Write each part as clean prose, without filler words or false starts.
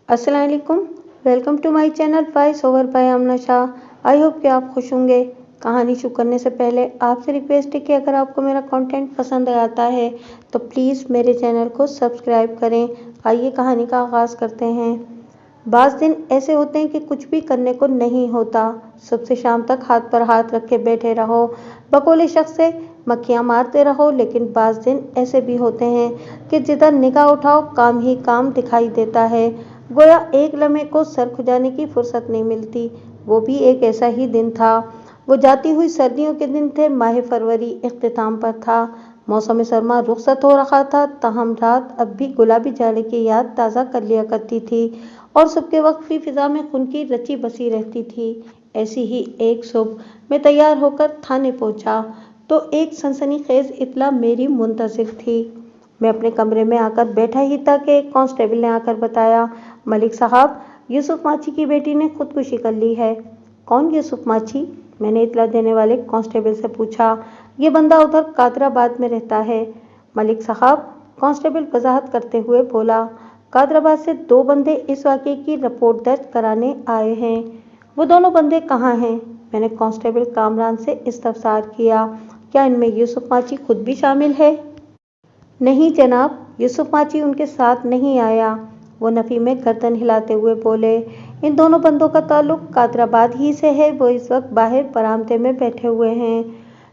अस्सलाम वालेकुम। Welcome to my channel voice over by Aamna Shah. I hope कि आप खुश होंगे। कहानी शुरू करने से पहले आपसे रिक्वेस्ट है कि अगर आपको मेरा कंटेंट पसंद आता है तो प्लीज़ मेरे चैनल को सब्सक्राइब करें। आइए कहानी का आगाज़ करते हैं। बाज़ दिन ऐसे होते हैं कि कुछ भी करने को नहीं होता। सुबह से शाम तक हाथ पर हाथ रख के बैठे रहो, बकोले शख्स से मक्खियाँ मारते रहो। लेकिन बाज़ दिन ऐसे भी होते हैं कि जिधर निगाह उठाओ काम ही काम दिखाई देता है। गोया एक लम्हे को सर खुजाने की फुर्सत नहीं मिलती। वो भी एक ऐसा ही दिन था। वो जाती हुई सर्दियों के दिन थे। माह फरवरी इख्तिताम पर था। मौसम सरमा रुखसत हो रहा था। ताहम रात अब भी गुलाबी जाड़े की याद ताज़ा कर लिया करती थी और सुबह के वक्त भी फिजा में खून की रची बसी रहती थी। ऐसी ही एक सुबह मैं तैयार होकर थाने पहुंचा तो एक सनसनीखेज इत्तला मेरी मुंतज़िर थी। मैं अपने कमरे में आकर बैठा ही था कि एक कांस्टेबल ने आकर बताया, मलिक साहब, यूसुफ माची की बेटी ने खुदकुशी कर ली है। कौन यूसुफ माची? मैंने इत्तला देने वाले कांस्टेबल से पूछा। ये बंदा उधर कादराबाद में रहता है मलिक साहब, कांस्टेबल वजाहत करते हुए बोला। कादराबाद से 2 बंदे इस वाक़े की रिपोर्ट दर्ज कराने आए हैं। वो दोनों बंदे कहाँ हैं? मैंने कांस्टेबल कामरान से इस्तफसार किया। क्या इनमें यूसुफ माची खुद भी शामिल है? नहीं जनाब, यूसुफ माची उनके साथ नहीं आया। वो नफ़ी में गर्दन हिलाते हुए बोले। इन दोनों बंदों का ताल्लुक कादराबाद ही से है। वो इस वक्त बाहर बरामदे में बैठे हुए हैं।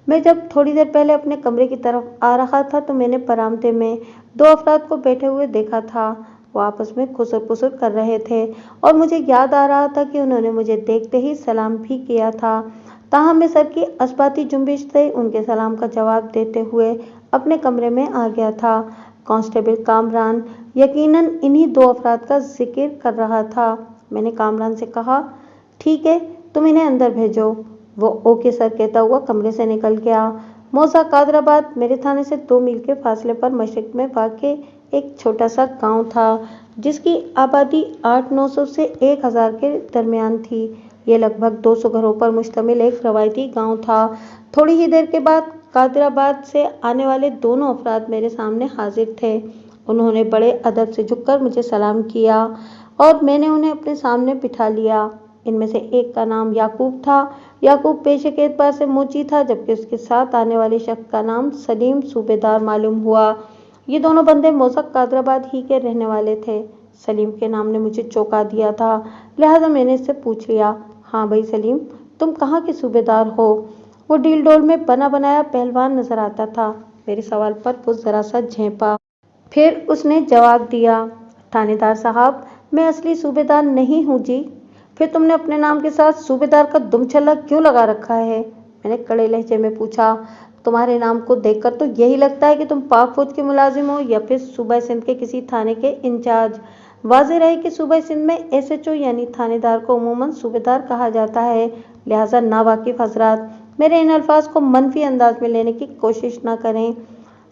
मैं जब थोड़ी देर पहले अपने कमरे की तरफ आ रहा था तो मैंने बरामदे में 2 अफराद को बैठे हुए देखा था। वो आपस में खुसर पुसर कर रहे थे और मुझे याद आ रहा था कि उन्होंने मुझे देखते ही सलाम भी किया था। ताहम मैं सर की असबाती जुम्बिश से उनके सलाम का जवाब देते हुए अपने कमरे में आ गया था। कांस्टेबल कामरान यकीनन इन्हीं 2 अफराद का जिक्र कर रहा था। मैंने कामरान से कहा, ठीक है, तुम इन्हें अंदर भेजो। वो ओके सर कहता हुआ कमरे से निकल गया। मौसा कादराबाद मेरे थाने से 2 मील के फासले पर मशरिक में वाक़े एक छोटा सा गांव था जिसकी आबादी 800-900 से 1000 के दरमियान थी। ये लगभग 200 घरों पर मुश्तमिल एक रवायती गांव था। थोड़ी ही देर के बाद कादराबाद से आने वाले दोनों अफराद मेरे सामने हाजिर थे। उन्होंने बड़े अदब से झुककर मुझे सलाम किया और मैंने उन्हें अपने सामने बिठा लिया। इनमें से एक का नाम याकूब था। याकूब पेशे के एतबार से मोची था, जबकि उसके साथ आने वाले शख्स का नाम सलीम सूबेदार मालूम हुआ। ये दोनों बंदे मोसक कादराबाद ही के रहने वाले थे। सलीम के नाम ने मुझे चौंका दिया था, लिहाजा मैंने इससे पूछ लिया, हाँ भाई सलीम, तुम कहाँ के सूबेदार हो? वो डील डोल में बना बनाया पहलवान नजर आता था। मेरे सवाल पर वो जरा सा झेंपा, फिर उसने जवाब दिया, थानेदार साहब, मैं असली सूबेदार नहीं हूँ जी। फिर तुमने अपने नाम के साथ सूबेदार का दुमछल्ला क्यों लगा रखा है? मैंने कड़े लहजे में पूछा। तुम्हारे नाम को देखकर तो यही लगता है कि तुम पाक फौज के मुलाजिम हो या फिर सूबा सिंध के किसी थाने के इंचार्ज। वाज़ेह रहे कि सूबा सिंध में एसएचओ यानी थानेदार को अमूमन सूबेदार कहा जाता है। लिहाजा नावाकिफ हजरात मेरे इन अल्फाज को मनफी अंदाज में लेने की कोशिश न करें।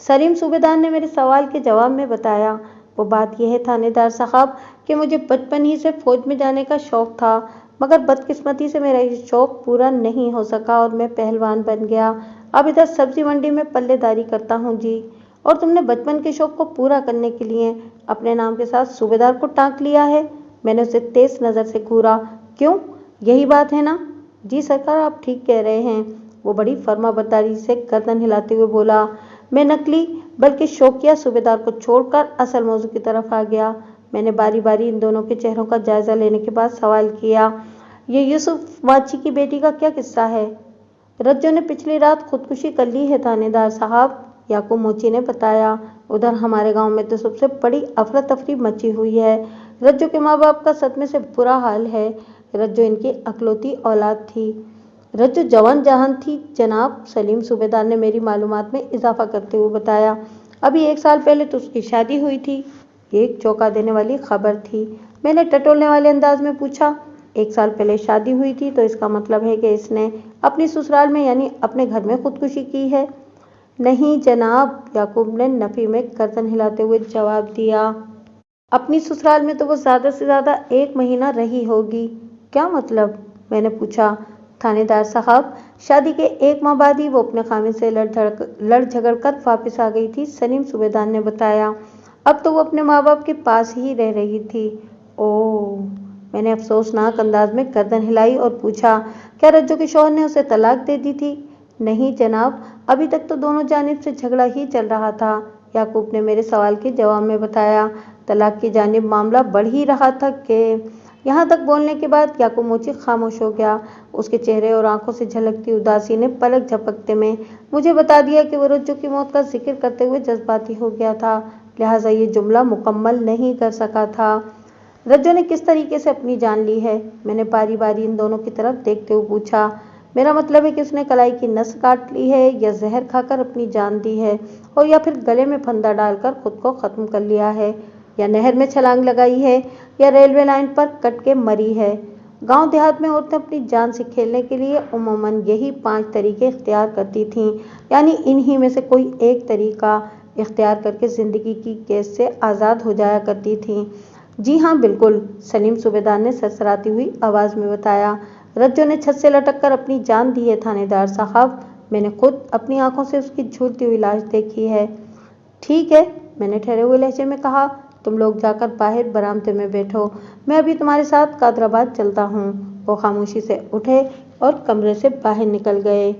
सलीम सूबेदार ने मेरे सवाल के जवाब में बताया, वो बात यह है थानेदार साहब कि मुझे बचपन ही से फौज में जाने का शौक था, मगर बदकिस्मती से मेरा ये शौक पूरा नहीं हो सका और मैं पहलवान बन गया। अब इधर सब्जी मंडी में पल्लेदारी करता हूँ जी। और तुमने बचपन के शौक को पूरा करने के लिए अपने नाम के साथ सूबेदार को टांक लिया है? मैंने उसे तेज नज़र से घूरा। क्यों, यही बात है ना? जी सरकार, आप ठीक कह रहे हैं। वो बड़ी फर्माबरदारी से गर्दन हिलाते हुए बोला। मैं नकली बल्कि शौकिया सूबेदार को छोड़कर असल मौजू की तरफ आ गया। मैंने बारी बारी इन दोनों के चेहरों का जायजा लेने के बाद सवाल किया, ये यूसुफ माची की बेटी का क्या किस्सा है? रज्जो ने पिछली रात खुदकुशी कर ली है थानेदार साहब, याकूब मोची ने बताया। उधर हमारे गांव में तो सबसे बड़ी अफरा तफरी मची हुई है। रज्जो के माँ बाप का सदमे से बुरा हाल है। रज्जो इनकी अकलौती औलाद थी। रज्जो जवान जहान थी जनाब, सलीम सूबेदार ने मेरी मालूमात में इजाफा करते हुए बताया। अभी 1 साल पहले तो उसकी शादी हुई थी। ये एक चौंका देने वाली खबर थी। मैंने टटोलने वाले अंदाज में पूछा, 1 साल पहले शादी हुई थी तो इसका मतलब है कि इसने अपनी ससुराल में यानी अपने घर में खुदकुशी की है? नहीं जनाब, याकूब ने नफी में गर्दन हिलाते हुए जवाब दिया। अपनी ससुराल में तो वो ज़्यादा से ज़्यादा 1 महीना रही होगी। क्या मतलब? मैंने पूछा। थानेदार साहब, शादी के 1 माह बाद ही वो अपने खामिद से लड़ झगड़ कर वापस आ गई थी, सलीम सूबेदार ने बताया। अब तो वो अपने माँ बाप के पास ही रह रही थी। ओह, मैंने अफसोसनाक अंदाज में गर्दन हिलाई और पूछा, क्या रज्जू के शौहर ने उसे तलाक दे दी थी? नहीं जनाब, अभी तक तो दोनों जानिब से झगड़ा ही चल रहा था, याकूब ने मेरे सवाल के जवाब में बताया। तलाक की जानिब मामला बढ़ ही रहा था कि यहाँ तक बोलने के बाद याकूब मोची खामोश हो गया। उसके चेहरे और आंखों से झलकती उदासी ने पलक झपकते में मुझे बता दिया कि वो रज्जू की मौत का जिक्र करते हुए जज्बाती हो गया था, लिहाजा ये जुमला मुकम्मल नहीं कर सका था। रज्जू ने किस तरीके से अपनी जान ली है? मैंने बारी बारी इन दोनों की तरफ देखते हुए पूछा। मेरा मतलब है कि उसने कलाई की नस काट ली है, या जहर खाकर अपनी जान दी है, और या फिर गले में फंदा डालकर खुद को खत्म कर लिया है, या नहर में छलांग लगाई है, या रेलवे लाइन पर कट के मरी है। गांव देहात में औरतें अपनी जान से खेलने के लिए उमूमन यही 5 तरीके इख्तियार करती थीं, यानी इन्हीं में से कोई एक तरीका इख्तियार करके जिंदगी की कैद से आज़ाद हो जाया करती थीं। जी हाँ बिल्कुल, सलीम सूबेदार ने सरसराती हुई आवाज़ में बताया। रज्जू ने छत से लटक कर अपनी जान दी है थानेदार साहब, मैंने खुद अपनी आंखों से उसकी झूलती हुई लाश देखी है। ठीक है, मैंने ठहरे हुए लहजे में कहा, तुम लोग जाकर बाहर बरामदे में बैठो, मैं अभी तुम्हारे साथ कादराबाद चलता हूँ। वो खामोशी से उठे और कमरे से बाहर निकल गए।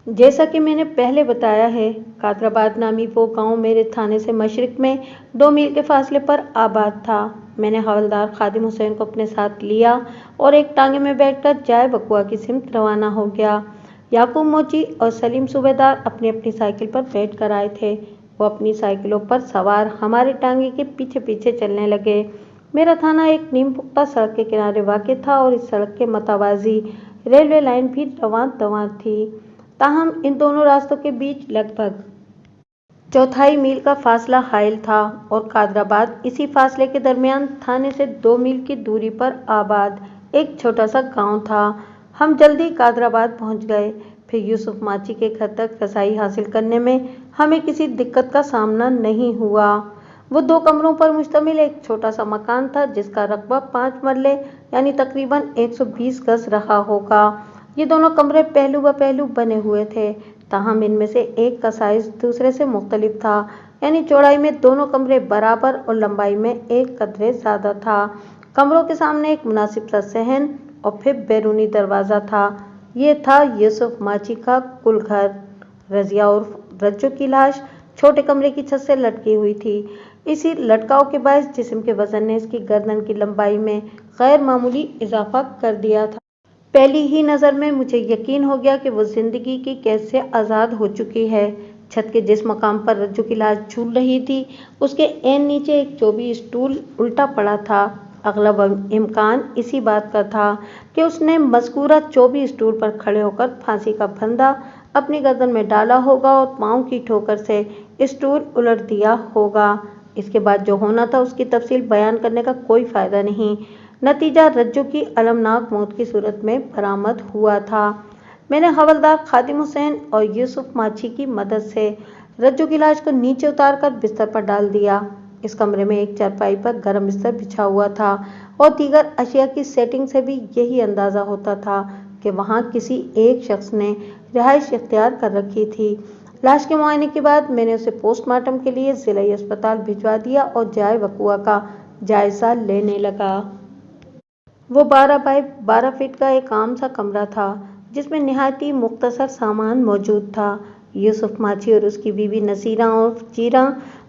जैसा कि मैंने पहले बताया है, कादराबाद नामी वो गांव मेरे थाने से मशरिक में 2 मील के फासले पर आबाद था। मैंने हवलदार खादिम हुसैन को अपने साथ लिया और एक टांगे में बैठकर जाए बकुआ की सिमत रवाना हो गया। याकूब मोची और सलीम सूबेदार अपनी अपनी साइकिल पर बैठ कर आए थे। वो अपनी साइकिलों पर सवार हमारे टांगे के पीछे पीछे चलने लगे। मेरा थाना एक नीम पुख्ता सड़क के किनारे वाक़ था और इस सड़क के मतवाजी रेलवे लाइन भी रवां दवां थी। ताहम इन दोनों रास्तों के बीच लगभग 4 मील का फासला हायल था और कादराबाद इसी फासले के दरमियान थाने से 2 मील की दूरी पर आबाद एक छोटा सा गांव था। हम जल्दी कादराबाद पहुंच गए। फिर यूसुफ माची के घर तक रसाई हासिल करने में हमें किसी दिक्कत का सामना नहीं हुआ। वो 2 कमरों पर मुश्तमिल एक छोटा सा मकान था जिसका रकबा 5 मरले यानी तकरीबन 120 गज रहा होगा। ये दोनों कमरे पहलू ब पहलू बने हुए थे, ताहम इनमें से एक का साइज दूसरे से मुख्तलिफ था, यानी चौड़ाई में दोनों कमरे बराबर और लंबाई में एक कदरे ज़्यादा था। कमरों के सामने एक मुनासिब सा सहन और फिर बैरूनी दरवाज़ा था। ये था यूसुफ माची का कुल घर। रजिया और रज्जू की लाश छोटे कमरे की छत से लटकी हुई थी। इसी लटकाव के बायस जिस्म के वजन ने इसकी गर्दन की लंबाई में गैर मामूली इजाफा कर दिया था। पहली ही नज़र में मुझे यकीन हो गया कि वो जिंदगी की कैद से आज़ाद हो चुकी है। छत के जिस मकाम पर रज्जू की लाश झूल रही थी उसके एन नीचे एक चौबी स्टूल उल्टा पड़ा था। अगलब इम्कान इसी बात का था कि उसने मज़कूरा चौबी स्टूल पर खड़े होकर फांसी का फंदा अपनी गर्दन में डाला होगा और पाँव की ठोकर से स्टूल उलट दिया होगा। इसके बाद जो होना था उसकी तफसील बयान करने का कोई फ़ायदा नहीं। नतीजा रज्जू की अलमनाक मौत की सूरत में बरामद हुआ था। मैंने हवलदार खादिम हुसैन और यूसुफ माची की मदद से रज्जू की लाश को नीचे उतारकर बिस्तर पर डाल दिया। इस कमरे में एक चारपाई पर गर्म बिस्तर बिछा हुआ था और दीगर अशिया की सेटिंग से भी यही अंदाज़ा होता था कि वहाँ किसी एक शख्स ने रिहाइश इख्तियार कर रखी थी। लाश के मुआयने के बाद मैंने उसे पोस्टमार्टम के लिए ज़िला अस्पताल भिजवा दिया और जाए वक़ुआ का जायज़ा लेने लगा। वो 12 बाई 12 फीट का एक आम सा कमरा था जिसमें निहायती मुख्तसर सामान मौजूद था। यूसुफ माची और उसकी बीवी नसीरा और चीरा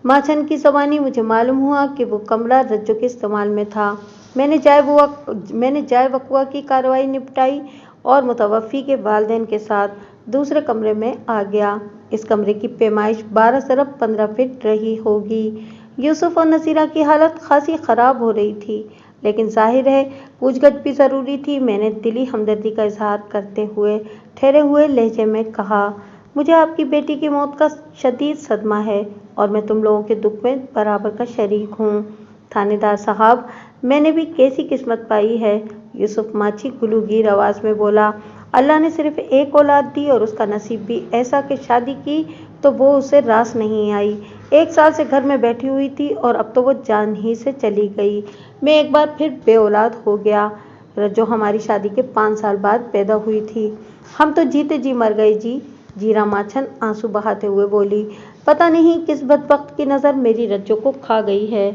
माछन की ज़बानी मुझे मालूम हुआ कि वो कमरा रज्जू के इस्तेमाल में था। मैंने जाए वक़ुआ की कार्रवाई निपटाई और मुतवफ़ी के वालिदैन के साथ दूसरे कमरे में आ गया। इस कमरे की पैमाइश 12 ज़रब 15 फीट रही होगी। यूसुफ और नसीरा की हालत खासी ख़राब हो रही थी, लेकिन जाहिर है पूछगछ भी ज़रूरी थी। मैंने दिली हमदर्दी का इजहार करते हुए ठहरे हुए लहजे में कहा, मुझे आपकी बेटी की मौत का शदीद सदमा है और मैं तुम लोगों के दुख में बराबर का शरीक हूँ। थानेदार साहब, मैंने भी कैसी किस्मत पाई है, यूसुफ माची गुलूगीर आवाज़ में बोला। अल्लाह ने सिर्फ एक औलाद दी और उसका नसीब भी ऐसा कि शादी की तो वो उसे रास नहीं आई। 1 साल से घर में बैठी हुई थी और अब तो वो जान ही से चली गई। मैं एक बार फिर बे औलाद हो गया। रज्जू हमारी शादी के 5 साल बाद पैदा हुई थी। हम तो जीते जी मर गए जी। जीरा माछन आंसू बहाते हुए बोली, पता नहीं किस बदबख्त की नज़र मेरी रज्जू को खा गई है।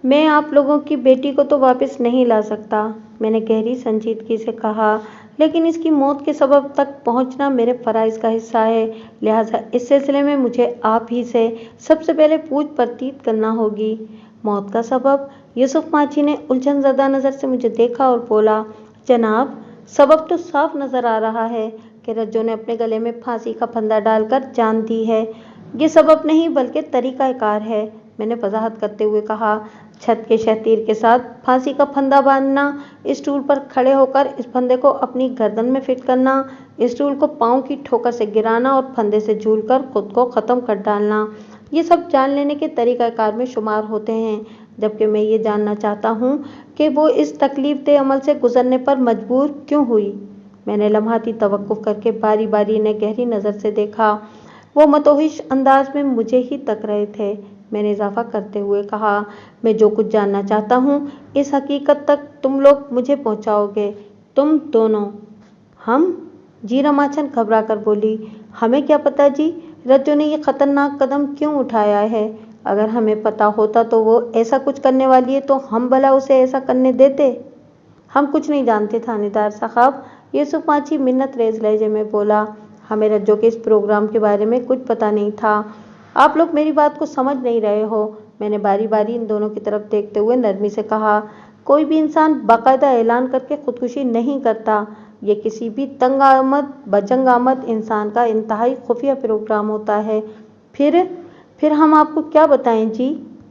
मैं आप लोगों की बेटी को तो वापस नहीं ला सकता, मैंने गहरी संजीदगी से कहा, लेकिन इसकी मौत के सबब तक पहुंचना मेरे फराइज का हिस्सा है। लिहाजा इस सिलसिले में मुझे आप ही से सबसे पहले पूछ परतीत करना होगी। मौत का सबब? यूसुफ माची ने उलझनज़दा नज़र से मुझे देखा और बोला, जनाब, सबब तो साफ नज़र आ रहा है कि रज्जो ने अपने गले में फांसी का फंदा डालकर जान दी है। ये सबब नहीं बल्कि तरीक़ाकार है, मैंने वजाहत करते हुए कहा। छत के शहतीर के साथ फांसी का फंदा बांधना, स्टूल पर खड़े होकर इस फंदे को अपनी गर्दन में फिट करना, स्टूल को पाँव की ठोकर से गिराना और फंदे से झूलकर खुद को ख़त्म कर डालना, ये सब जान लेने के तरीक़ाकार में शुमार होते हैं। जबकि मैं ये जानना चाहता हूँ कि वो इस तकलीफ दे अमल से गुजरने पर मजबूर क्यों हुई। मैंने लम्हाती तवक्कुफ़ करके बारी बारी इन्हें गहरी नज़र से देखा। वो मतोहिश अंदाज में मुझे ही तक रहे थे। मैंने इजाफा करते हुए कहा, मैं जो कुछ जानना चाहता हूँ इस हकीकत तक तुम लोग मुझे पहुँचाओगे, तुम दोनों। हम? जीरा माछन घबरा कर बोली, हमें क्या पता जी, रज्जो ने ये खतरनाक कदम क्यों उठाया है। अगर हमें पता होता तो वो ऐसा कुछ करने वाली है तो हम भला उसे ऐसा करने देते। हम कुछ नहीं जानते थानेदार साहब, यूसुफ माची मिन्नत रेज लहजे में बोला। हमें रज्जो के इस प्रोग्राम के बारे में कुछ पता नहीं था। आप लोग मेरी बात को समझ नहीं रहे हो, मैंने बारी बारी इन दोनों की तरफ देखते हुए नरमी से कहा। कोई भी इंसान बाकायदा ऐलान करके खुदकुशी नहीं करता। ये किसी भी तंग आमद बजंग आमद इंसान का इंतहाई खुफिया प्रोग्राम होता है। फिर हम आपको क्या बताएं जी,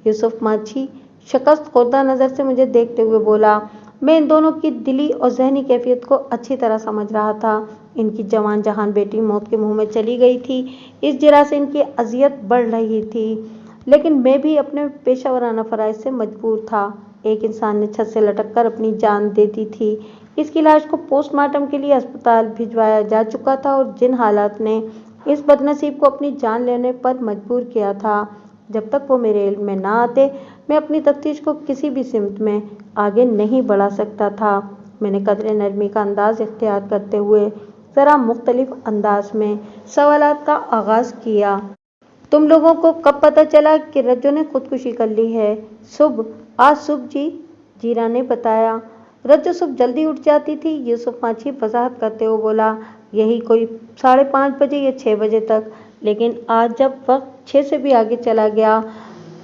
यूसुफ माची शिकस्त खुर्दा नज़र से मुझे देखते हुए बोला। मैं इन दोनों की दिली और जहनी कैफियत को अच्छी तरह समझ रहा था। इनकी जवान जहान बेटी मौत के मुंह में चली गई थी, इस जरा से इनकी अजियत बढ़ रही थी, लेकिन मैं भी अपने पेशा वराना फ़राइज़ से मजबूर था। एक इंसान ने छत से लटक कर अपनी जान दे दी थी। इसकी लाश को पोस्टमार्टम के लिए अस्पताल भिजवाया जा चुका था और जिन हालात ने इस बदनसीब को अपनी जान लेने पर मजबूर किया था, जब तक वो मेरे इल्म में ना आते मैं अपनी तफ्तीश को किसी भी सिमत में आगे नहीं बढ़ा सकता था। मैंने कदरे नरमी का अंदाज इख्तियार करते हुए ज़रा मुख्तलिफ अंदाज में सवालात का आगाज़ किया। तुम लोगों को कब पता चला कि रज्जो ने खुदकुशी कर ली है। आज सुबह जी, जीरा ने बताया। रज्जो सुबह जल्दी उठ जाती थी, यूसुफ माची वजाहत करते हुए बोला, यही कोई 5:30 बजे या 6 बजे तक, लेकिन आज जब वक्त 6 से भी आगे चला गया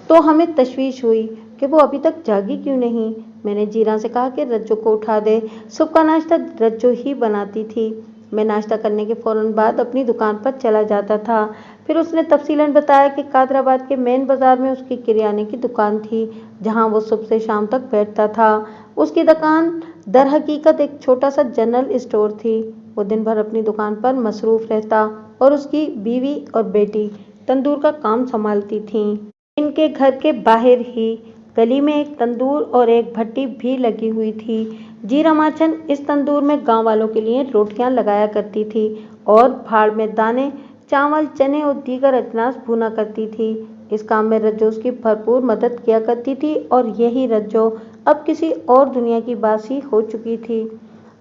तो हमें तशवीश हुई कि वो अभी तक जागी क्यों नहीं। मैंने जीरा से कहा कि रज्जो को उठा दे, सुबह का नाश्ता रज्जो ही बनाती थी। मैं नाश्ता करने के फ़ौरन बाद अपनी दुकान पर चला जाता था। फिर उसने तफसीलन बताया कि कादराबाद के मेन बाज़ार में उसकी किराने की दुकान थी, जहां वो सुबह से शाम तक बैठता था। उसकी दुकान दर हकीकत एक छोटा सा जनरल स्टोर थी। वो दिन भर अपनी दुकान पर मसरूफ़ रहता और उसकी बीवी और बेटी तंदूर का काम संभालती थीं। इनके घर के बाहर ही गली में एक तंदूर और एक भट्टी भी लगी हुई थी। जीरा माचन इस तंदूर में गांव वालों के लिए रोटियां लगाया करती थी और भाड़ में दाने, चावल, चने और दीगर अजनास भुना करती थी। इस काम में रज्जो उसकी भरपूर मदद किया करती थी और यही रज्जो अब किसी और दुनिया की बासी हो चुकी थी।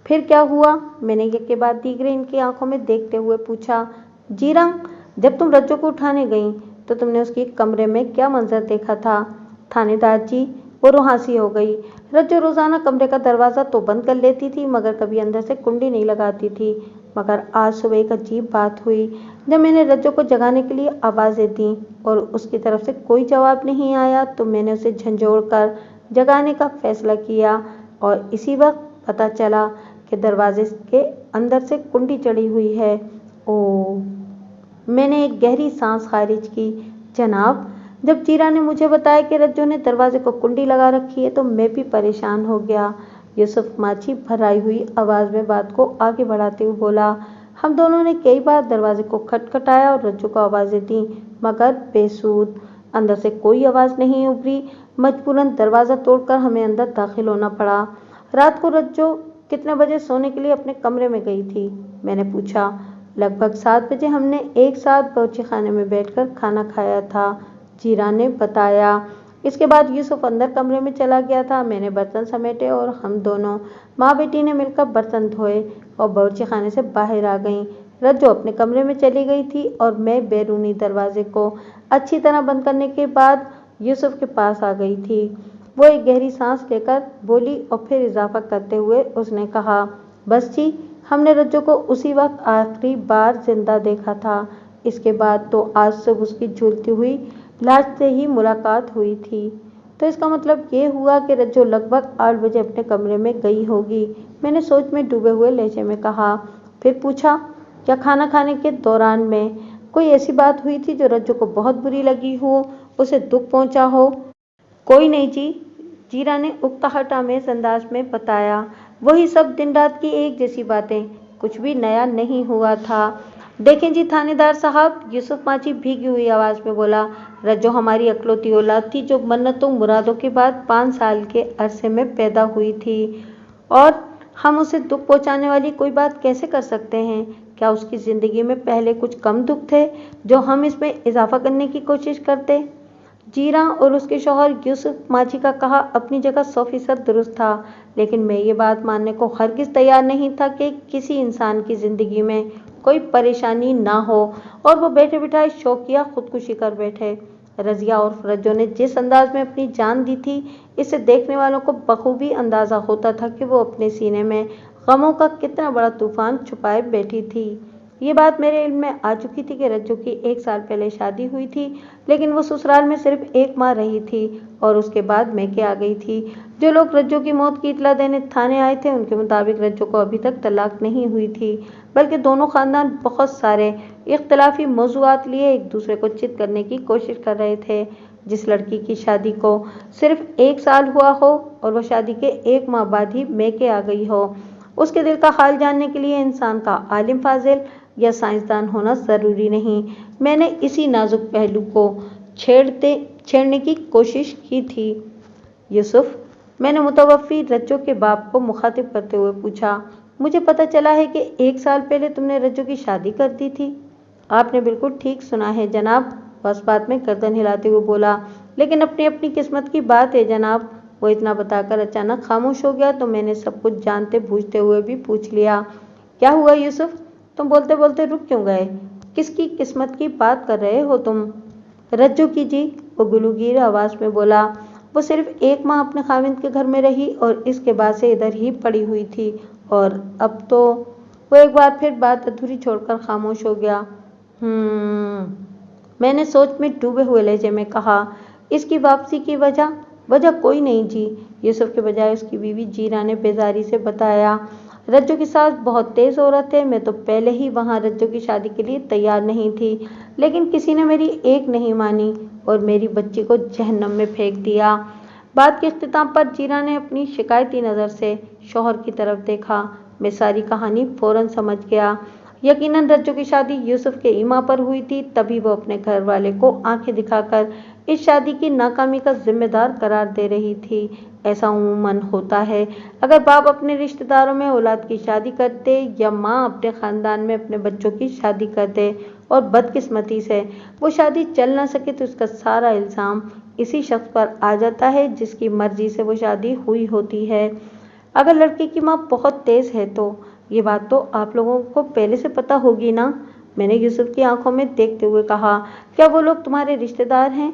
फिर क्या हुआ, मैंने एक के बाद दीगरे इनकी आंखों में देखते हुए पूछा। जीरा, जब तुम रज्जो को उठाने गई तो तुमने उसके कमरे में क्या मंजर देखा था। थानेदार जी, वो रुहासी हो गई। रज्जो रोज़ाना कमरे का दरवाज़ा तो बंद कर लेती थी मगर कभी अंदर से कुंडी नहीं लगाती थी। मगर आज सुबह एक अजीब बात हुई। जब मैंने रज्जो को जगाने के लिए आवाज़ें दी और उसकी तरफ से कोई जवाब नहीं आया तो मैंने उसे झंझोड़ कर जगाने का फैसला किया और इसी वक्त पता चला कि दरवाजे के अंदर से कुंडी चढ़ी हुई है। ओह! मैंने एक गहरी सांस खारिज की। जनाब, जब जीरा ने मुझे बताया कि रज्जो ने दरवाजे को कुंडी लगा रखी है तो मैं भी परेशान हो गया। यूसुफ माची भराई हुई आवाज़ में बात को आगे बढ़ाते हुए बोला, हम दोनों ने कई बार दरवाजे को खटखटाया और रज्जो को आवाज़ें दी मगर बेसूद। अंदर से कोई आवाज़ नहीं उभरी। मजबूरन दरवाज़ा तोड़कर हमें अंदर दाखिल होना पड़ा। रात को रज्जो कितने बजे सोने के लिए अपने कमरे में गई थी, मैंने पूछा। लगभग 7 बजे हमने एक साथ बावर्ची खाने में बैठकर खाना खाया था, जीरा ने बताया। इसके बाद यूसुफ अंदर कमरे में चला गया था। मैंने बर्तन समेटे और हम दोनों माँ बेटी ने मिलकर बर्तन धोए और बावर्ची खाने से बाहर आ गईं। रज्जो अपने कमरे में चली गई थी और मैं बैरूनी दरवाजे को अच्छी तरह बंद करने के बाद यूसुफ के पास आ गई थी। वो एक गहरी सांस लेकर बोली और फिर इजाफा करते हुए उसने कहा, बस जी, हमने रज्जो को उसी वक्त आखिरी बार जिंदा देखा था। इसके बाद तो आज सुबह उसकी झूलती हुई लाश से ही मुलाकात हुई थी। तो इसका मतलब ये हुआ कि रज्जो लगभग 8 बजे अपने कमरे में गई होगी। मैंने सोच में डूबे हुए लहजे में कहा। फिर पूछा, क्या खाना खाने के दौरान में कोई ऐसी बात हुई थी जो रज्जो को बहुत बुरी लगी हो, उसे दुख पहुंचा हो? कोई नहीं जी, जीरा ने उकताहट आमेज अंदाज में बताया। वही सब दिन रात की एक जैसी बातें, कुछ भी नया नहीं हुआ था। देखें जी थानेदार साहब, यूसुफ माची भीगी हुई आवाज में बोला, रज्जो हमारी अकलौती औलाद थी जो मन्नतों मुरादों के बाद 5 साल के अरसे में पैदा हुई थी, और हम उसे दुख पहुंचाने वाली कोई बात कैसे कर सकते हैं? क्या उसकी जिंदगी में पहले कुछ कम दुख थे जो हम इसमें इजाफा करने की कोशिश करते? जीरा और उसके शौहर यूसुफ माची का कहा अपनी जगह 100% दुरुस्त था, लेकिन मैं ये बात मानने को हरगिज तैयार नहीं था कि किसी इंसान की जिंदगी में कोई परेशानी ना हो और वो बैठे बिठाए शौकिया खुदकुशी कर बैठे। रजिया और रज्जो ने जिस अंदाज में अपनी जान दी थी, इससे देखने वालों को बखूबी अंदाजा होता था कि वो अपने सीने में गमों का कितना बड़ा तूफान छुपाए बैठी थी। ये बात मेरे इल्म में आ चुकी थी कि रज्जो की 1 साल पहले शादी हुई थी, लेकिन वो ससुराल में सिर्फ 1 माह रही थी और उसके बाद मैके आ गई थी। जो लोग रज्जो की मौत की इत्तला देने थाने आए थे, उनके मुताबिक रज्जो को अभी तक तलाक नहीं हुई थी, बल्कि दोनों खानदान बहुत सारे इख्तलाफी मौज़ूआत लिए एक दूसरे को चित करने की कोशिश कर रहे थे। जिस लड़की की शादी को सिर्फ 1 साल हुआ हो और वह शादी के 1 माह बाद ही मैके आ गई हो, उसके दिल का हाल जानने के लिए इंसान का आलिम फाजिल या साइंसदान होना जरूरी नहीं। मैंने इसी नाजुक पहलू को छेड़ने की कोशिश की थी। यूसुफ, मैंने मुतवफ़्फ़ी रज्जो के बाप को मुखातिब करते हुए पूछा, मुझे पता चला है कि 1 साल पहले तुमने रज्जो की शादी कर दी थी। आपने बिल्कुल ठीक सुना है जनाब, बस बात में गर्दन हिलाते हुए बोला, लेकिन अपनी अपनी किस्मत की बात है जनाब। वो इतना बताकर अचानक खामोश हो गया तो मैंने सब कुछ जानते बूझते हुए भी पूछ लिया, क्या हुआ यूसुफ, तुम बोलते बोलते रुक क्यों गए? किसकी किस्मत की बात कर रहे हो तुम? रज्जो की जी, वो गुलूगीर आवाज में बोला। वो सिर्फ 1 माह अपने खाविंद के घर में रही और इसके बाद से इधर ही पड़ी हुई थी, और अब तो वो एक बार फिर बात अधूरी छोड़कर खामोश हो गया। मैंने सोच में डूबे हुए लहजे में कहा, इसकी वापसी की वजह कोई नहीं जी, यूसुफ के बजाय उसकी बीवी जीरा ने बेजारी से बताया। रज्जो की सास बहुत तेज औरत है, मैं तो पहले ही वहां रज्जो की शादी के लिए तैयार नहीं थी, लेकिन किसी ने मेरी एक नहीं मानी और मेरी बच्ची को जहन्नम में फेंक दिया। बात के इख्तिताम पर जीरा ने अपनी शिकायती नज़र से शौहर की तरफ देखा। मैं सारी कहानी फौरन समझ गया। यकीनन रज्जो की शादी यूसुफ के ईमा पर हुई थी, तभी वो अपने घर वाले को आंखें दिखाकर इस शादी की नाकामी का जिम्मेदार करार दे रही थी। ऐसा उम्मन होता है, अगर बाप अपने रिश्तेदारों में औलाद की शादी करते या माँ अपने खानदान में अपने बच्चों की शादी करते और बदकिस्मती से वो शादी चल न सके तो उसका सारा इल्ज़ाम इसी शख्स पर आ जाता है जिसकी मर्जी से वो शादी हुई होती है। अगर लड़के की माँ बहुत तेज है तो ये बात तो आप लोगों को पहले से पता होगी ना? मैंने यूसुफ की आंखों में देखते हुए कहा, क्या वो लोग तुम्हारे रिश्तेदार हैं?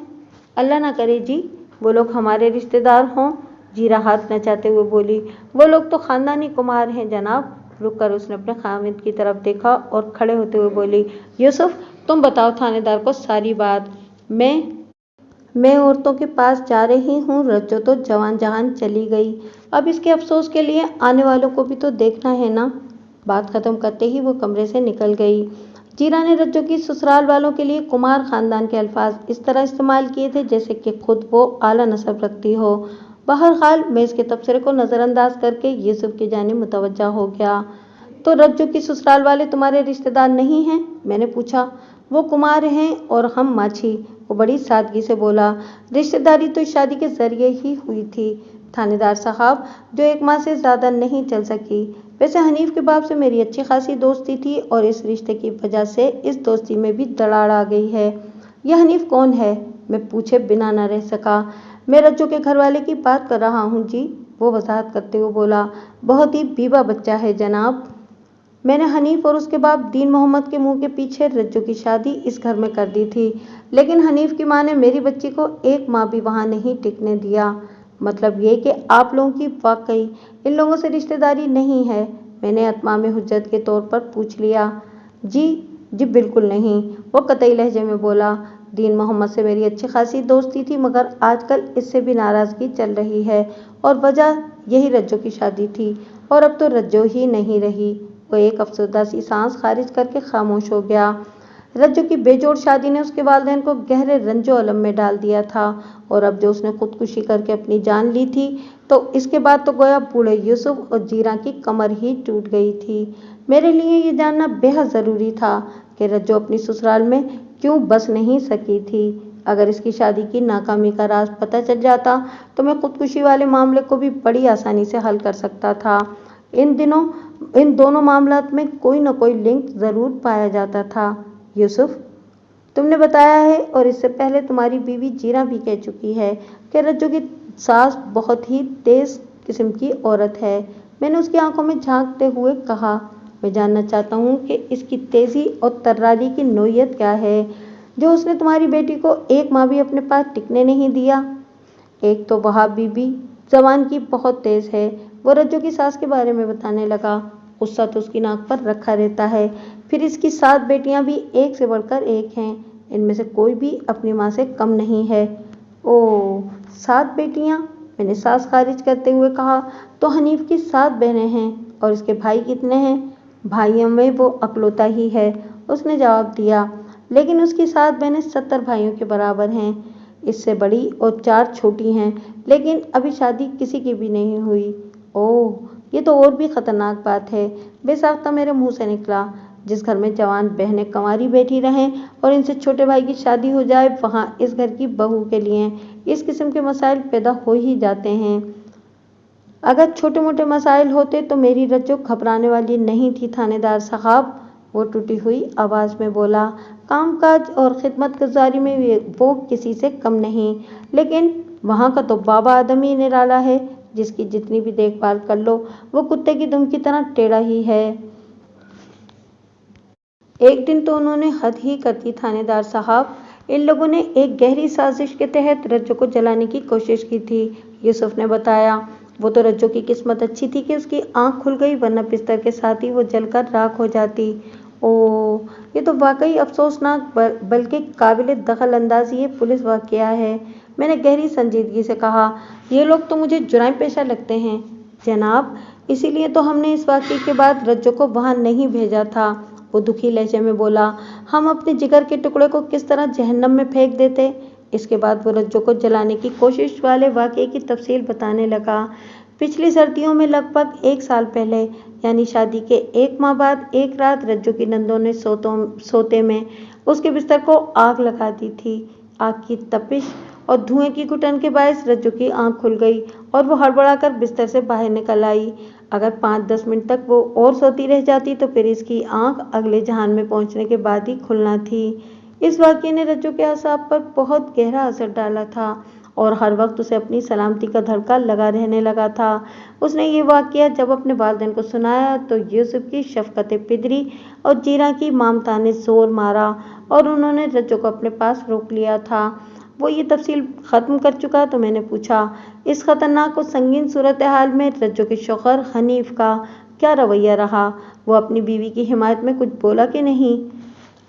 अल्लाह ना करे जी, वो लोग हमारे रिश्तेदार हों। जीरा हाथ नचाते हुए बोली, वो लोग तो खानदानी कुमार हैं जनाब। रुककर उसने अपने खामिद की तरफ देखा और खड़े होते हुए बोली, यूसुफ तुम बताओ थानेदार को सारी बात। मैं औरतों के पास जा रही हूँ, रज्जो तो जवान जहान चली गई, अब इसके अफसोस के लिए आने वालों को भी तो देखना है ना। बात खत्म करते ही वो कमरे से निकल गई। जीरा ने रज्जो की ससुराल वालों के लिए कुमार खानदान के अल्फाज इस तरह इस्तेमाल किए थे जैसे कि खुद वो आला नस्ब रखती हो। बहरहाल मैं इसके तबसरे को नज़रअंदाज करके यूसुफ की जानिब मुतवज्जा हो गया। तो रज्जो की ससुराल वाले तुम्हारे रिश्तेदार नहीं हैं? मैंने पूछा। वो कुमार हैं और हम माछी, वो बड़ी सादगी से बोला। रिश्तेदारी तो शादी के जरिए ही हुई थी थानेदार साहब, जो 1 माह से ज़्यादा नहीं चल सकी। वैसे हनीफ के बाप से मेरी अच्छी खासी दोस्ती थी और इस रिश्ते की वजह से इस दोस्ती में भी दरार आ गई है। यह हनीफ कौन है? मैं पूछे बिना न रह सका। मैं रज्जो के घर वाले की बात कर रहा हूँ जी, वो वजाहत करते हुए बोला। बहुत ही बीबा बच्चा है जनाब। मैंने हनीफ और उसके बाप दीन मोहम्मद के मुंह के पीछे रज्जो की शादी इस घर में कर दी थी, लेकिन हनीफ की माँ ने मेरी बच्ची को 1 माह भी वहाँ नहीं टिकने दिया। मतलब ये कि आप लोगों की वाकई इन लोगों से रिश्तेदारी नहीं है? मैंने अतमाम हुज्जत के तौर पर पूछ लिया। जी जी बिल्कुल नहीं, वो कतई लहजे में बोला। दीन मोहम्मद से मेरी अच्छी खासी दोस्ती थी, मगर आजकल इससे भी नाराज़गी चल रही है, और वजह यही रज्जो की शादी थी, और अब तो रज्जो ही नहीं रही। वो एक अफसरदा सी सांस खारिज करके खामोश हो गया। रज्जो की बेजोड़ शादी ने उसके वालिदैन को गहरे रंजो अलम में डाल दिया था, और अब जो उसने खुदकुशी करके अपनी जान ली थी, तो इसके बाद तो गोया बूढ़े यूसुफ और जीरा की कमर ही टूट गई थी। मेरे लिए ये जानना बेहद ज़रूरी था कि रज्जो अपनी ससुराल में क्यों बस नहीं सकी थी। अगर इसकी शादी की नाकामी का राज पता चल जाता तो मैं खुदकुशी वाले मामले को भी बड़ी आसानी से हल कर सकता था। इन दोनों मामलात में कोई न कोई लिंक ज़रूर पाया जाता था। यूसुफ, तुमने बताया है, और इससे पहले तुम्हारी बीवी जीरा भी कह चुकी है, कि रज्जो की सास बहुत ही तेज किस्म की औरत है। मैंने उसकी आंखों में झांकते हुए कहा, मैं जानना चाहता हूँ कि इसकी तेजी और तर्रारी की नोयत क्या है, जो उसने तुम्हारी बेटी को एक माँ भी अपने पास टिकने नहीं दिया। एक तो वहाब बीबी जबान की बहुत तेज है, वो रज्जो की सास के बारे में बताने लगा। गुस्सा तो उसकी नाक पर रखा रहता है। फिर इसकी 7 बेटियां भी एक से बढ़कर एक हैं, इनमें से कोई भी अपनी माँ से कम नहीं है। ओह, 7 बेटियां, मैंने सास खारिज करते हुए कहा। तो हनीफ की 7 बहनें हैं, और इसके भाई कितने हैं? भाइयों में वो अकलौता ही है, उसने जवाब दिया। लेकिन उसकी 7 बहनें 70 भाइयों के बराबर हैं, इससे बड़ी, और 4 छोटी हैं, लेकिन अभी शादी किसी की भी नहीं हुई। ओह, ये तो और भी खतरनाक बात है, बेसाख्ता मेरे मुंह से निकला। जिस घर में जवान बहनें कंवारी बैठी रहें और इनसे छोटे भाई की शादी हो जाए, वहां इस घर की बहू के लिए इस किस्म के मसाइल पैदा हो ही जाते हैं। अगर छोटे मोटे मसाइल होते तो मेरी रज्जो घबराने वाली नहीं थी थानेदार साहब, वो टूटी हुई आवाज़ में बोला। कामकाज और खिदमतगुजारी में वो किसी से कम नहीं, लेकिन वहाँ का तो बाबा आदम ही निराला है, जिसकी जितनी भी देखभाल कर लो वो कुत्ते की दुम की तरह टेढ़ा ही है। एक दिन तो उन्होंने हद ही कर दी थानेदार साहब। इन लोगों ने एक गहरी साजिश के तहत रज्जो को जलाने की कोशिश की थी, यूसुफ ने बताया। वो तो रज्जो की किस्मत अच्छी थी कि उसकी आंख खुल गई, वरना बिस्तर के साथ ही वो जलकर राख हो जाती। ओह, ये तो वाकई अफसोसनाक बल्कि काबिल दखल अंदाजी ये पुलिस वाकया है, मैंने गहरी संजीदगी से कहा। ये लोग तो मुझे जुराम पेशा लगते हैं जनाब, इसीलिए तो हमने इस वाकये के बाद रज्जो को वहां नहीं भेजा था, वो दुखी लहजे में बोला। हम अपने जिगर के टुकड़े को किस तरह जहन्नम में फेंक देते। इसके बाद वो रज्जो को जलाने की कोशिश वाले वाकये की तफसील बताने लगा। पिछली सर्दियों में लगभग 1 साल पहले, यानी शादी के 1 माह बाद, एक रात रज्जो की नंदों ने सोते में उसके बिस्तर को आग लगा दी थी। आग की तपिश और धुएं की घुटन के बायस रज्जो की आंख खुल गई और वो हड़बड़ाकर बिस्तर से बाहर निकल आई। अगर 5-10 मिनट तक वो और सोती रह जाती तो फिर इसकी आंख अगले जहान में पहुंचने के बाद ही खुलना थी। इस वाकये ने रज्जो के असाब पर बहुत गहरा असर डाला था, और हर वक्त उसे अपनी सलामती का धड़का लगा रहने लगा था। उसने ये वाकया जब अपने वालिदैन को सुनाया तो यूसुफ की शफकत पिदरी और जीरा की ममता ने जोर मारा, और उन्होंने रज्जो को अपने पास रोक लिया था। वो ये तफसील ख़त्म कर चुका तो मैंने पूछा, इस खतरनाक और संगीन सूरत हाल में रज्जो के शौहर हनीफ का क्या रवैया रहा? वो अपनी बीवी की हिमायत में कुछ बोला कि नहीं?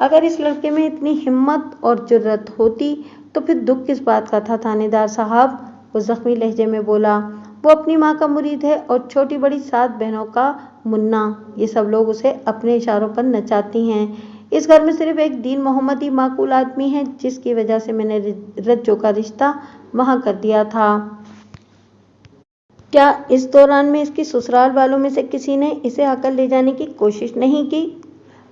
अगर इस लड़के में इतनी हिम्मत और जुर्रत होती तो फिर दुख किस बात का था थानेदार साहब, वो जख्मी लहजे में बोला। वो अपनी माँ का मुरीद है और छोटी बड़ी 7 बहनों का मुन्ना, ये सब लोग उसे अपने इशारों पर नचाती हैं। इस घर में सिर्फ एक दीन मोहम्मद ही माकूल आदमी है, जिसकी वजह से मैंने रज्जो का रिश्ता वहाँ कर दिया था। क्या इस दौरान में इसकी ससुराल वालों में से किसी ने इसे आकर ले जाने की कोशिश नहीं की?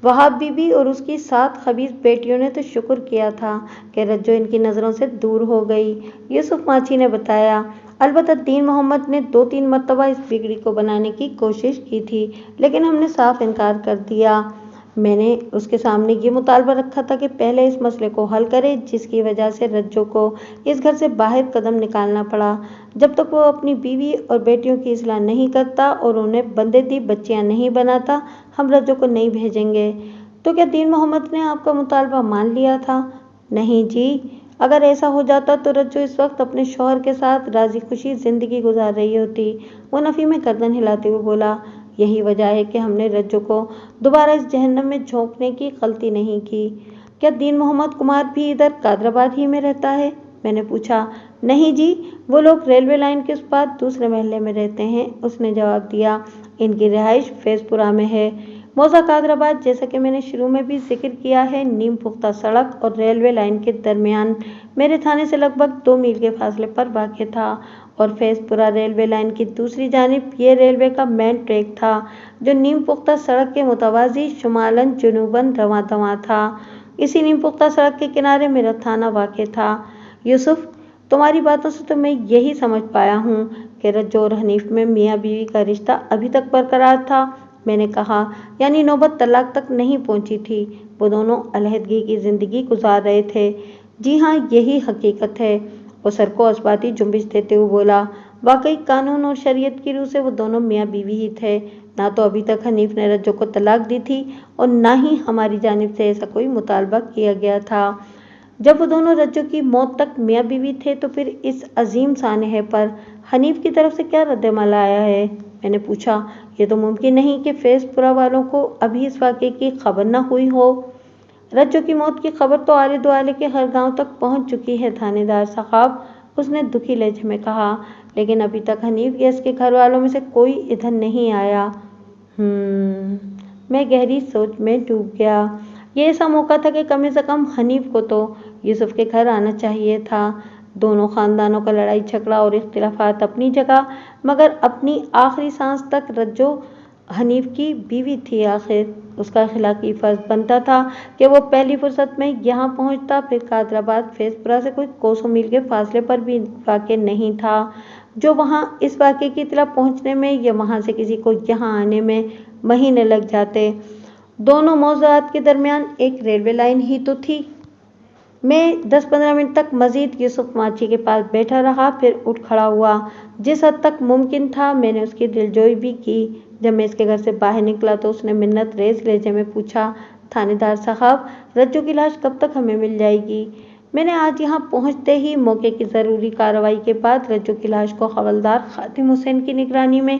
वहाब बीबी और उसकी 7 खबीस बेटियों ने तो शुक्र किया था कि रज्जो इनकी नज़रों से दूर हो गई, यूसुफ माची ने बताया। अलबत्ता दीन मोहम्मद ने 2-3 मरतबा इस बिगड़ी को बनाने की कोशिश की थी, लेकिन हमने साफ इनकार कर दिया। मैंने उसके सामने ये मुतालबा रखा था कि पहले इस मसले को हल करे, जिसकी वजह से रज्जो को इस घर से बाहर कदम निकालना पड़ा। जब तक वो अपनी बीवी और बेटियों की इस्लाह नहीं करता और उन्हें बंदे दी बच्चियां नहीं बनाता, हम रज्जो को नहीं भेजेंगे। तो क्या दीन मोहम्मद ने आपका मुतालबा मान लिया था? नहीं जी, اگر ایسا ہو جاتا تو رجو اس وقت اپنے شوہر کے ساتھ راضی خوشی زندگی گزار رہی ہوتی۔ وہ نفی میں گردن ہلاتے ہوئے بولا، یہی وجہ ہے کہ ہم نے رجو کو دوبارہ اس جہنم میں جھونکنے کی غلطی نہیں کی۔ کیا دین محمد کمار بھی ادھر قادرآباد ہی میں رہتا ہے؟ میں نے پوچھا۔ نہیں جی، وہ لوگ ریلوے لائن کے اس پار دوسرے محلے میں رہتے ہیں، اس نے جواب دیا۔ ان کی رہائش فیض پورہ میں ہے۔ موضع قادرآباد، جیسا کہ میں نے شروع میں بھی ذکر کیا ہے، نیم پختہ سڑک اور ریلوے لائن کے درمیان میرے تھانے سے لگ بھگ 2 میل کے فاصلے پر واقع تھا، اور فیض پورہ ریلوے لائن کی دوسری جانب یہ ریلوے کا مین ٹریک تھا جو نیم پختہ سڑک کے متوازی شمالاً جنوباً رواں دواں تھا۔ اسی نیم پختہ سڑک کے کنارے میرا تھانہ واقع تھا۔ یوسف، تمہاری باتوں سے تو میں یہی سمجھ پایا ہوں کہ رجو اور حنیف میں میاں بیوی کا رشتہ ابھی تک برقرار تھا، میں نے کہا۔ یعنی نوبت طلاق تک نہیں پہنچی تھی، وہ دونوں علیحدگی کی زندگی گزار رہے تھے۔ جی ہاں، یہی حقیقت ہے، وہ سر کو اثباتی جنبش دیتے ہوئے بولا۔ واقعی قانون اور شریعت کی روح سے وہ دونوں میاں بیوی ہی تھے۔ نہ تو ابھی تک حنیف نے رجو کو طلاق دی تھی اور نہ ہی ہماری جانب سے ایسا کوئی مطالبہ کیا گیا تھا۔ جب وہ دونوں رجو کی موت تک میاں بیوی تھے تو پھر اس عظیم سانحے پر حنیف کی طرف سے کیا رد عمل آیا ہے؟ میں نے پوچھا۔ یہ تو ممکن نہیں کہ فیض پورہ والوں کو ابھی اس واقعے کی خبر نہ ہوئی ہو۔ رجو کی موت کی خبر تو آلے دوالے کے ہر گاؤں تک پہنچ چکی ہے تھانے دار صاحب، اس نے دکھی لہجے میں کہا، لیکن ابھی تک حنیف یا اس کے گھر والوں میں سے کوئی ادھر نہیں آیا۔ میں گہری سوچ میں ڈوب گیا۔ یہ ایسا موقع تھا کہ کم از کم حنیف کو تو یوسف کے گھر آنا چاہیے تھا۔ دونوں خاندانوں کا لڑائی جھگڑا اور اختلافات اپنی جگہ، مگر اپنی آخری سانس تک رجو حنیف کی بیوی تھی۔ آخر اس کا اخلاقی فرض بنتا تھا کہ وہ پہلی فرصت میں یہاں پہنچتا، پھر قادرآباد فیض پورہ سے کوئی کوسوں میل کے فاصلے پر بھی واقع نہیں تھا جو وہاں اس واقعے کی اطلاع پہنچنے میں یا وہاں سے کسی کو یہاں آنے میں مہینے لگ جاتے۔ دونوں موضوعات کے درمیان ایک ریلوے لائن ہی تو تھی۔ میں 10-15 منٹ تک مزید یوسف ماچی کے پاس بیٹھا رہا، پھر اٹھ کھڑا ہوا۔ جس حد تک ممکن تھا میں نے اس کی دلجوئی بھی کی۔ جب میں اس کے گھر سے باہر نکلا تو اس نے منت ریز لہجے میں پوچھا، تھانے دار صاحب، رجو کی لاش کب تک ہمیں مل جائے گی؟ میں نے آج یہاں پہنچتے ہی موقع کی ضروری کارروائی کے بعد رجو کی لاش کو حوالدار خادم حسین کی نگرانی میں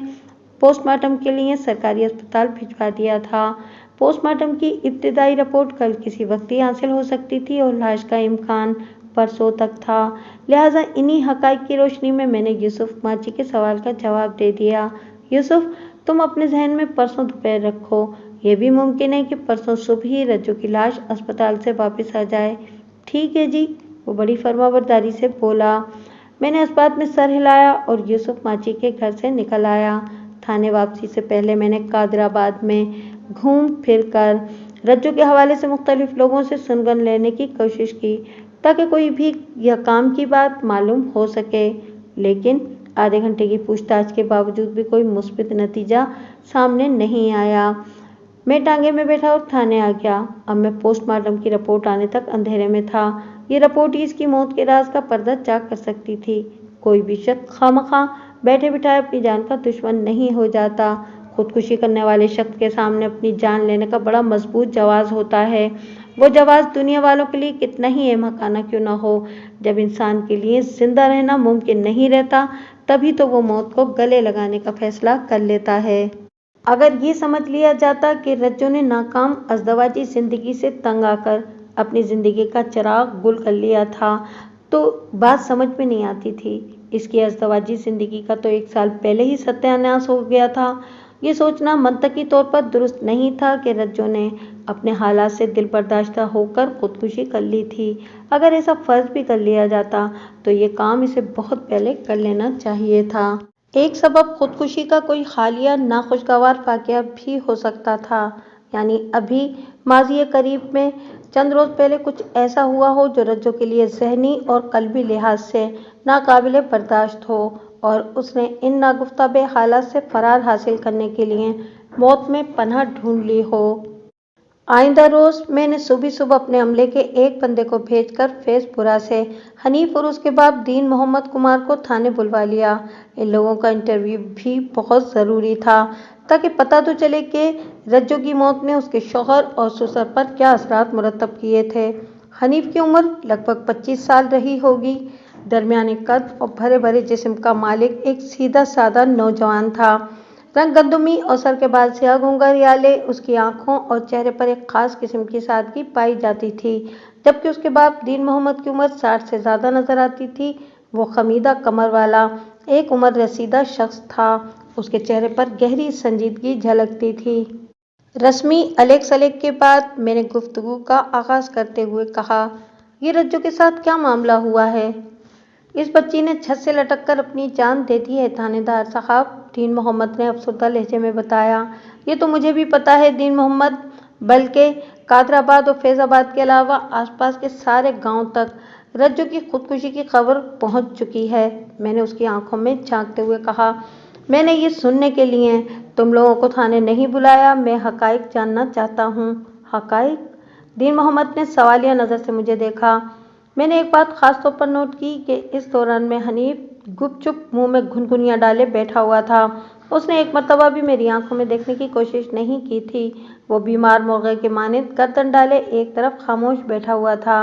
پوسٹ مارٹم کے لیے سرکاری اسپتال بھجوا دیا تھا۔ پوسٹ مارٹم کی ابتدائی رپورٹ کل کسی وقت ہی حاصل ہو سکتی تھی اور لاش کا امکان پرسوں تک تھا، لہٰذا انہی حقائق کی روشنی میں نے یوسف ماچی کے سوال کا جواب دے دیا۔ یوسف، تم اپنے ذہن میں پرسوں دوپہر رکھو، یہ بھی ممکن ہے کہ پرسوں صبح ہی رجو کی لاش اسپتال سے واپس آ جائے۔ ٹھیک ہے جی، وہ بڑی فرمانبرداری سے بولا۔ میں نے اس بات میں سر ہلایا اور یوسف ماچی کے گھر سے نکل آیا۔ تھانے واپسی سے پہلے میں نے قادرآباد میں گھوم پھر کر رجو کے حوالے سے مختلف لوگوں سے سنگن لینے کی کوشش کی تاکہ کوئی بھی یا کام کی بات معلوم ہو سکے، لیکن آدھے گھنٹے کی پوچھ تاچھ کے باوجود بھی کوئی مثبت نتیجہ سامنے نہیں آیا۔ میں ٹانگے میں بیٹھا اور تھانے آ گیا۔ اب میں پوسٹ مارٹم کی رپورٹ آنے تک اندھیرے میں تھا۔ یہ رپورٹ ہی اس کی موت کے راز کا پردہ چاک کر سکتی تھی۔ کوئی بھی شخص خواہ بیٹھے بٹھائے اپنی جان کا دشمن نہیں ہو جاتا۔ خودکشی کرنے والے شخص کے سامنے اپنی جان لینے کا بڑا مضبوط جواز ہوتا ہے، وہ جواز دنیا والوں کے لیے کتنا ہی احمقانہ کیوں نہ ہو۔ جب انسان کے لیے زندہ رہنا ممکن نہیں رہتا، تبھی تو وہ موت کو گلے لگانے کا فیصلہ کر لیتا ہے۔ اگر یہ سمجھ لیا جاتا کہ رجو نے ناکام ازدواجی زندگی سے تنگ آ کر اپنی زندگی کا چراغ گل کر لیا تھا تو بات سمجھ میں نہیں آتی تھی۔ اس کی ازدواجی زندگی کا تو 1 سال پہلے ہی ستیہ ناش ہو گیا تھا۔ یہ سوچنا منطقی طور پر درست نہیں تھا کہ رجو نے اپنے حالات سے دل برداشتہ ہو کر خودکشی کر لی تھی۔ اگر ایسا فرض بھی کر لیا جاتا تو یہ کام اسے بہت پہلے کر لینا چاہیے تھا۔ ایک سبب خودکشی کا کوئی حالیہ ناخوشگوار واقعہ بھی ہو سکتا تھا، یعنی ابھی ماضی قریب میں چند روز پہلے کچھ ایسا ہوا ہو جو رجو کے لیے ذہنی اور قلبی لحاظ سے ناقابل برداشت ہو اور اس نے ان ناگفتہ حالات سے فرار حاصل کرنے کے لیے موت میں پناہ ڈھونڈ لی ہو۔ آئندہ روز میں نے صبح اپنے عملے کے ایک بندے کو بھیج کر فیض پورہ سے حنیف اور اس کے باپ دین محمد کمار کو تھانے بلوا لیا۔ ان لوگوں کا انٹرویو بھی بہت ضروری تھا تاکہ پتہ تو چلے کہ رجو کی موت نے اس کے شوہر اور سسر پر کیا اثرات مرتب کیے تھے۔ हनीफ की उम्र लगभग 25 साल रही होगी। दरमियाने कद और भरे भरे जिस्म का मालिक एक सीधा साधा नौजवान था। रंग गंदुमी और सर के बाल सियाह घुंघराले, उसकी आंखों और चेहरे पर एक खास किस्म की सादगी पाई जाती थी। जबकि उसके बाप दीन मोहम्मद की उम्र 60 से ज़्यादा नजर आती थी। वो खमीदा कमर वाला एक उम्र रसीदा शख्स था। उसके चेहरे पर गहरी संजीदगी झलकती थी। रस्मी अलेक सलेक के बाद मैंने गुफ्तगू का आगाज करते हुए कहा, ये रज्जू के साथ क्या मामला हुआ है? इस बच्ची ने छत से लटक कर अपनी जान दे दी है थानेदार साहब, दीन मोहम्मद ने अफसरदा लहजे में बताया। ये तो मुझे भी पता है दीन मोहम्मद, बल्कि कादराबाद और फैजाबाद के अलावा आसपास के सारे गांव तक रज्जू की खुदकुशी की खबर पहुंच चुकी है। मैंने उसकी आंखों में झांकते हुए कहा, मैंने ये सुनने के लिए तुम लोगों को थाने नहीं बुलाया, मैं हकाइक जानना चाहता हूँ। हकाइक? दीन मोहम्मद ने सवालिया नज़र से मुझे देखा। मैंने एक बात खास तौर पर नोट की कि इस दौरान में हनीफ गुपचुप मुंह में घुनघुनियाँ डाले बैठा हुआ था। उसने एक मर्तबा भी मेरी आंखों में देखने की कोशिश नहीं की थी। वो बीमार मुर्गे के मानिंद गर्दन डाले एक तरफ खामोश बैठा हुआ था।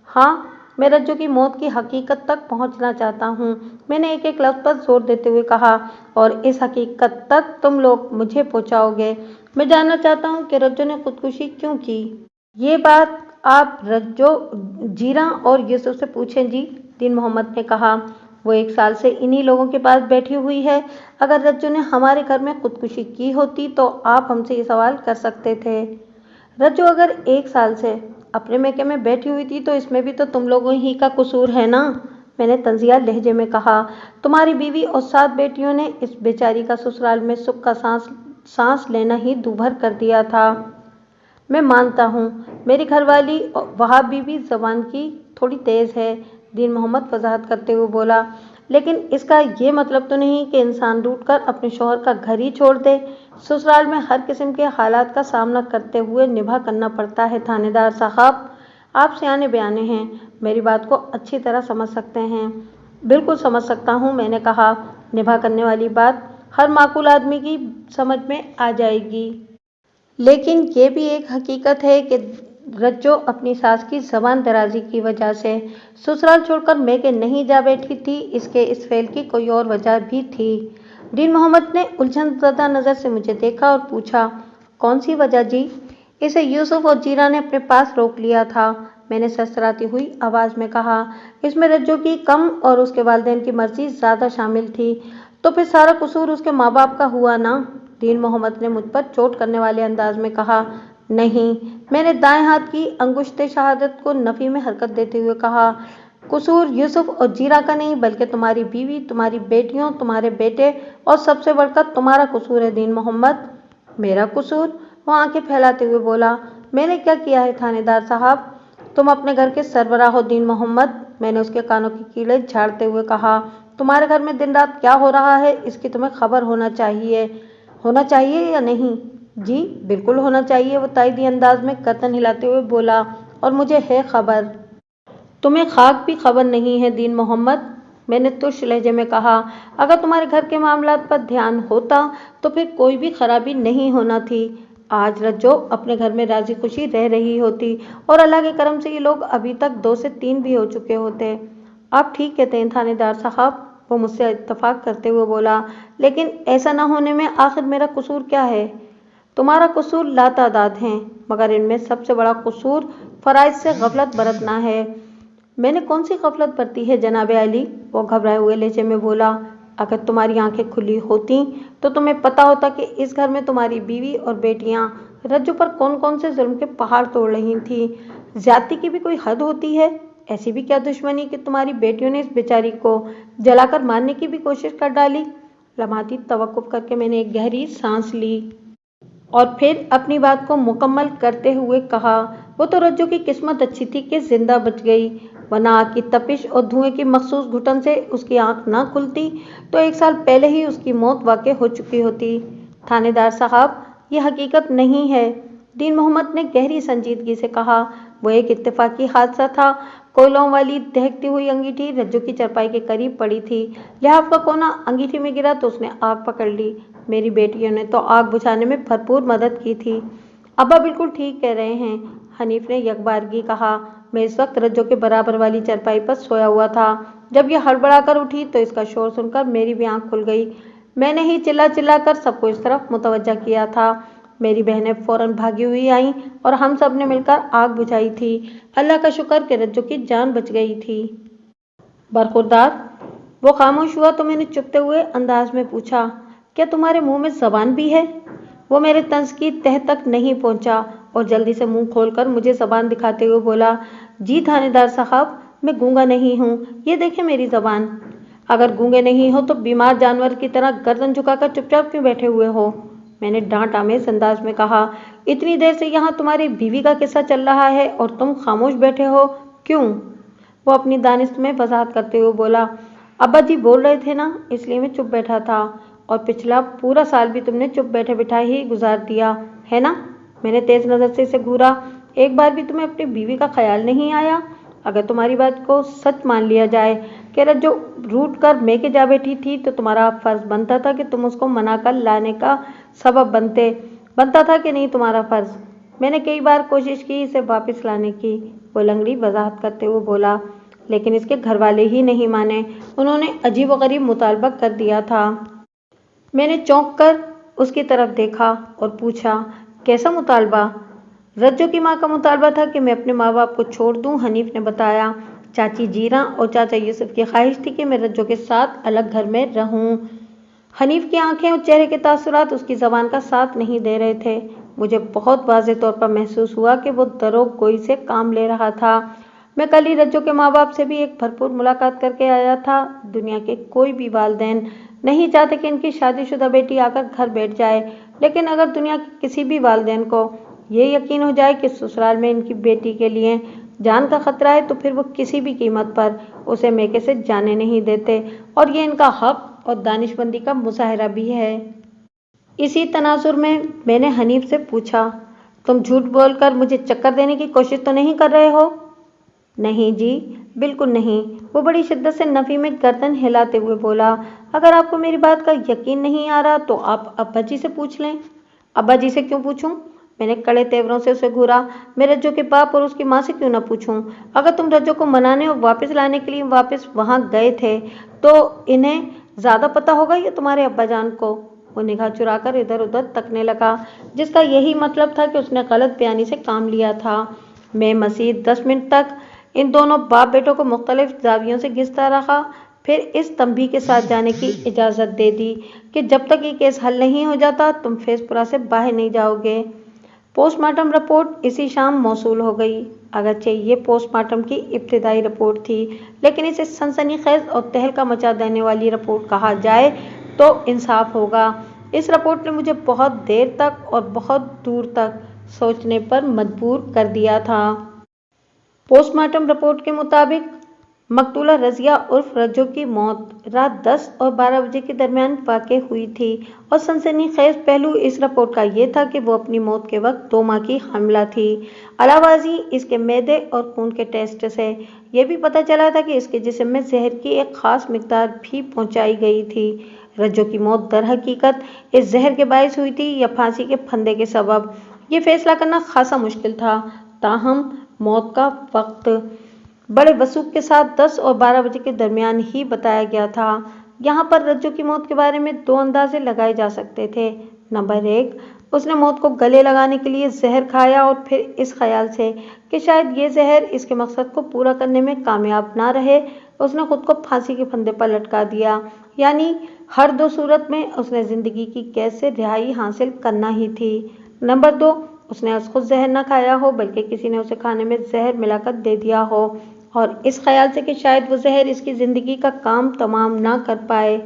हाँ, मैं रज्जू की मौत की हकीकत तक पहुंचना चाहता हूँ, मैंने एक एक लफ्ज़ पर जोर देते हुए कहा, और इस हकीकत तक तुम लोग मुझे पहुंचाओगे। मैं जानना चाहता हूँ कि रज्जू ने खुदकुशी क्यों की। ये बात आप रज्जो, जीरा और यूसुफ से पूछें जी, दीन मोहम्मद ने कहा। वो 1 साल से इन्हीं लोगों के पास बैठी हुई है। अगर रज्जो ने हमारे घर में खुदकुशी की होती तो आप हमसे ये सवाल कर सकते थे। रज्जो अगर 1 साल से अपने मैके में बैठी हुई थी तो इसमें भी तो तुम लोगों ही का कसूर है ना, मैंने तंजिया लहजे में कहा। तुम्हारी बीवी और 7 बेटियों ने इस बेचारी का ससुराल में सुख का सांस लेना ही दूभर कर दिया था। मैं मानता हूँ मेरी घरवाली वहाब बीबी ज़बान की थोड़ी तेज़ है, दीन मोहम्मद वजाहत करते हुए बोला, लेकिन इसका ये मतलब तो नहीं कि इंसान रूठ कर अपने शौहर का घर ही छोड़ दे। ससुराल में हर किस्म के हालात का सामना करते हुए निभा करना पड़ता है थानेदार साहब। आप सियाने बयाने हैं, मेरी बात को अच्छी तरह समझ सकते हैं। बिल्कुल समझ सकता हूँ, मैंने कहा। निभा करने वाली बात हर माकूल आदमी की समझ में आ जाएगी। लेकिन ये भी एक हकीकत है कि रज्जो अपनी सास की ज़बान दराजी की वजह से ससुराल छोड़कर मैके नहीं जा बैठी थी। इसके इस फेल की कोई और वजह भी थी। दीन मोहम्मद ने उलझनज़दा नज़र से मुझे देखा और पूछा, कौन सी वजह जी? इसे यूसुफ और जीरा ने अपने पास रोक लिया था, मैंने सरसराती हुई आवाज़ में कहा। इसमें रज्जो की कम और उसके वालिदैन की मर्जी ज़्यादा शामिल थी। तो फिर सारा कसूर उसके माँ बाप का हुआ ना, दीन मोहम्मद ने मुझ पर चोट करने वाले अंदाज में कहा। नहीं, मैंने दाएं हाथ की अंगुश्ते शहादत को नफ़ी में हरकत देते हुए कहा, कसूर यूसुफ और जीरा का नहीं बल्कि तुम्हारी बीवी, तुम्हारी बेटियों, तुम्हारे बेटे और सबसे बढ़कर तुम्हारा कसूर है दीन मोहम्मद। मेरा कसूर? वो आंखें फैलाते हुए बोला, मैंने क्या किया है थानेदार साहब? तुम अपने घर के सरबराह हो दीन मोहम्मद, मैंने उसके कानों की कीलें झाड़ते हुए कहा। तुम्हारे घर में दिन रात क्या हो रहा है इसकी तुम्हें खबर होना चाहिए या नहीं? जी बिल्कुल होना चाहिए, वो ताइदी अंदाज में गर्दन हिलाते हुए बोला, और मुझे है खबर। तुम्हें खाक भी खबर नहीं है दीन मोहम्मद, मैंने तुर्श लहजे में कहा। अगर तुम्हारे घर के मामलात पर ध्यान होता तो फिर कोई भी खराबी नहीं होना थी। आज रज्जो अपने घर में राजी खुशी रह रही होती और अल्लाह के करम से ये लोग अभी तक 2 से 3 भी हो चुके होते। आप ठीक कहते हैं थानेदार साहब, वो मुझसे इत्तफाक करते हुए बोला, लेकिन ऐसा न होने में आखिर मेरा कसूर क्या है? तुम्हारा कसूर लातादाद हैं, मगर इनमें सबसे बड़ा कसूर फ़राइज़ से गफलत बरतना है। मैंने कौन सी गफलत बरती है जनाब अली? वो घबराए हुए लहजे में बोला। अगर तुम्हारी आंखें खुली होती तो तुम्हें पता होता कि इस घर में तुम्हारी बीवी और बेटियां रज्जू पर कौन कौन से जुल्म के पहाड़ तोड़ रही थी। ज्यादती की भी कोई हद होती है। ऐसी भी क्या दुश्मनी कि तुम्हारी बेटियों ने इस बेचारी को जलाकर मारने की भी कोशिश कर डाली। लम्हाती तवक्कुफ करके मैंने एक गहरी सांस ली और फिर अपनी बात को मुकम्मल करते हुए कहा, वो तो रज्जू की किस्मत अच्छी थी कि जिंदा बच गई, वरना आग की तपिश और धुएं की मखसूस घुटन से उसकी आंख ना खुलती तो 1 साल पहले ही उसकी मौत वाक़ई हो चुकी होती। थानेदार साहब, ये हकीकत नहीं है, दीन मोहम्मद ने गहरी संजीदगी से कहा। वो एक इत्तेफाकी हादसा था। कोयलों वाली दहकती हुई अंगीठी रज्जू की चरपाई के करीब पड़ी थी। लिहाफ का कोना अंगीठी में गिरा तो उसने आग पकड़ ली। मेरी बेटियों ने तो आग बुझाने में भरपूर मदद की थी। अब्बा बिल्कुल ठीक कह रहे हैं, हनीफ ने यकबारगी कहा। मैं इस वक्त रज्जो के बराबर वाली चारपाई पर सोया हुआ था। जब ये हड़बड़ा कर उठी तो इसका शोर सुनकर मेरी भी आंख खुल गई। मैंने ही चिल्ला चिल्ला कर सबको इस तरफ मुतवज्जा किया था। मेरी बहनें फौरन भागी हुई आईं और हम सब ने मिलकर आग बुझाई थी। अल्लाह का शुक्र कि रज्जो की जान बच गई थी। बरखुरदार, वो खामोश हुआ तो मैंने चुपते हुए अंदाज में पूछा, क्या तुम्हारे मुंह में जबान भी है? वो मेरे तंज की तह तक नहीं पहुंचा और जल्दी से मुंह खोलकर मुझे जबान दिखाते हुए बोला, जी थानेदार साहब, मैं गूंगा नहीं हूँ, ये देखें मेरी जबान। अगर गूंगे नहीं हो तो बीमार जानवर की तरह गर्दन झुकाकर चुपचाप क्यों बैठे हुए हो? मैंने डांट आमेज अंदाज में कहा, इतनी देर से यहाँ तुम्हारी बीवी का किस्सा चल रहा है और तुम खामोश बैठे हो, क्यों? वो अपनी दानिश में वजाहत करते हुए बोला, अब्बा जी बोल रहे थे ना, इसलिए मैं चुप बैठा था, और पिछला पूरा साल भी तुमने चुप बैठे बिठाए ही गुजार दिया है ना? मैंने तेज नजर से इसे घूरा, एक बार भी तुम्हें अपनी बीवी का ख्याल नहीं आया? अगर तुम्हारी बात को सच मान लिया जाए कि रज्जो रूठ कर मैके जा बैठी थी तो तुम्हारा फर्ज बनता था कि तुम उसको मना कर लाने का सबब बनता था कि नहीं तुम्हारा फर्ज? मैंने कई बार कोशिश की इसे वापस लाने की, वो लंगड़ी वजाहत करते हुए बोला, लेकिन इसके घर वाले ही नहीं माने। उन्होंने अजीबोगरीब मुतालबा कर दिया था। मैंने चौंक कर उसकी तरफ देखा और पूछा, कैसा मुतालबा? रज्जो की माँ का मुतालबा था कि मैं अपने माँ बाप को छोड़ दूं। हनीफ ने बताया, चाची जीरा और चाचा यूसुफ की ख्वाहिश थी कि मैं रज्जो के साथ अलग घर में रहूं। हनीफ की आंखें और चेहरे के तासुरात उसकी जबान का साथ नहीं दे रहे थे। मुझे बहुत वाज़ेह तौर पर महसूस हुआ कि वो दरोग गोई से काम ले रहा था। मैं कल ही रज्जो के माँ बाप से भी एक भरपूर मुलाकात करके आया था। दुनिया के कोई भी वालिदैन नहीं चाहते कि इनकी शादीशुदा बेटी आकर घर बैठ जाए, लेकिन अगर दुनिया के किसी भी वालिदैन को ये यकीन हो जाए कि ससुराल में इनकी बेटी के लिए जान का खतरा है तो फिर वो किसी भी कीमत पर उसे मैके से जाने नहीं देते, और ये इनका हक और दानिशमंदी का मुजाहरा भी है। इसी तनाजुर में मैंने हनीफ से पूछा, तुम झूठ बोलकर मुझे चक्कर देने की कोशिश तो नहीं कर रहे हो? नहीं जी, बिल्कुल नहीं। वो बड़ी शिद्दत से नफी में गर्दन हिलाते हुए बोला, अगर आपको मेरी बात का यकीन नहीं आ रहा तो आप अब्बा जी से पूछ लें। अब्बा जी से क्यों पूछूं? मैंने कड़े तेवरों से उसे घूरा, मैं रज्जो के बाप और उसकी माँ से क्यों ना पूछूं? अगर तुम रज्जो को मनाने और वापस लाने के लिए वापस वहां गए थे तो इन्हें ज्यादा पता होगा या तुम्हारे अब्बा जान को? वो निगाह चुराकर इधर उधर तकने लगा, जिसका यही मतलब था कि उसने गलत बयानी से काम लिया था। मैं मज़ीद 10 मिनट तक इन दोनों बाप बेटों को मुख्तलिफ जावियों से घिसता रहा, फिर इस तंबी के साथ जाने की इजाज़त दे दी कि जब तक ये केस हल नहीं हो जाता तुम फैसपुरा से बाहर नहीं जाओगे। पोस्टमार्टम रिपोर्ट इसी शाम मौसूल हो गई। अगरचे ये पोस्टमार्टम की इब्तिदाई रिपोर्ट थी, लेकिन इसे सनसनीखेज और तहलका मचा देने वाली रिपोर्ट कहा जाए तो इंसाफ होगा। इस रिपोर्ट ने मुझे बहुत देर तक और बहुत दूर तक सोचने पर मजबूर कर दिया था। पोस्टमार्टम रिपोर्ट के मुताबिक मकतूला रजिया उर्फ रज्जो की मौत रात 10 और 12 बजे के दरमियान वाक़ हुई थी, और सनसनीखेज पहलू इस रिपोर्ट का ये था कि वो अपनी मौत के वक्त 2 माह की हामिला थी। अलावाजी इसके मैदे और खून के टेस्ट से यह भी पता चला था कि इसके जिस्म में जहर की एक ख़ास मिकदार भी पहुँचाई गई थी। रज्जो की मौत दर हकीकत इस जहर के बायस हुई थी या फांसी के फंदे के सबब, ये फैसला करना खासा मुश्किल था। ताहम मौत का वक्त बड़े वसूख के साथ 10 और 12 बजे के दरमियान ही बताया गया था। यहाँ पर रज्जो की मौत के बारे में 2 अंदाजे लगाए जा सकते थे। नंबर 1, उसने मौत को गले लगाने के लिए जहर खाया और फिर इस ख्याल से कि शायद ये जहर इसके मकसद को पूरा करने में कामयाब ना रहे, उसने खुद को फांसी के फंदे पर लटका दिया। यानी हर 2 सूरत में उसने ज़िंदगी की कैद से रिहाई हासिल करना ही थी। नंबर 2, उसने खुद जहर न खाया हो बल्कि किसी ने उसे खाने में जहर मिलाकर दे दिया हो, और इस ख्याल से कि शायद वो जहर इसकी ज़िंदगी का काम तमाम ना कर पाए,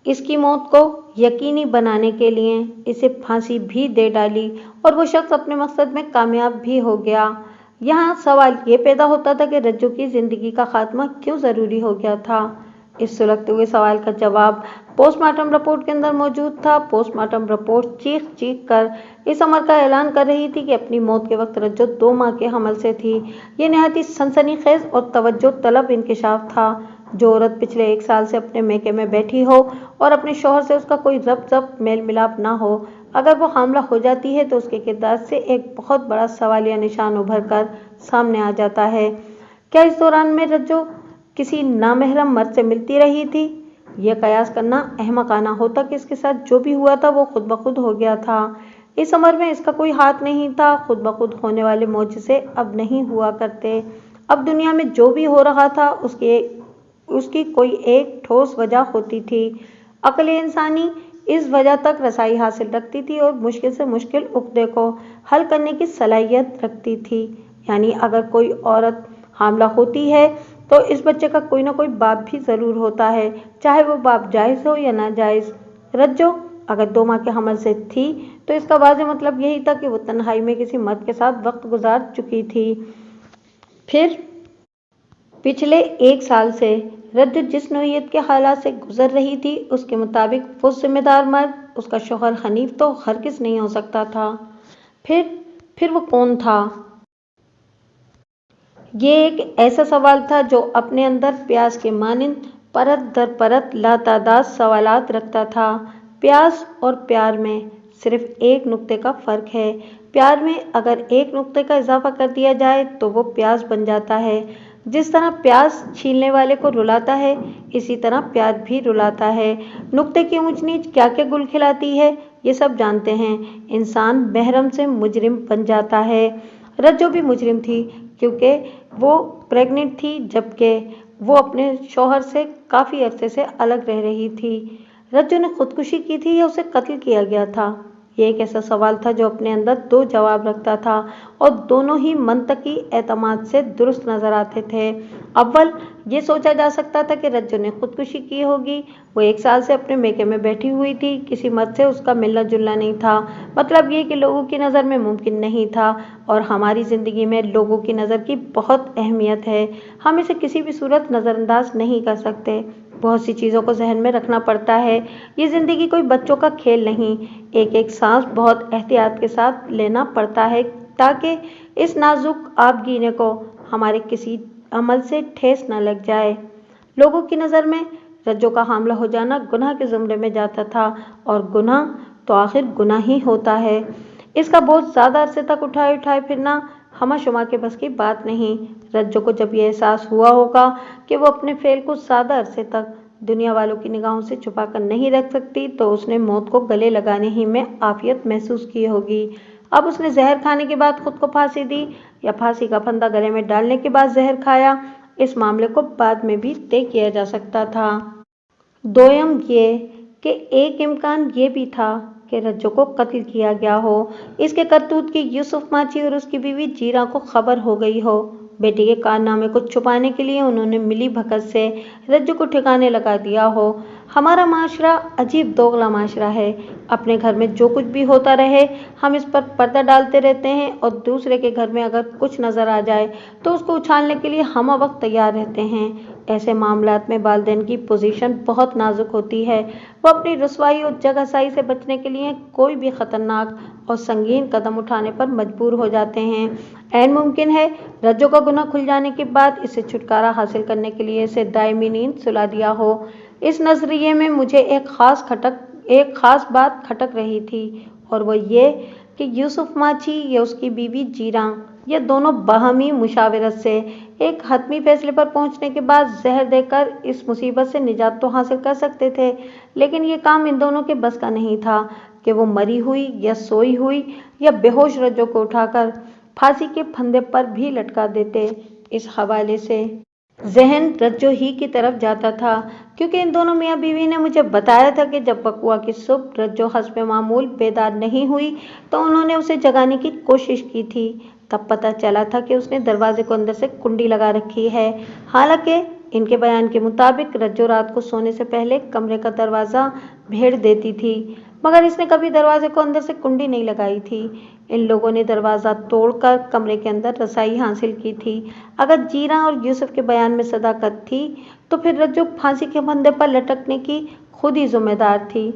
इसकी मौत को यकीनी बनाने के लिए इसे फांसी भी दे डाली, और वो शख्स अपने मकसद में कामयाब भी हो गया। यहाँ सवाल ये पैदा होता था कि रज्जो की ज़िंदगी का खात्मा क्यों ज़रूरी हो गया था। इस सुलगते हुए सवाल का जवाब पोस्टमार्टम रिपोर्ट के अंदर मौजूद था। पोस्टमार्टम रिपोर्ट चीख चीख कर इस अमर का ऐलान कर रही थी कि अपनी मौत के वक्त रज्जो 2 माह के हमल से थी। ये नहायत ही सनसनीखेज और तवज्जो तलब इंकशाफ था। जो औरत पिछले 1 साल से अपने मैके में बैठी हो और अपने शौहर से उसका कोई रब्त मेल मिलाप ना हो, अगर वो हामला हो जाती है तो उसके किरदार से एक बहुत बड़ा सवालिया निशान उभर कर सामने आ जाता है। क्या इस दौरान में रज्जो किसी नामहरम मर्द से मिलती रही थी? यह कयास करना अहमकाना होता कि इसके साथ जो भी हुआ था वो खुद ब खुद हो गया था। इस अमर में इसका कोई हाथ नहीं था। खुद ब खुद होने वाले मौजज़े अब नहीं हुआ करते। अब दुनिया में जो भी हो रहा था उसकी कोई एक ठोस वजह होती थी। अक्ल इंसानी इस वजह तक रसाई हासिल रखती थी और मुश्किल से मुश्किल उकदे को हल करने की सलाहियत रखती थी। यानी अगर कोई औरत हामला होती है तो इस बच्चे का कोई ना कोई बाप भी ज़रूर होता है, चाहे वो बाप जायज़ हो या नाजायज़। रज्जो अगर 2 माह के हमल से थी तो इसका वाज़ेह मतलब यही था कि वो तन्हाई में किसी मर्द के साथ वक्त गुजार चुकी थी। फिर पिछले 1 साल से रज्जो जिस नौइयत के हालात से गुजर रही थी उसके मुताबिक वो जिम्मेदार मर्द उसका शौहर हनीफ तो हरगिज़ नहीं हो सकता था। फिर वो कौन था? ये एक ऐसा सवाल था जो अपने अंदर प्यास के मानिंद परत दर परत लातादाद सवालात रखता था। प्यास और प्यार में सिर्फ एक नुक्ते का फ़र्क है। प्यार में अगर एक नुक्ते का इजाफा कर दिया जाए तो वो प्यास बन जाता है। जिस तरह प्यास छीलने वाले को रुलाता है, इसी तरह प्यार भी रुलाता है। नुक्ते की ऊंच नीच क्या क्या गुल खिलाती है ये सब जानते हैं। इंसान महरम से मुजरिम बन जाता है। रज्जो भी मुजरिम थी क्योंकि वो प्रेग्नेंट थी, जबकि वो अपने शौहर से काफ़ी अरसे से अलग रह रही थी। रज्जो ने खुदकुशी की थी या उसे कत्ल किया गया था? ये एक ऐसा सवाल था जो अपने अंदर 2 जवाब रखता था और दोनों ही मंतकी एतमाद से दुरुस्त नजर आते थे। अव्वल ये सोचा जा सकता था कि रज्जो ने खुदकुशी की होगी। वो 1 साल से अपने मेके में बैठी हुई थी, किसी मर्द से उसका मिलना जुलना नहीं था। मतलब ये कि लोगों की नज़र में मुमकिन नहीं था। और हमारी ज़िंदगी में लोगों की नज़र की बहुत अहमियत है। हम इसे किसी भी सूरत नज़रअंदाज नहीं कर सकते। बहुत सी चीज़ों को जहन में रखना पड़ता है। ये ज़िंदगी कोई बच्चों का खेल नहीं। एक एक सांस बहुत एहतियात के साथ लेना पड़ता है ताकि इस नाजुक आबगीने को हमारे किसी अमल से ठेस न लग जाए। लोगों की नज़र में रज्जो का हामला हो जाना गुनाह के ज़ुमरे में जाता था और गुनाह तो आखिर गुनाह ही होता है। इसका बोझ ज़्यादा अरसे तक उठाए फिरना हमा-शुमा के बस की बात नहीं। रज्जो को जब यह एहसास हुआ होगा कि वो अपने फेल को ज़्यादा अरसे तक दुनिया वालों की निगाहों से छुपा कर नहीं रख सकती तो उसने मौत को गले लगाने ही में आफियत महसूस की होगी। अब उसने जहर खाने के बाद खुद को फांसी दी या फांसी का फंदा गले में डालने के बाद जहर खाया, इस मामले को बाद में भी तय किया जा सकता था। दोयम ये कि एक इम्कान ये भी था कि रज्जो को कत्ल किया गया हो। इसके करतूत की यूसुफ माची और उसकी बीवी जीरा को खबर हो गई हो। बेटी के कारनामे को छुपाने के लिए उन्होंने मिली भगत से रज्जो को ठिकाने लगा दिया हो। हमारा माशरा अजीब दोगला माशरा है। अपने घर में जो कुछ भी होता रहे हम इस पर पर्दा डालते रहते हैं और दूसरे के घर में अगर कुछ नज़र आ जाए तो उसको उछालने के लिए हम वक्त तैयार रहते हैं। ऐसे मामलात में वालिदैन की पोजीशन बहुत नाजुक होती है। वो अपनी रुसवाई और जगहसाई से बचने के लिए कोई भी ख़तरनाक और संगीन कदम उठाने पर मजबूर हो जाते हैं। ऐन मुमकिन है रज्जो का गुनाह खुल जाने के बाद इससे छुटकारा हासिल करने के लिए इसे दायमी नींद सुला दिया हो। इस नज़रिए में मुझे एक ख़ास बात खटक रही थी और वो ये कि यूसुफ माची या उसकी बीवी जीरा ये दोनों बाहमी मुशावरत से एक हतमी फैसले पर पहुंचने के बाद जहर देकर इस मुसीबत से निजात तो हासिल कर सकते थे, लेकिन ये काम इन दोनों के बस का नहीं था कि वो मरी हुई या सोई हुई या बेहोश रज्जो को उठाकर फांसी के फंदे पर भी लटका देते। इस हवाले से जहन रज्जो ही की तरफ जाता था क्योंकि इन दोनों मियाँ बीवी ने मुझे बताया था कि जब बकुआ की सुबह रज्जो हस्बे मामूल बेदार नहीं हुई तो उन्होंने उसे जगाने की कोशिश की थी। तब पता चला था कि उसने दरवाजे को अंदर से कुंडी लगा रखी है। हालांकि इनके बयान के मुताबिक रज्जो रात को सोने से पहले कमरे का दरवाज़ा भेड़ देती थी, मगर इसने कभी दरवाजे को अंदर से कुंडी नहीं लगाई थी। इन लोगों ने दरवाज़ा तोड़कर कमरे के अंदर रसाई हासिल की थी। अगर जीरा और यूसुफ के बयान में सदाकत थी तो फिर रज्जो फांसी के फंदे पर लटकने की खुद ही जिम्मेदार थी।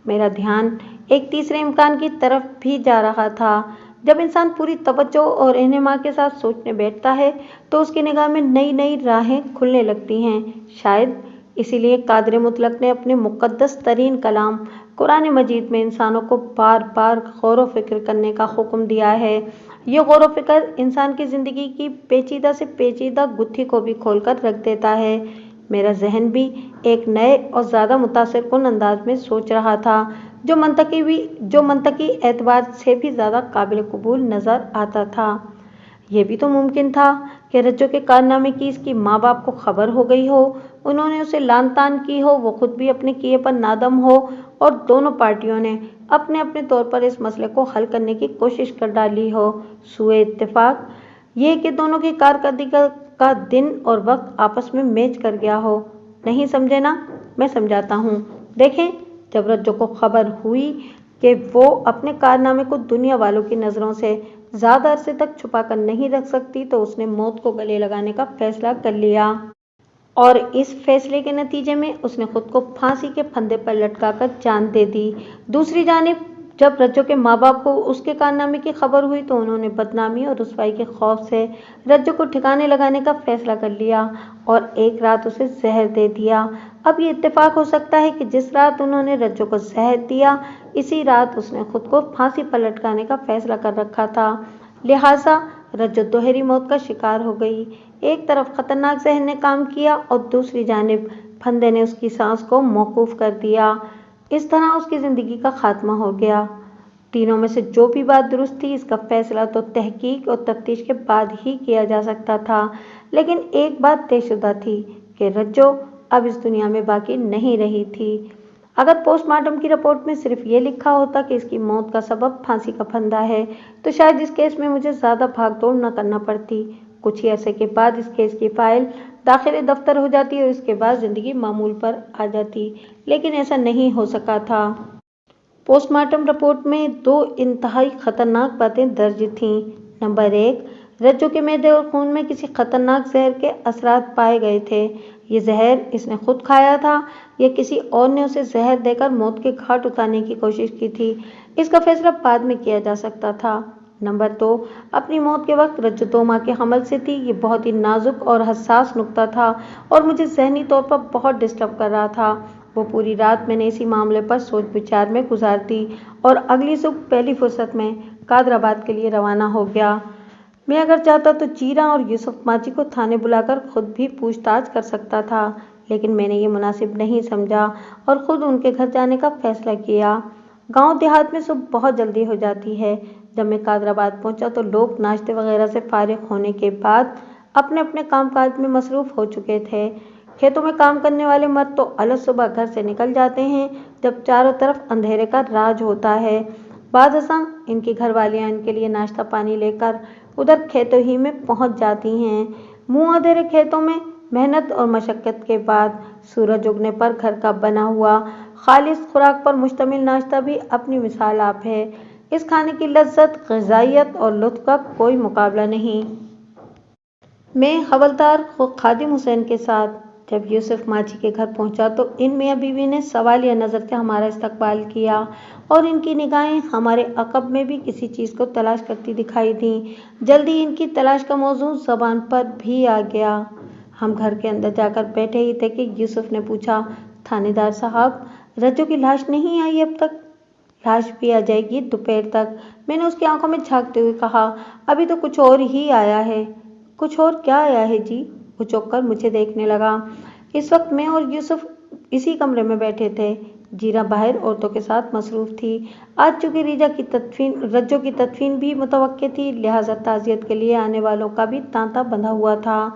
मेरा ध्यान एक तीसरे इम्कान की तरफ भी जा रहा था। जब इंसान पूरी तवज्जो और इन्हिमा के साथ सोचने बैठता है तो उसकी निगाह में नई नई राहें खुलने लगती हैं। शायद اسی لیے قادر مطلق نے اپنے مقدس ترین کلام قرآن مجید میں انسانوں کو بار بار غور و فکر کرنے کا حکم دیا ہے۔ یہ غور و فکر انسان کی زندگی کی پیچیدہ سے پیچیدہ گتھی کو بھی کھول کر رکھ دیتا ہے۔ میرا ذہن بھی ایک نئے اور زیادہ متاثر کن انداز میں سوچ رہا تھا، جو منطقی اعتبار سے بھی زیادہ قابل قبول نظر آتا تھا۔ یہ بھی تو ممکن تھا کہ رجو کے کارنامے کی اس کی ماں باپ کو خبر ہو گئی ہو، انہوں نے اسے لعن طعن کی ہو، وہ خود بھی اپنے کیے پر نادم ہو، اور دونوں پارٹیوں نے اپنے اپنے طور پر اس مسئلے کو حل کرنے کی کوشش کر ڈالی ہو۔ سوئے اتفاق یہ کہ دونوں کی کارکردگی کا دن اور وقت آپس میں میچ کر گیا ہو۔ نہیں سمجھے نا؟ میں سمجھاتا ہوں۔ دیکھیں، جب رجو کو خبر ہوئی کہ وہ اپنے کارنامے کو دنیا والوں کی نظروں سے زیادہ عرصے تک چھپا کر نہیں رکھ سکتی تو اس نے موت کو گلے لگانے کا فیصلہ کر لیا، اور اس فیصلے کے نتیجے میں اس نے خود کو پھانسی کے پھندے پر لٹکا کر جان دے دی۔ دوسری جانب جب رجو کے ماں باپ کو اس کے کارنامے کی خبر ہوئی تو انہوں نے بدنامی اور رسوائی کے خوف سے رجو کو ٹھکانے لگانے کا فیصلہ کر لیا اور ایک رات اسے زہر دے دیا۔ اب یہ اتفاق ہو سکتا ہے کہ جس رات انہوں نے رجو کو زہر دیا، اسی رات اس نے خود کو پھانسی پر لٹکانے کا فیصلہ کر رکھا تھا۔ لہٰذا رجو دوہری موت کا شکار ہو گئی۔ ایک طرف خطرناک زہر نے کام کیا اور دوسری جانب پھندے نے اس کی سانس کو موقوف کر دیا۔ اس طرح اس کی زندگی کا خاتمہ ہو گیا۔ تینوں میں سے جو بھی بات درست تھی، اس کا فیصلہ تو تحقیق اور تفتیش کے بعد ہی کیا جا سکتا تھا، لیکن ایک بات طے شدہ تھی کہ رجو اب اس دنیا میں باقی نہیں رہی تھی۔ اگر پوسٹ مارٹم کی رپورٹ میں صرف یہ لکھا ہوتا کہ اس کی موت کا سبب پھانسی کا پھندا ہے تو شاید اس کیس میں مجھے زیادہ بھاگ دوڑ نہ کرنا پڑتی۔ کچھ ہی عرصے کے بعد اس کیس کی فائل داخل دفتر ہو جاتی اور اس کے بعد زندگی معمول پر آ جاتی، لیکن ایسا نہیں ہو سکا تھا۔ پوسٹ مارٹم رپورٹ میں دو انتہائی خطرناک باتیں درج تھیں۔ نمبر 1، رجو کے معدے اور خون میں کسی خطرناک زہر کے اثرات پائے گئے تھے۔ یہ زہر اس نے خود کھایا تھا یا کسی اور نے اسے زہر دے کر موت کے گھاٹ اتارنے کی کوشش کی تھی، اس کا فیصلہ بعد میں کیا جا سکتا تھا۔ نمبر 2، اپنی موت کے وقت رجو 2 ماہ کے حمل سے تھی۔ یہ بہت ہی نازک اور حساس نقطہ تھا اور مجھے ذہنی طور پر بہت ڈسٹرب کر رہا تھا۔ وہ پوری رات میں نے اسی معاملے پر سوچ بچار میں گزار دی اور اگلی صبح پہلی فرصت میں قادر آباد کے لیے روانہ ہو گیا۔ میں اگر چاہتا تو جیرا اور یوسف ماچی کو تھانے بلا کر خود بھی پوچھ تاچھ کر سکتا تھا، لیکن میں نے یہ مناسب نہیں سمجھا اور خود ان کے گھر جانے کا فیصلہ کیا۔ گاؤں دیہات میں صبح بہت جلدی ہو جاتی ہے۔ جب میں قادر آباد پہنچا تو لوگ ناشتے وغیرہ سے فارغ ہونے کے بعد اپنے اپنے کام کاج میں مصروف ہو چکے تھے۔ کھیتوں میں کام کرنے والے مرد تو الگ صبح گھر سے نکل جاتے ہیں جب چاروں طرف اندھیرے کا راج ہوتا ہے۔ بعض ازاں ان کی گھر والیاں ان کے لیے ناشتہ پانی لے کر ادھر کھیتوں ہی میں پہنچ جاتی ہیں۔ منہ اندھیرے کھیتوں میں محنت اور مشقت کے بعد سورج اگنے پر گھر کا بنا ہوا خالص خوراک پر مشتمل ناشتہ بھی اپنی مثال آپ ہے۔ اس کھانے کی لذت، غذائیت اور لطف کا کوئی مقابلہ نہیں۔ میں حوالدار خادم حسین کے ساتھ جب یوسف ماچی کے گھر پہنچا تو ان میاں بیوی نے سوالیہ نظر سے ہمارا استقبال کیا اور ان کی نگاہیں ہمارے عقب میں بھی کسی چیز کو تلاش کرتی دکھائی دیں۔ جلدی ان کی تلاش کا موضوع زبان پر بھی آ گیا۔ ہم گھر کے اندر جا کر بیٹھے ہی تھے کہ یوسف نے پوچھا، تھانے دار صاحب، رجو کی لاش نہیں آئی اب تک؟ لاش بھی آ جائے گی دوپہر تک، میں نے اس کی آنکھوں میں جھانکتے ہوئے کہا۔ ابھی تو کچھ اور ہی آیا ہے۔ کچھ اور کیا آیا ہے جی؟ وہ چوک کر مجھے دیکھنے لگا۔ اس وقت میں اور یوسف اسی کمرے میں بیٹھے تھے۔ جیرا باہر عورتوں کے ساتھ مصروف تھی۔ آج چونکہ رجو کی تدفین بھی متوقع تھی، لہٰذا تعزیت کے لیے آنے والوں کا بھی تانتا بندھا ہوا تھا۔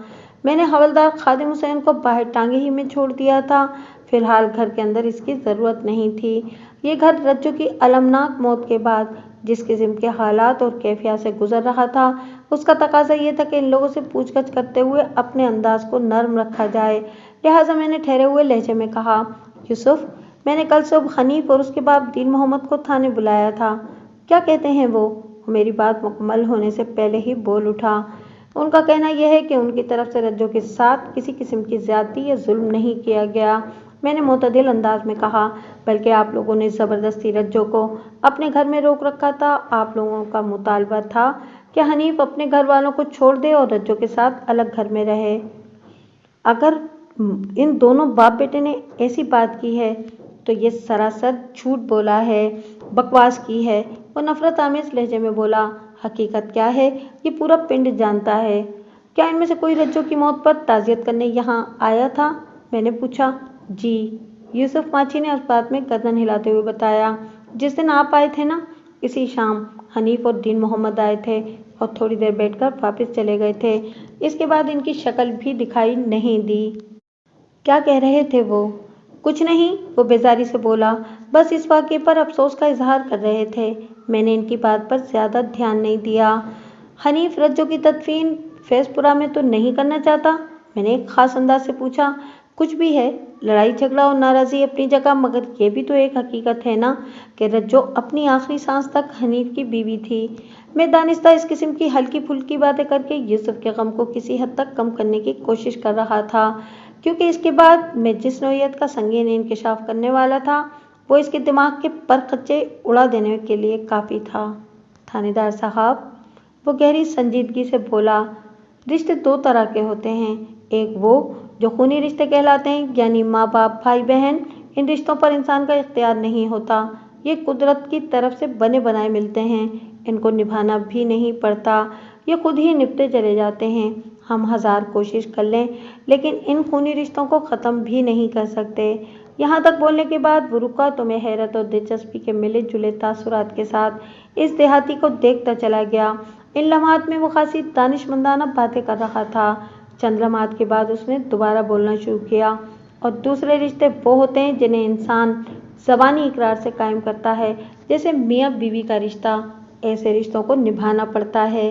میں نے حوالدار خادم حسین کو باہر ٹانگے ہی میں چھوڑ دیا تھا۔ فی الحال گھر کے اندر اس کی ضرورت نہیں تھی۔ یہ گھر رجو کی المناک موت کے بعد جس قسم کے حالات اور کیفیات سے گزر رہا تھا، اس کا تقاضا یہ تھا کہ ان لوگوں سے پوچھ گچھ کرتے ہوئے اپنے انداز کو نرم رکھا جائے۔ لہٰذا میں نے ٹھہرے ہوئے لہجے میں کہا، یوسف، میں نے کل صبح حنیف اور اس کے باپ دین محمد کو تھانے بلایا تھا۔ کیا کہتے ہیں وہ؟ میری بات مکمل ہونے سے پہلے ہی بول اٹھا۔ ان کا کہنا یہ ہے کہ ان کی طرف سے رجو کے ساتھ کسی قسم کی زیادتی یا ظلم نہیں کیا گیا۔ میں نے معتدل انداز میں کہا، بلکہ آپ لوگوں نے زبردستی رجو کو اپنے گھر میں روک رکھا تھا۔ آپ لوگوں کا مطالبہ تھا کہ حنیف اپنے گھر والوں کو چھوڑ دے اور رجو کے ساتھ الگ گھر میں رہے۔ اگر इन दोनों बाप बेटे ने ऐसी बात की है तो ये सरासर झूठ बोला है, बकवास की है। वो नफरत आमेज लहजे में बोला, हकीकत क्या है ये पूरा पिंड जानता है। क्या इनमें से कोई रज्जो की मौत पर ताज़ियत करने यहाँ आया था? मैंने पूछा। जी, यूसुफ माची ने उस बात में गर्दन हिलाते हुए बताया। जिस दिन आप आए थे ना, इसी शाम हनीफ और दीन मोहम्मद आए थे और थोड़ी देर बैठकर वापस चले गए थे। इसके बाद इनकी शक्ल भी दिखाई नहीं दी। क्या कह रहे थे वो? कुछ नहीं, वो बेजारी से बोला, बस इस वाक़े पर अफसोस का इजहार कर रहे थे। मैंने इनकी बात पर ज़्यादा ध्यान नहीं दिया। हनीफ रज्जो की तदफीन फैज़पुरा में तो नहीं करना चाहता? मैंने एक ख़ास अंदाज से पूछा। कुछ भी है, लड़ाई झगड़ा और नाराज़ी अपनी जगह, मगर ये भी तो एक हकीकत है ना कि रज्जो अपनी आखिरी सांस तक हनीफ की बीवी थी। मैं दानिस्ता इस किस्म की हल्की फुल्की बातें करके यूसुफ के गम को किसी हद तक कम करने की कोशिश कर रहा था, क्योंकि इसके बाद मैं जिस नौयत का संगीन इंकशाफ करने वाला था वो इसके दिमाग के परखच्चे उड़ा देने के लिए काफ़ी था। थानेदार साहब, वो गहरी संजीदगी से बोला, रिश्ते दो तरह के होते हैं। एक वो जो खूनी रिश्ते कहलाते हैं, यानी माँ बाप भाई बहन। इन रिश्तों पर इंसान का इख्तियार नहीं होता, ये कुदरत की तरफ से बने बनाए मिलते हैं। इनको निभाना भी नहीं पड़ता, ये खुद ही निपटे चले जाते हैं। हम हज़ार कोशिश कर लें लेकिन इन खूनी रिश्तों को ख़त्म भी नहीं कर सकते। यहाँ तक बोलने के बाद वो रुका तो मैं हैरत और दिलचस्पी के मिले जुले तासुरात के साथ इस देहाती को देखता चला गया। इन लम्हात में वो खासी दानिशमंदाना बातें कर रहा था। चंद लम्हात के बाद उसने दोबारा बोलना शुरू किया, और दूसरे रिश्ते वो होते हैं जिन्हें इंसान ज़बानी इकरार से कायम करता है, जैसे मियाँ बीवी का रिश्ता। ऐसे रिश्तों को निभाना पड़ता है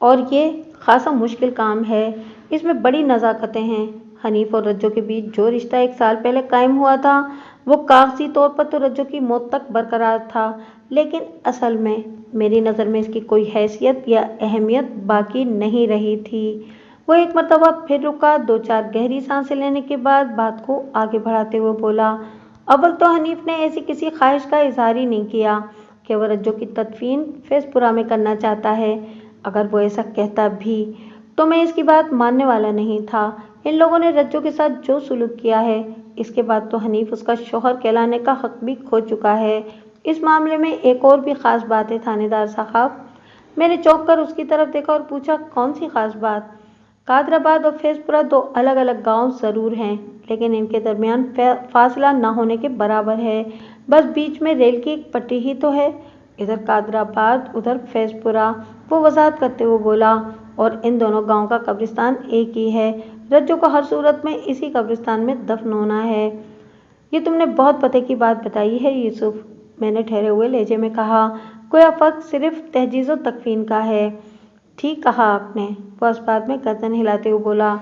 और ये खासा मुश्किल काम है। इसमें बड़ी नज़ाकतें हैं। हनीफ और रज्जो के बीच जो रिश्ता 1 साल पहले कायम हुआ था वो कागजी तौर पर तो रज्जो की मौत तक बरकरार था, लेकिन असल में मेरी नज़र में इसकी कोई हैसियत या अहमियत बाकी नहीं रही थी। वो एक मरतबा फिर रुका, 2-4 गहरी सांसें लेने के बाद बात को आगे बढ़ाते हुए बोला, अव्वल तो हनीफ ने ऐसी किसी ख्वाहिश का इजहार ही नहीं किया कि वह रज्जो की तदफीन फैज़पुरा में करना चाहता है। अगर वो ऐसा कहता भी तो मैं इसकी बात मानने वाला नहीं था। इन लोगों ने रज्जो के साथ जो सुलूक किया है, इसके बाद तो हनीफ उसका शौहर कहलाने का हक भी खो चुका है। इस मामले में एक और भी ख़ास बात है थानेदार साहब। मैंने चौंक कर उसकी तरफ देखा और पूछा, कौन सी ख़ास बात? कादराबाद और फैज़पुरा 2 अलग अलग गांव ज़रूर हैं, लेकिन इनके दरमियान फासला ना होने के बराबर है। बस बीच में रेल की एक पटरी ही तो है। इधर कादराबाद, उधर फैज़पुरा, वो वजाहत करते हुए बोला, और इन दोनों गांव का कब्रिस्तान एक ही है। रज्जो को हर सूरत में इसी कब्रिस्तान में दफन होना है। ये तुमने बहुत पते की बात बताई है यूसुफ, मैंने ठहरे हुए लहजे में कहा। कोई फ़र्क सिर्फ तहजीज़ व तकफीन का है। ठीक कहा आपने, वो इस बात में गर्दन हिलाते हुए बोला।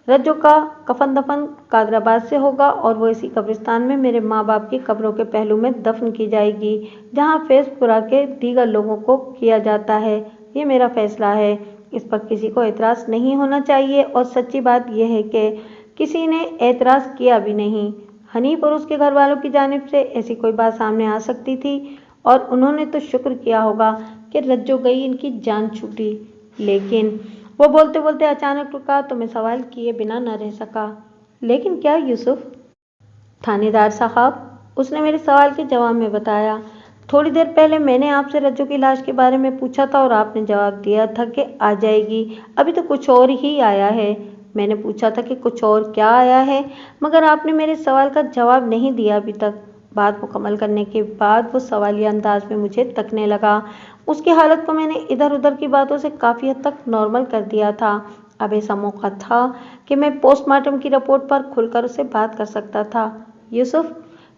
रज्जो का कफन दफन कादराबाद से होगा और वो इसी कब्रिस्तान में मेरे माँ बाप की कब्रों के पहलू में दफन की जाएगी, जहाँ फैज़पुरा के दीगर लोगों को किया जाता है। ये मेरा फैसला है, इस पर किसी को एतराज़ नहीं होना चाहिए, और सच्ची बात यह है कि किसी ने एतराज़ किया भी नहीं। हनीफ और उसके घर वालों की जानिब से ऐसी कोई बात सामने आ सकती थी और उन्होंने तो शुक्र किया होगा कि रज्जो गई, इनकी जान छूटी। लेकिन वो बोलते बोलते अचानक रुका तो मैं सवाल किए बिना न रह सका, लेकिन क्या यूसुफ? थानेदार साहब, उसने मेरे सवाल के जवाब में बताया, थोड़ी देर पहले मैंने आपसे रज्जो की लाश के बारे में पूछा था और आपने जवाब दिया था कि आ जाएगी। अभी तो कुछ और ही आया है। मैंने पूछा था कि कुछ और क्या आया है, मगर आपने मेरे सवाल का जवाब नहीं दिया अभी तक। बात मुकम्मल करने के बाद वो सवालिया अंदाज में मुझे तकने लगा। उसकी हालत को मैंने इधर उधर की बातों से काफ़ी हद तक नॉर्मल कर दिया था। अब ऐसा मौका था कि मैं पोस्टमार्टम की रिपोर्ट पर खुलकर उससे बात कर सकता था। यूसुफ,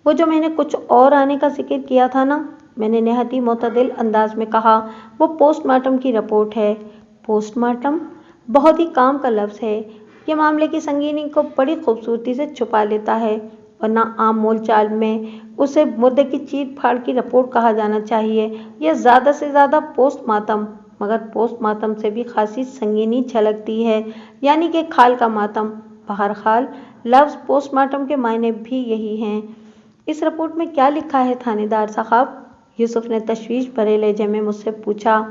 वो जो मैंने कुछ और आने का जिक्र किया था ना, मैंने नहायत ही मोतदिल अंदाज में कहा, वो पोस्टमार्टम की रिपोर्ट है। पोस्टमार्टम बहुत ही काम का लफ्ज़ है। ये मामले की संगीनी को बड़ी खूबसूरती से छुपा लेता है, वरना आम मोल चाल में उसे मुर्दे की चीर फाड़ की रिपोर्ट कहा जाना चाहिए, या ज़्यादा से ज़्यादा पोस्टमार्टम। मगर पोस्टमार्टम से भी खासी संगीनी झलकती है, यानी कि खाल का मातम। बहरहाल लफ्ज़ पोस्टमार्टम के मायने भी यही हैं। इस रिपोर्ट में क्या लिखा है थानेदार साहब? यूसुफ ने तशवीश भरे लहजे में मुझसे पूछा।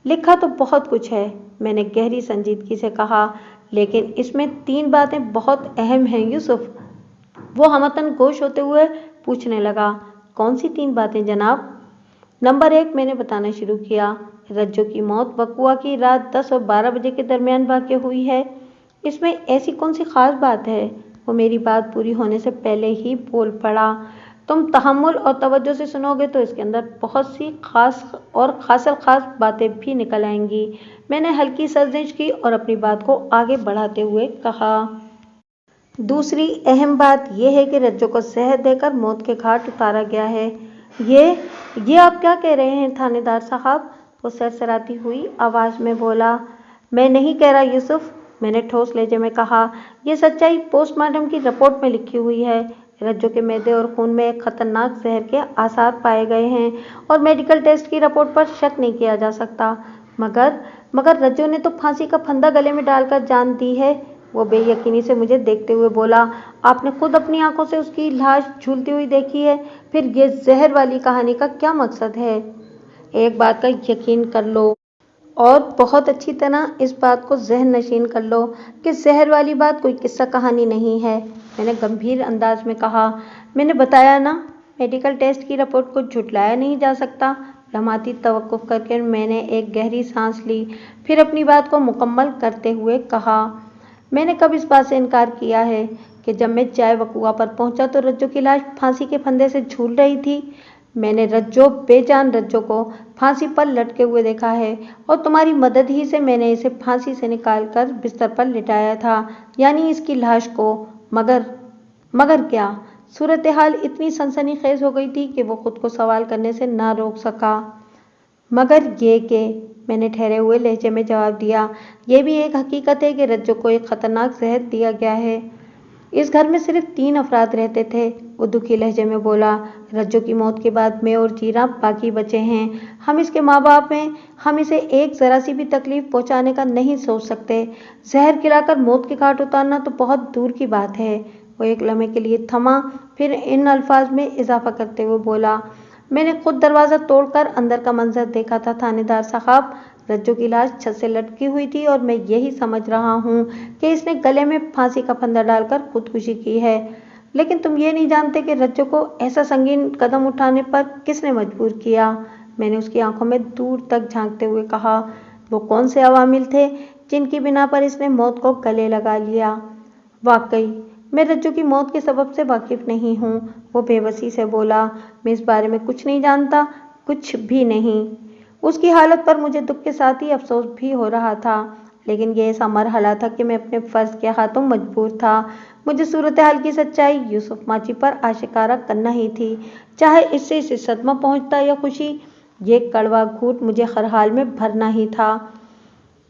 लिखा तो बहुत कुछ है, मैंने गहरी संजीदगी से कहा, لیکن اس میں 3 باتیں بہت اہم ہیں یوسف۔ وہ ہمتن گوش ہوتے ہوئے پوچھنے لگا۔ کون سی 3 باتیں جناب؟ نمبر 1، میں نے بتانا شروع کیا، رجو کی موت وقوع کی رات 10 اور 12 بجے کے درمیان واقع ہوئی ہے۔ اس میں ایسی کون سی خاص بات ہے؟ وہ میری بات پوری ہونے سے پہلے ہی بول پڑا۔ تم تحمل اور توجہ سے سنو گے تو اس کے اندر بہت سی خاص اور خاص باتیں بھی نکل آئیں گی۔ میں نے ہلکی سرزنش کی اور اپنی بات کو آگے بڑھاتے ہوئے کہا۔ دوسری اہم بات یہ ہے کہ رجو کو زہر دے کر موت کے گھاٹ اتارا گیا ہے۔ یہ آپ کیا کہہ رہے ہیں تھانے دار صاحب؟ وہ سرسراتی ہوئی آواز میں بولا۔ میں نہیں کہہ رہا یوسف، میں نے ٹھوس لہجے میں کہا، یہ سچائی پوسٹ مارٹم کی رپورٹ میں لکھی ہوئی ہے۔ رجو کے معدے اور خون میں ایک خطرناک زہر کے آثار پائے گئے ہیں اور میڈیکل ٹیسٹ کی رپورٹ پر شک نہیں کیا جا سکتا۔ مگر رجو نے تو پھانسی کا پھندا گلے میں ڈال کر جان دی ہے۔ وہ بے یقینی سے مجھے دیکھتے ہوئے بولا۔ آپ نے خود اپنی آنکھوں سے اس کی لاش جھولتی ہوئی دیکھی ہے، پھر یہ زہر والی کہانی کا کیا مقصد ہے؟ ایک بات کا یقین کر لو اور بہت اچھی طرح اس بات کو ذہن نشین کر لو کہ زہر والی بات کوئی قصہ کہانی نہیں ہے، میں نے گمبھیر انداز میں کہا۔ میں نے بتایا نا، میڈیکل ٹیسٹ کی رپورٹ کو جھٹلایا نہیں جا سکتا۔ لمحاتی توقف کر کے میں نے ایک گہری سانس لی، پھر اپنی بات کو مکمل کرتے ہوئے کہا۔ میں نے کب اس بات سے انکار کیا ہے کہ جب میں جائے وقوع پر پہنچا تو رجو کی لاش پھانسی کے پھندے سے جھول رہی تھی۔ میں نے بے جان رجو کو پھانسی پر لٹکے ہوئے دیکھا ہے اور تمہاری مدد ہی سے میں نے اسے پھانسی سے نکال کر بستر پر لٹایا تھا، یعنی اس کی لاش کو۔ مگر کیا؟ صورتحال اتنی سنسنی خیز ہو گئی تھی کہ وہ خود کو سوال کرنے سے نہ روک سکا۔ مگر یہ کہ میں نے ٹھہرے ہوئے لہجے میں جواب دیا، یہ بھی ایک حقیقت ہے کہ رجو کو ایک خطرناک زہر دیا گیا ہے۔ اس گھر میں صرف 3 افراد رہتے تھے، وہ دکھی لہجے میں بولا۔ رجو کی موت کے بعد میں اور جیرا باقی بچے ہیں۔ ہم اس کے ماں باپ ہیں، ہم اسے ایک ذرا سی بھی تکلیف پہنچانے کا نہیں سوچ سکتے۔ زہر کھلا کر موت کے گھاٹ اتارنا تو بہت دور کی بات ہے۔ وہ ایک لمحے کے لیے تھما، پھر ان الفاظ میں اضافہ کرتے ہوئے بولا، میں نے خود دروازہ توڑ کر اندر کا منظر دیکھا تھا تھانے دار صاحب۔ رجو کی لاش چھت سے لٹکی ہوئی تھی اور میں یہی سمجھ رہا ہوں کہ اس نے گلے میں پھانسی کا پھندا ڈال کر خودکشی کی ہے۔ لیکن تم یہ نہیں جانتے کہ رجو کو ایسا سنگین قدم اٹھانے پر کس نے مجبور کیا؟ میں نے اس کی آنکھوں میں دور تک جھانکتے ہوئے کہا۔ وہ کون سے عوامل تھے جن کی بنا پر اس نے موت کو گلے لگا لیا؟ واقعی میں رجو کی موت کے سبب سے واقف نہیں ہوں، وہ بے بسی سے بولا۔ میں اس بارے میں کچھ نہیں جانتا، کچھ بھی نہیں۔ اس کی حالت پر مجھے دکھ کے ساتھ ہی افسوس بھی ہو رہا تھا، لیکن یہ ایسا مرحلہ تھا کہ میں اپنے فرض کے ہاتھوں مجبور تھا۔ مجھے صورتحال کی سچائی یوسف ماچی پر آشکارا کرنا ہی تھی، چاہے اس سے صدمہ پہنچتا یا خوشی۔ یہ کڑوا گھونٹ مجھے ہر حال میں بھرنا ہی تھا۔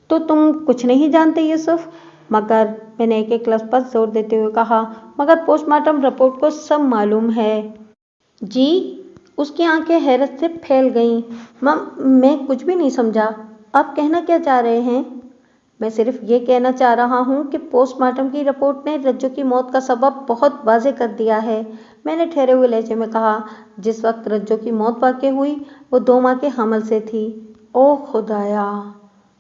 تو تم کچھ نہیں جانتے یوسف؟ مگر، میں نے ایک لفظ پر زور دیتے ہوئے کہا، مگر پوسٹ مارٹم رپورٹ کو سب معلوم ہے۔ جی؟ اس کی آنکھیں حیرت سے پھیل گئیں۔ میں کچھ بھی نہیں سمجھا، آپ کہنا کیا چاہ رہے ہیں؟ میں صرف یہ کہنا چاہ رہا ہوں کہ پوسٹ مارٹم کی رپورٹ نے رجو کی موت کا سبب بہت واضح کر دیا ہے، میں نے ٹھہرے ہوئے لہجے میں کہا۔ جس وقت رجو کی موت واقع ہوئی وہ 2 ماہ کے حمل سے تھی۔ او خدایا!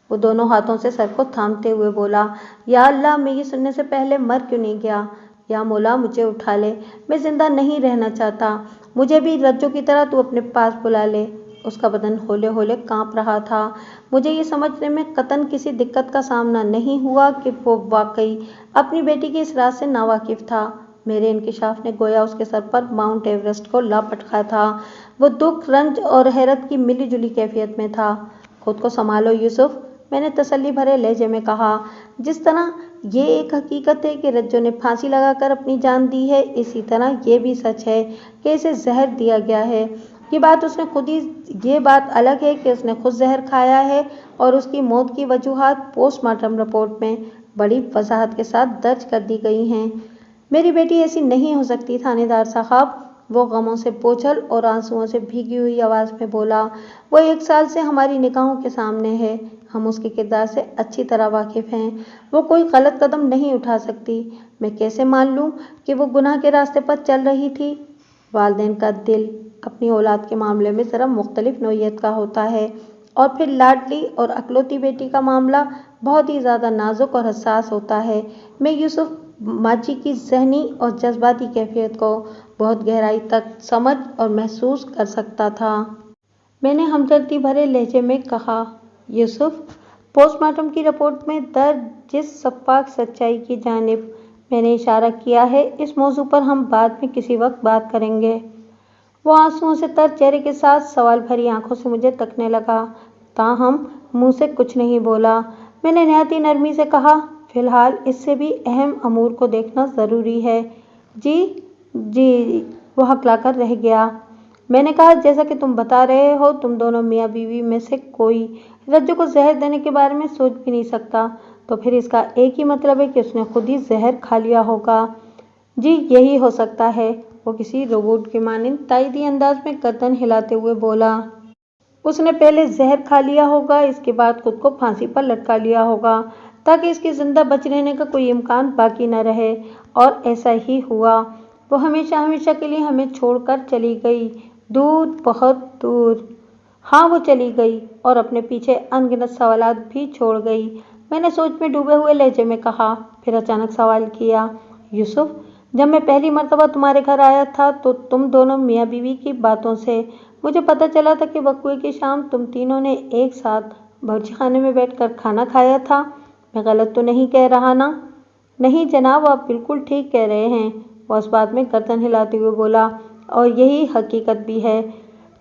وہ دونوں ہاتھوں سے سر کو تھامتے ہوئے بولا۔ یا اللہ، میں یہ سننے سے پہلے مر کیوں نہیں گیا؟ یا مولا مجھے اٹھا لے، میں زندہ نہیں رہنا چاہتا، مجھے بھی رجو کی طرح تو اپنے پاس بلا لے۔ اس کا بدن ہولے ہولے کانپ رہا تھا۔ مجھے یہ سمجھنے میں قطعاً کسی دقت کا سامنا نہیں ہوا کہ وہ واقعی اپنی بیٹی کے اس راز سے ناواقف تھا۔ میرے انکشاف نے گویا اس کے سر پر ماؤنٹ ایورسٹ کو لاپٹ کھا تھا۔ وہ دکھ، رنج اور حیرت کی ملی جلی کیفیت میں تھا۔ خود کو سنبھالو یوسف، میں نے تسلی بھرے لہجے میں کہا۔ جس طرح یہ ایک حقیقت ہے کہ رجو نے پھانسی لگا کر اپنی جان دی ہے، اسی طرح یہ بھی سچ ہے کہ اسے زہر دیا گیا ہے۔ یہ بات الگ ہے کہ اس نے خود زہر کھایا ہے اور اس کی موت کی وجوہات پوسٹ مارٹم رپورٹ میں بڑی وضاحت کے ساتھ درج کر دی گئی ہیں۔ میری بیٹی ایسی نہیں ہو سکتی تھانے دار صاحب، وہ غموں سے بوجھل اور آنسوؤں سے بھیگی ہوئی آواز میں بولا۔ وہ 1 سال سے ہماری نگاہوں کے سامنے ہے، ہم اس کے کردار سے اچھی طرح واقف ہیں۔ وہ کوئی غلط قدم نہیں اٹھا سکتی۔ میں کیسے مان لوں کہ وہ گناہ کے راستے پر چل رہی تھی؟ والدین کا دل اپنی اولاد کے معاملے میں ذرا مختلف نوعیت کا ہوتا ہے۔ اور پھر لاڈلی اور اکلوتی بیٹی کا معاملہ بہت ہی زیادہ نازک اور حساس ہوتا ہے۔ میں یوسف ماچی کی ذہنی اور جذباتی کیفیت کو بہت گہرائی تک سمجھ اور محسوس کر سکتا تھا۔ میں نے ہمدردی بھرے لہجے میں کہا، یوسف، پوسٹ مارٹم کی رپورٹ میں درج جس شفاف سچائی کی جانب میں نے اشارہ کیا ہے، اس موضوع پر ہم بعد میں کسی وقت بات کریں گے۔ وہ آنسوؤں سے تر چہرے کے ساتھ سوال بھری آنکھوں سے مجھے تکنے لگا، تاہم منہ سے کچھ نہیں بولا۔ میں نے نہایت ہی نرمی سے کہا، فی الحال اس سے بھی اہم امور کو دیکھنا ضروری ہے۔ جی۔ وہ ہکلا کر رہ گیا۔ میں نے کہا، جیسا کہ تم بتا رہے ہو، تم دونوں میاں بیوی میں سے کوئی رجو کو زہر دینے کے بارے میں سوچ بھی نہیں سکتا، تو پھر اس کا ایک ہی مطلب ہے کہ اس نے خود ہی زہر کھا لیا ہوگا۔ جی، یہی ہو سکتا ہے، وہ کسی روبوٹ کے مانند تائیدی انداز میں گردن ہلاتے ہوئے بولا۔ اس نے پہلے زہر کھا لیا ہوگا، اس کے بعد خود کو پھانسی پر لٹکا لیا ہوگا تاکہ اس کے زندہ بچ رہنے کا کوئی امکان باقی نہ رہے، اور ایسا ہی ہوا۔ وہ ہمیشہ ہمیشہ کے لیے ہمیں چھوڑ کر چلی گئی، دور، بہت دور۔ ہاں، وہ چلی گئی اور اپنے پیچھے ان گنت سوالات بھی چھوڑ گئی۔ میں نے سوچ میں ڈوبے ہوئے لہجے میں کہا، پھر اچانک سوال کیا، یوسف، جب میں پہلی مرتبہ تمہارے گھر آیا تھا تو تم دونوں میاں بیوی کی باتوں سے مجھے پتہ چلا تھا کہ وقوعے کی شام تم تینوں نے ایک ساتھ باورچی خانے میں بیٹھ کر کھانا کھایا تھا۔ میں غلط تو نہیں کہہ رہا نا؟ نہیں جناب، آپ بالکل ٹھیک کہہ رہے ہیں، وہ اس بات میں گردن ہلاتے ہوئے بولا، اور یہی حقیقت بھی ہے۔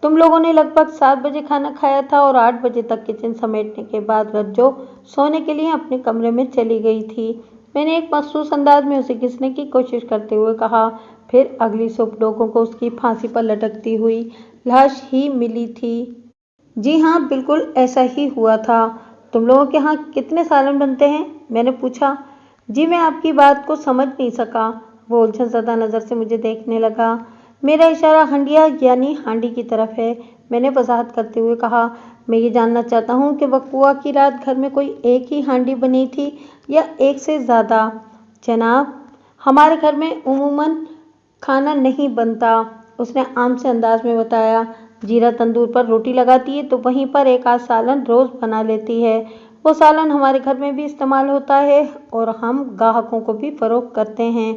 تم لوگوں نے لگ بھگ 7 بجے کھانا کھایا تھا اور 8 بجے تک کچن سمیٹنے کے بعد رجو سونے کے لیے اپنے کمرے میں چلی گئی تھی۔ میں نے ایک مخصوص انداز میں اسے گھسنے کی کوشش کرتے ہوئے کہا، پھر اگلی صبح لوگوں کو اس کی پھانسی پر لٹکتی ہوئی لاش ہی ملی تھی۔ جی ہاں، بالکل ایسا ہی ہوا تھا۔ تم لوگوں کے ہاں کتنے سالن بنتے ہیں؟ میں نے پوچھا۔ جی، میں آپ کی بات کو سمجھ نہیں سکا۔ وہ الجھن زدہ نظر سے مجھے دیکھنے لگا۔ میرا اشارہ ہنڈیا یعنی ہانڈی کی طرف ہے۔ میں نے وضاحت کرتے ہوئے کہا، میں یہ جاننا چاہتا ہوں کہ وقوعہ کی رات گھر میں کوئی ایک ہی ہانڈی بنی تھی یا ایک سے زیادہ؟ جناب، ہمارے گھر میں عموماً کھانا نہیں بنتا، اس نے عام سے انداز میں بتایا۔ جیرا تندور پر روٹی لگاتی ہے تو وہیں پر ایک آدھ سالن روز بنا لیتی ہے۔ وہ سالن ہمارے گھر میں بھی استعمال ہوتا ہے اور ہم گاہکوں کو بھی فروخت کرتے ہیں،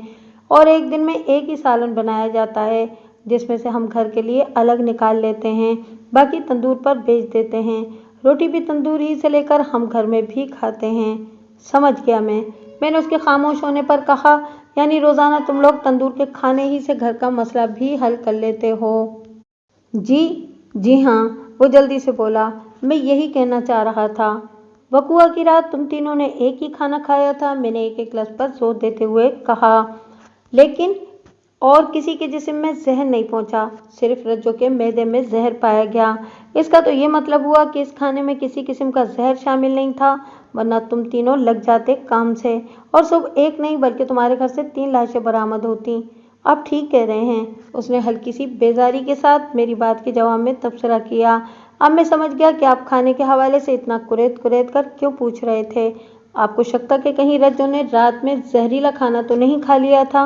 اور ایک دن میں ایک ہی سالن بنایا جاتا ہے جس میں سے ہم گھر کے لیے الگ نکال لیتے ہیں، باقی تندور پر بیچ دیتے ہیں۔ روٹی بھی تندور ہی سے لے کر ہم گھر میں بھی کھاتے ہیں۔ سمجھ گیا میں نے اس کے خاموش ہونے پر کہا، یعنی روزانہ تم لوگ تندور کے کھانے ہی سے گھر کا مسئلہ بھی حل کر لیتے ہو؟ جی ہاں، وہ جلدی سے بولا، میں یہی کہنا چاہ رہا تھا۔ وقوعہ کی رات تم تینوں نے ایک ہی کھانا کھایا تھا، میں نے ایک ایک لفظ پر زور دیتے ہوئے کہا، لیکن اور کسی کے جسم میں زہر نہیں پہنچا، صرف رجو کے معدے میں زہر پایا گیا۔ اس کا تو یہ مطلب ہوا کہ اس کھانے میں کسی قسم کا زہر شامل نہیں تھا، ورنہ تم تینوں لگ جاتے کام سے، اور صبح ایک نہیں بلکہ تمہارے گھر سے 3 لاشیں برآمد ہوتیں۔ آپ ٹھیک کہہ رہے ہیں، اس نے ہلکی سی بیزاری کے ساتھ میری بات کے جواب میں تبصرہ کیا۔ اب میں سمجھ گیا کہ آپ کھانے کے حوالے سے اتنا کریت کریت کر کیوں پوچھ رہے تھے۔ آپ کو شک تھا کہ کہیں رجو نے رات میں زہریلا کھانا تو نہیں کھا لیا تھا؟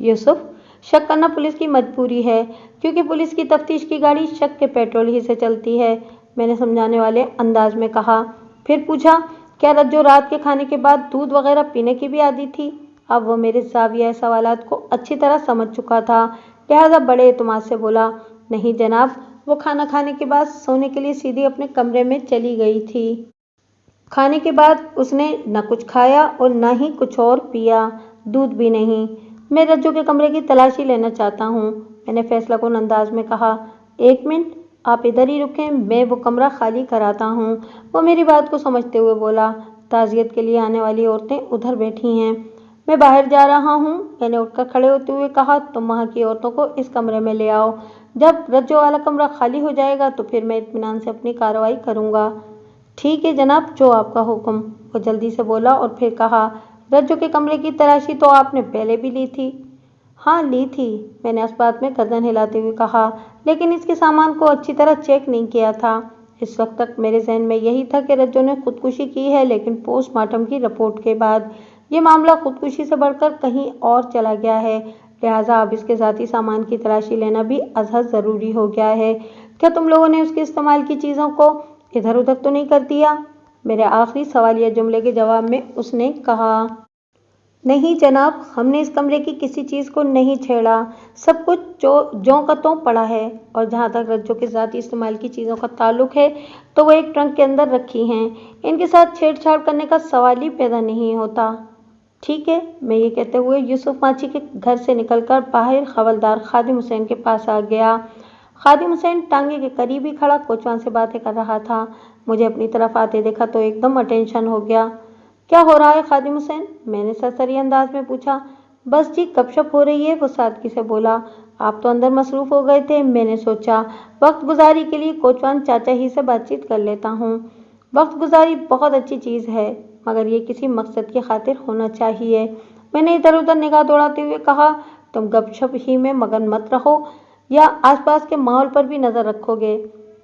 یوسف، شک کرنا پولیس کی مجبوری ہے، کیونکہ پولیس کی تفتیش کی گاڑی شک کے پیٹرول ہی سے چلتی ہے، میں نے سمجھانے والے انداز میں کہا۔ پھر پوچھا، کیا رجو رات کے کھانے کے بعد دودھ وغیرہ پینے کی بھی عادی تھی؟ اب وہ میرے زاویہ سوالات کو اچھی طرح سمجھ چکا تھا، لہٰذا بڑے اعتماد سے بولا، نہیں جناب، وہ کھانا کھانے کے بعد سونے کے لیے سیدھی اپنے کمرے میں چلی گئی تھی۔ کھانے کے بعد اس نے نہ کچھ کھایا اور نہ ہی کچھ اور پیا، دودھ بھی نہیں۔ میں رجو کے کمرے کی تلاشی لینا چاہتا ہوں، میں نے فیصلہ کن انداز میں کہا۔ ایک منٹ، آپ ادھر ہی رکیں، میں وہ کمرہ خالی کراتا ہوں، وہ میری بات کو سمجھتے ہوئے بولا۔ تعزیت کے لیے آنے والی عورتیں ادھر بیٹھی ہیں، میں باہر جا رہا ہوں، میں نے اٹھ کر کھڑے ہوتے ہوئے کہا، تم وہاں کی عورتوں کو اس کمرے میں لے آؤ، جب رجو والا کمرہ خالی ہو جائے گا تو پھر میں اطمینان سے اپنی کارروائی کروں گا۔ ٹھیک ہے جناب، جو آپ کا حکم، وہ جلدی سے بولا، اور پھر کہا، رجو کے کمرے کی تلاشی تو آپ نے پہلے بھی لی تھی؟ ہاں لی تھی، میں نے اس بات میں گردن ہلاتے ہوئے کہا، لیکن اس کے سامان کو اچھی طرح چیک نہیں کیا تھا۔ اس وقت تک میرے ذہن میں یہی تھا کہ رجو نے خودکشی کی ہے، لیکن پوسٹ مارٹم کی رپورٹ کے بعد یہ معاملہ خودکشی سے بڑھ کر کہیں اور چلا گیا ہے، لہٰذا اب اس کے ذاتی سامان کی تلاشی لینا بھی ازحد ضروری ہو گیا ہے۔ کیا تم لوگوں نے اس کے استعمال کی چیزوں کو इधर उधर तो नहीं कर दिया? मेरे आखिरी सवालिया जुमले के जवाब में उसने कहा। नहीं जनाब, हमने इस कमरे की किसी चीज़ को नहीं छेड़ा, सब कुछ ज्यों का त्यों पड़ा है। और जहाँ तक रज्जो के ज़ाती इस्तेमाल की चीज़ों का ताल्लुक है तो वो एक ट्रंक के अंदर रखी हैं, इनके साथ छेड़छाड़ करने का सवाल ही पैदा नहीं होता। ठीक है, मैं ये कहते हुए यूसुफ माची के घर से निकलकर बाहर हवलदार खादिम हुसैन के पास आ गया। खादिम हुसैन टांगे के करीब ही खड़ा कोचवान से बातें कर रहा था। मुझे अपनी तरफ आते देखा तो एकदम अटेंशन हो गया। क्या हो रहा है खादिम हुसैन? मैंने सरसरी अंदाज में पूछा। बस जी गपशप हो रही है, वो सादगी से बोला। आप तो अंदर मसरूफ हो गए थे, मैंने सोचा वक्त गुजारी के लिए कोचवान चाचा ही से बातचीत कर लेता हूँ। वक्त गुजारी बहुत अच्छी चीज़ है, मगर ये किसी मकसद की खातिर होना चाहिए। मैंने इधर उधर निगाह दौड़ाते हुए कहा, तुम गपशप ही में मगन मत रहो या आसपास के माहौल पर भी नज़र रखोगे।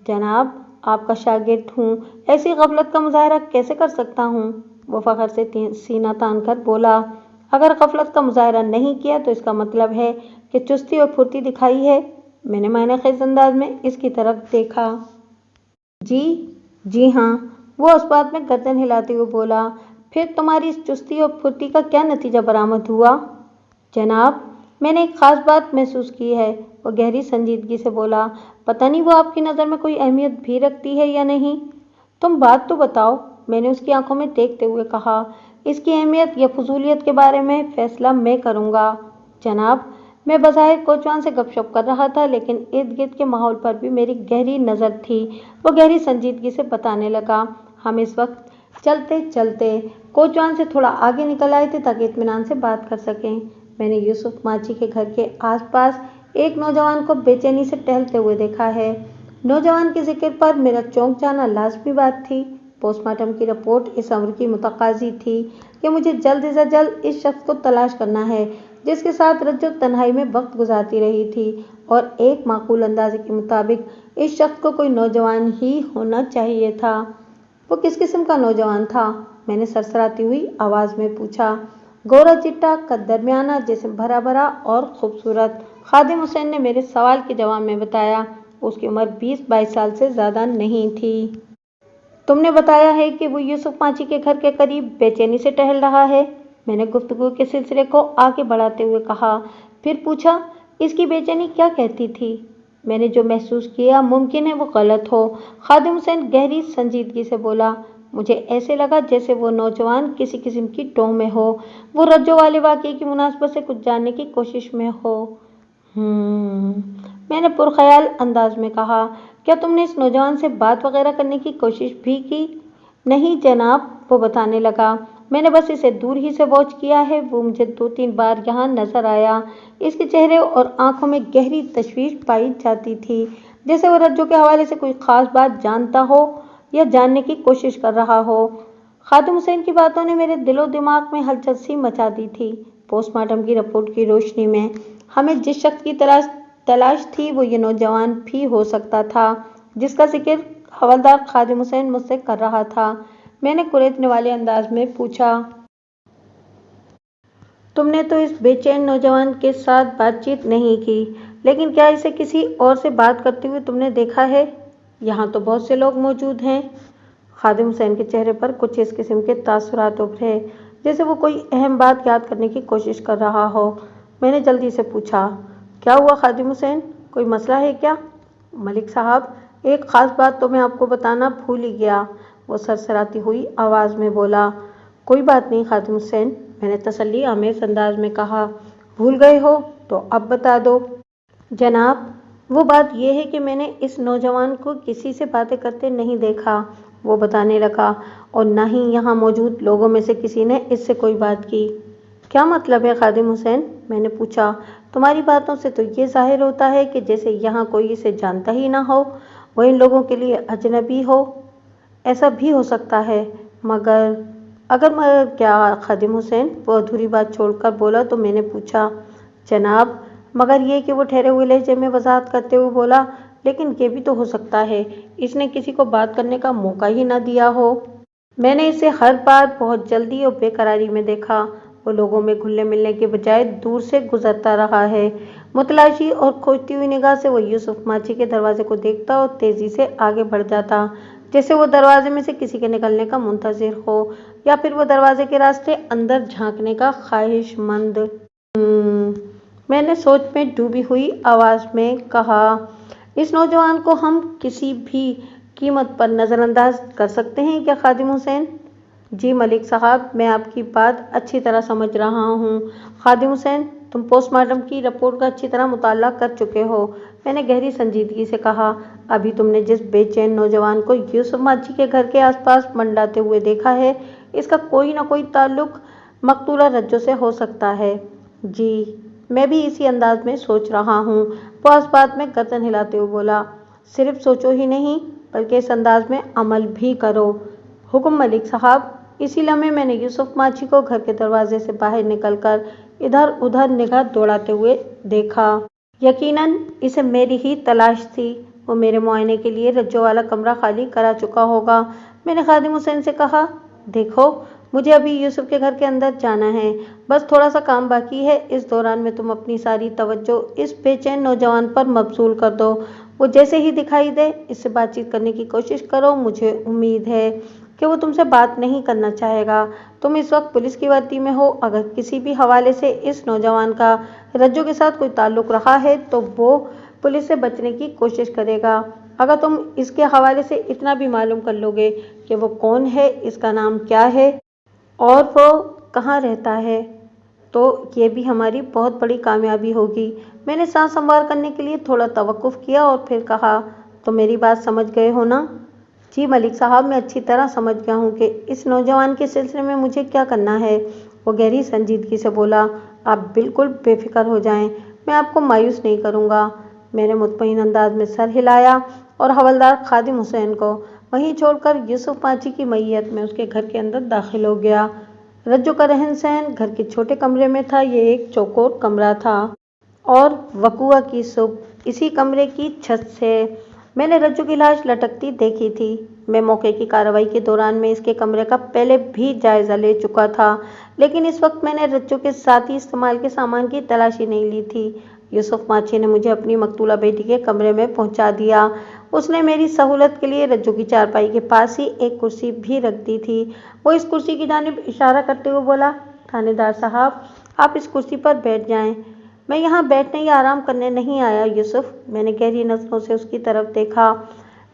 जनाब, आपका शागिर्द हूँ, ऐसी गफलत का मुजाहरा कैसे कर सकता हूँ? वो फखर से सीना तान कर बोला। अगर गफलत का मुजाहरा नहीं किया तो इसका मतलब है कि चुस्ती और फुर्ती दिखाई है। मैंने मायने खेज अंदाज में इसकी तरफ देखा। जी हाँ, वो उस बात में गर्दन हिलाते हुए बोला। फिर तुम्हारी इस चुस्ती और फुर्ती का क्या नतीजा बरामद हुआ? जनाब, मैंने एक ख़ास बात महसूस की है, वो गहरी संजीदगी से बोला। पता नहीं वो आपकी नज़र में कोई अहमियत भी रखती है या नहीं। तुम बात तो बताओ, मैंने उसकी आंखों में देखते हुए कहा। इसकी अहमियत या फजूलियत के बारे में फैसला मैं करूँगा। जनाब, मैं बज़ाहिर कोचवान से गपशप कर रहा था, लेकिन इर्द गिर्द के माहौल पर भी मेरी गहरी नज़र थी। वो गहरी संजीदगी से बताने लगा। हम इस वक्त चलते चलते कोचवान से थोड़ा आगे निकल आए थे ताकि इत्मीनान से बात कर सकें। मैंने यूसुफ माची के घर के आसपास एक नौजवान को बेचैनी से टहलते हुए देखा है। नौजवान के जिक्र पर मेरा चौंक जाना लाजमी बात थी। पोस्टमार्टम की रिपोर्ट इस अम्र की मुतकाजी थी कि मुझे जल्द से जल्द इस शख्स को तलाश करना है जिसके साथ रज्जो तन्हाई में वक्त गुजारती रही थी, और एक माकूल अंदाजे के मुताबिक इस शख्स को कोई नौजवान ही होना चाहिए था। वो किस किस्म का नौजवान था? मैंने सरसराती हुई आवाज़ में पूछा। गोरा चिट्टा, कद दरमियाना, जिस्म भरा भरा और खूबसूरत। खादिम हुसैन ने मेरे सवाल के जवाब में बताया। उसकी उम्र 20-22 साल से ज़्यादा नहीं थी। तुमने बताया है कि वो यूसुफ माची के घर के करीब बेचैनी से टहल रहा है। मैंने गुफ्तगू के सिलसिले को आगे बढ़ाते हुए कहा। फिर पूछा, इसकी बेचैनी क्या कहती थी? मैंने जो महसूस किया मुमकिन है वो गलत हो। खादिम हुसैन गहरी संजीदगी से बोला। मुझे ऐसे लगा जैसे वो नौजवान किसी किस्म की टोह में हो, वो रज्जो वाले वाक़ये की मुनासबत से कुछ जानने की कोशिश में हो। मैंने पुरख्याल अंदाज में कहा। क्या तुमने इस नौजवान से बात वगैरह करने की कोशिश भी की? नहीं जनाब, वो बताने लगा। मैंने बस इसे दूर ही से वॉच किया है। वो मुझे 2-3 बार यहाँ नजर आया। इसके चेहरे और आंखों में गहरी तशवीश पाई जाती थी, जैसे वो रज्जो के हवाले से कोई ख़ास बात जानता हो या जानने की कोशिश कर रहा हो। खादिम हुसैन की बातों ने मेरे दिलो दिमाग में हलचल सी मचा दी थी। पोस्टमार्टम की रिपोर्ट की रोशनी में हमें जिस शख्स की तलाश थी वो ये नौजवान भी हो सकता था जिसका जिक्र हवलदार खादिम हुसैन मुझसे कर रहा था। मैंने कुरेदने वाले अंदाज में पूछा। तुमने तो इस बेचैन नौजवान के साथ बातचीत नहीं की, लेकिन क्या इसे किसी और से बात करते हुए तुमने देखा है? यहाँ तो बहुत से लोग मौजूद हैं। खादिम हुसैन के चेहरे पर कुछ इस किस्म के तासुरात उभरे जैसे वो कोई अहम बात याद करने की कोशिश कर रहा हो। मैंने जल्दी से पूछा, क्या हुआ खादिम हुसैन, कोई मसला है क्या? मलिक साहब, एक ख़ास बात तो मैं आपको बताना भूल ही गया, वो सरसराती हुई आवाज़ में बोला। कोई बात नहीं खादिम हुसैन, मैंने तसल्ली आमेज़ अंदाज में कहा। भूल गए हो तो अब बता दो। जनाब, वो बात यह है कि मैंने इस नौजवान को किसी से बातें करते नहीं देखा, वो बताने लगा, और न ही यहाँ मौजूद लोगों में से किसी ने इससे कोई बात की। क्या मतलब है खादिम हुसैन? मैंने पूछा। तुम्हारी बातों से तो ये जाहिर होता है कि जैसे यहाँ कोई इसे जानता ही ना हो, वो इन लोगों के लिए अजनबी हो। ऐसा भी हो सकता है, मगर क्या खादिम हुसैन? वो अधूरी बात छोड़कर बोला तो मैंने पूछा। जनाब, मगर ये कि वो ठहरे हुए लहजे में वजाहत करते हुए बोला, लेकिन ये भी तो हो सकता है इसने किसी को बात करने का मौका ही ना दिया हो। मैंने इसे हर बार बहुत जल्दी और बेकरारी में देखा। वो लोगों में घुलने मिलने के बजाय दूर से गुजरता रहा है। मुतलाशी और खोजती हुई निगाह से वो यूसुफ माची के दरवाजे को देखता और तेजी से आगे बढ़ जाता। जैसे वो दरवाजे में से किसी के निकलने का मुंतजिर हो या फिर वो दरवाजे के रास्ते अंदर झांकने का ख्वाहिशमंद। मैंने सोच में डूबी हुई आवाज में कहा, इस नौजवान को हम किसी भी कीमत पर नजरअंदाज कर सकते हैं क्या खादिम हुसैन? जी मलिक साहब, मैं आपकी बात अच्छी तरह समझ रहा हूँ। खादिम हुसैन, तुम पोस्टमार्टम की रिपोर्ट का अच्छी तरह मुताला कर चुके हो, मैंने गहरी संजीदगी से कहा। अभी तुमने जिस बेचैन नौजवान को यूसुफ माची के घर के आसपास मंडराते हुए देखा है, इसका कोई ना कोई ताल्लुक मकतूला रज्जो से हो सकता है। जी, मैं भी इसी अंदाज में सोच रहा हूँ, वो इस बात में गर्दन हिलाते हुए बोला। सिर्फ सोचो ही नहीं बल्कि इस अंदाज में अमल भी करो। हुक्म मलिक साहब। इसी लम्हे मैंने यूसुफ माची को घर के दरवाजे से बाहर निकलकर इधर उधर निगाह दौड़ाते हुए देखा। यकीनन इसे मेरी ही तलाश थी। वो मेरे मुआयने के लिए रज्जो वाला कमरा खाली करा चुका होगा। मैंने खादिम हुसैन से कहा, देखो मुझे अभी यूसुफ के घर के अंदर जाना है, बस थोड़ा सा काम बाकी है। इस दौरान में तुम अपनी सारी तवज्जो इस बेचैन नौजवान पर मबसूल कर दो। वो जैसे ही दिखाई दे इससे बातचीत करने की कोशिश करो। मुझे उम्मीद है कि वो तुमसे बात नहीं करना चाहेगा। तुम इस वक्त पुलिस की वर्दी में हो, अगर किसी भी हवाले से इस नौजवान का रज्जो के साथ कोई ताल्लुक रहा है तो वो पुलिस से बचने की कोशिश करेगा। अगर तुम इसके हवाले से इतना भी मालूम कर लोगे कि वो कौन है, इसका नाम क्या है और वो कहाँ रहता है, तो ये भी हमारी बहुत बड़ी कामयाबी होगी। मैंने सांस संवार करने के लिए थोड़ा तवक्कुफ किया और फिर कहा, तो मेरी बात समझ गए हो ना? जी मलिक साहब, मैं अच्छी तरह समझ गया हूँ कि इस नौजवान के सिलसिले में मुझे क्या करना है। वो गहरी संजीदगी से बोला। आप बिल्कुल बेफिक्र हो जाएं, मैं आपको मायूस नहीं करूँगा। मैंने मुतमईन अंदाज में सर हिलाया और हवलदार खादिम हुसैन को वहीं छोड़कर यूसुफ माची की मैयत में उसके घर के अंदर दाखिल हो गया। रज्जो का रहन सहन घर के छोटे कमरे में था। ये एक चौकोर कमरा था और वकुआ की सुबह इसी कमरे की छत से मैंने रज्जो की लाश लटकती देखी थी। मैं मौके की कार्रवाई के दौरान में इसके कमरे का पहले भी जायजा ले चुका था, लेकिन इस वक्त मैंने रज्जो के साथ ही इस्तेमाल के सामान की तलाशी नहीं ली थी। यूसुफ माची ने मुझे अपनी मकतूला बेटी के कमरे में पहुंचा दिया। उसने मेरी सहूलत के लिए रज्जो की चारपाई के पास ही एक कुर्सी भी रख दी थी। वो इस कुर्सी की जानिब इशारा करते हुए बोला, थानेदार साहब, आप इस कुर्सी पर बैठ जाएं। मैं यहाँ बैठने या आराम करने नहीं आया यूसुफ। मैंने गहरी नजरों से उसकी तरफ देखा।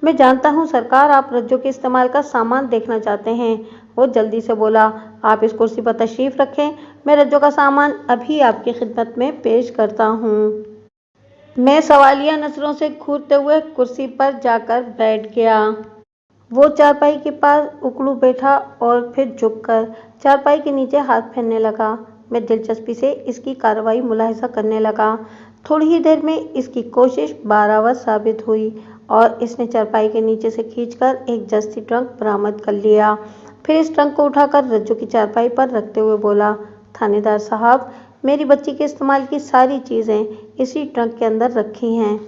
मैं जानता हूँ सरकार, आप रज्जो के इस्तेमाल का सामान देखना चाहते हैं। वो जल्दी से बोला, आप इस कुर्सी पर तशरीफ रखें, मैं रज्जो का सामान अभी आपकी खिदमत में पेश करता हूँ। मैं सवालिया नजरों से घूरते हुए कुर्सी पर जाकर बैठ गया। वो चारपाई के पास उकड़ू बैठा और फिर झुककर चारपाई के नीचे हाथ फेरने लगा। मैं दिलचस्पी से इसकी कार्रवाई मुलाहिजा करने लगा। थोड़ी ही देर में इसकी कोशिश बारावर साबित हुई और इसने चारपाई के नीचे से खींचकर एक जस्ती ट्रंक बरामद कर लिया। फिर इस ट्रंक को उठाकर रज्जो की चारपाई पर रखते हुए बोला, थानेदार साहब, मेरी बच्ची के इस्तेमाल की सारी चीज़ें इसी ट्रंक के अंदर रखी हैं।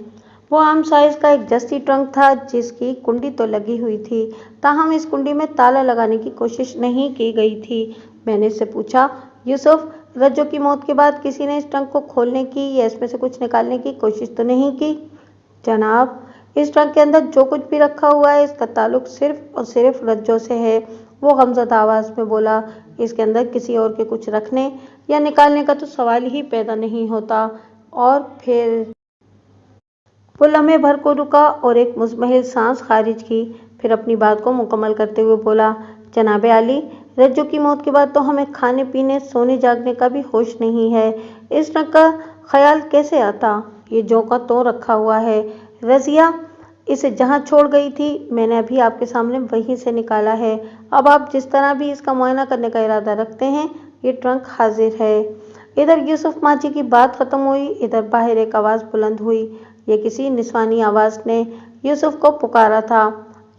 वो आम साइज का एक जस्ती ट्रंक था जिसकी कुंडी तो लगी हुई थी, ताहम इस कुंडी में ताला लगाने की कोशिश नहीं की गई थी। मैंने इससे पूछा, यूसुफ, रज्जो की मौत के बाद किसी ने इस ट्रंक को खोलने की या इसमें से कुछ निकालने की कोशिश तो नहीं की? जनाब, इस ट्रंक के अंदर जो कुछ भी रखा हुआ है इसका ताल्लुक सिर्फ और सिर्फ रज्जो से है। वो गमज़दा आवाज़ में बोला। इसके अंदर किसी और के कुछ रखने या निकालने का तो सवाल ही पैदा नहीं होता। और फिर वो लम्हे भर को रुका और एक मुज़महिल सांस खारिज की, फिर अपनी बात को मुकम्मल करते हुए बोला, जनाबे आली, रज्जो की मौत के बाद तो हमें खाने पीने सोने जागने का भी होश नहीं है। इस ट्रंक का ख्याल कैसे आता? ये ज्यों का त्यों रखा हुआ है। रज़िया इसे जहाँ छोड़ गई थी मैंने अभी आपके सामने वहीं से निकाला है। अब आप जिस तरह भी इसका मुआयना करने का इरादा रखते हैं, ये ट्रंक हाजिर है। इधर यूसुफ माची की बात खत्म हुई, इधर बाहर एक आवाज़ बुलंद हुई। ये किसी निस्वानी आवाज़ ने यूसुफ को पुकारा था।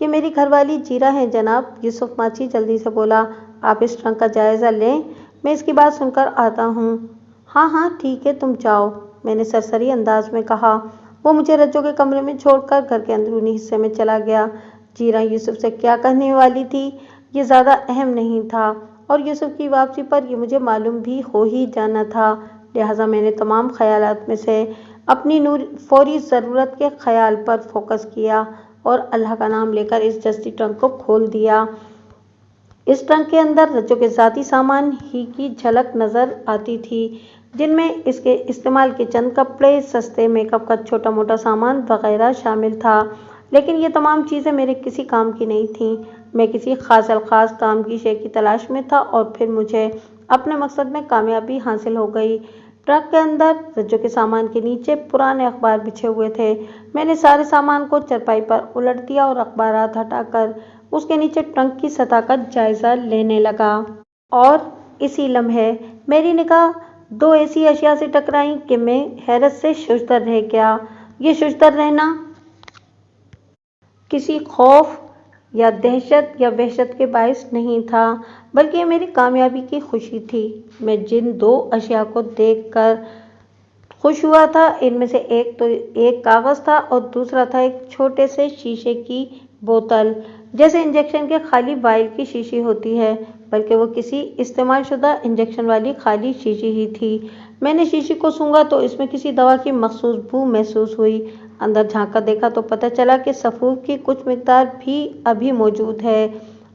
ये मेरी घरवाली जीरा है जनाब। यूसुफ माची जल्दी से बोला, आप इस ट्रंक का जायज़ा लें, मैं इसकी बात सुनकर आता हूँ। हाँ हाँ ठीक है, तुम जाओ, मैंने सरसरी अंदाज में कहा। वो मुझे रज्जो के कमरे में छोड़कर घर के अंदरूनी हिस्से में चला गया। जीरा यूसुफ से क्या कहने वाली थी ये ज़्यादा अहम नहीं था और यूसुफ की वापसी पर यह मुझे मालूम भी हो ही जाना था। लिहाजा मैंने तमाम ख्यालात में से अपनी फौरी ज़रूरत के ख्याल पर फोकस किया। اور اللہ کا نام لیکر اس جستی ٹرنک کو کھول دیا۔ اس ٹرنک کے اندر رجو کے ذاتی سامان ہی کی جھلک نظر آتی تھی، جن میں اس کے استعمال کے چند کپڑے، سستے میک اپ کا چھوٹا موٹا سامان وغیرہ شامل تھا۔ لیکن یہ تمام چیزیں میرے کسی کام کی نہیں تھیں۔ میں کسی خاص الخاص کام کی شے کی تلاش میں تھا اور پھر مجھے اپنے مقصد میں کامیابی حاصل ہو گئی۔ ٹرک کے اندر رجو کے سامان کے نیچے پرانے اخبار بچھے ہوئے تھے۔ میں نے سارے سامان کو چرپائی پر الٹ دیا اور اخبارات ہٹا کر اس کے نیچے ٹرنک کی سطح کا جائزہ لینے لگا۔ اور اسی لمحے میری نگاہ دو ایسی اشیاء سے ٹکرائی کہ میں حیرت سے ششدر رہ گیا۔ یہ ششدر رہنا کسی خوف یا دہشت یا وحشت کے باعث نہیں تھا، بلکہ یہ میری کامیابی کی خوشی تھی۔ میں جن دو اشیاء کو دیکھ کر خوش ہوا تھا، ان میں سے ایک تو ایک کاغذ تھا اور دوسرا تھا ایک چھوٹے سے شیشے کی بوتل، جیسے انجیکشن کے خالی وائل کی شیشی ہوتی ہے، بلکہ وہ کسی استعمال شدہ انجیکشن والی خالی شیشی ہی تھی۔ میں نے شیشی کو سونگھا تو اس میں کسی دوا کی مخصوص بو محسوس ہوئی۔ اندر جھانک کر دیکھا تو پتہ چلا کہ سفوف کی کچھ مقدار بھی ابھی موجود ہے۔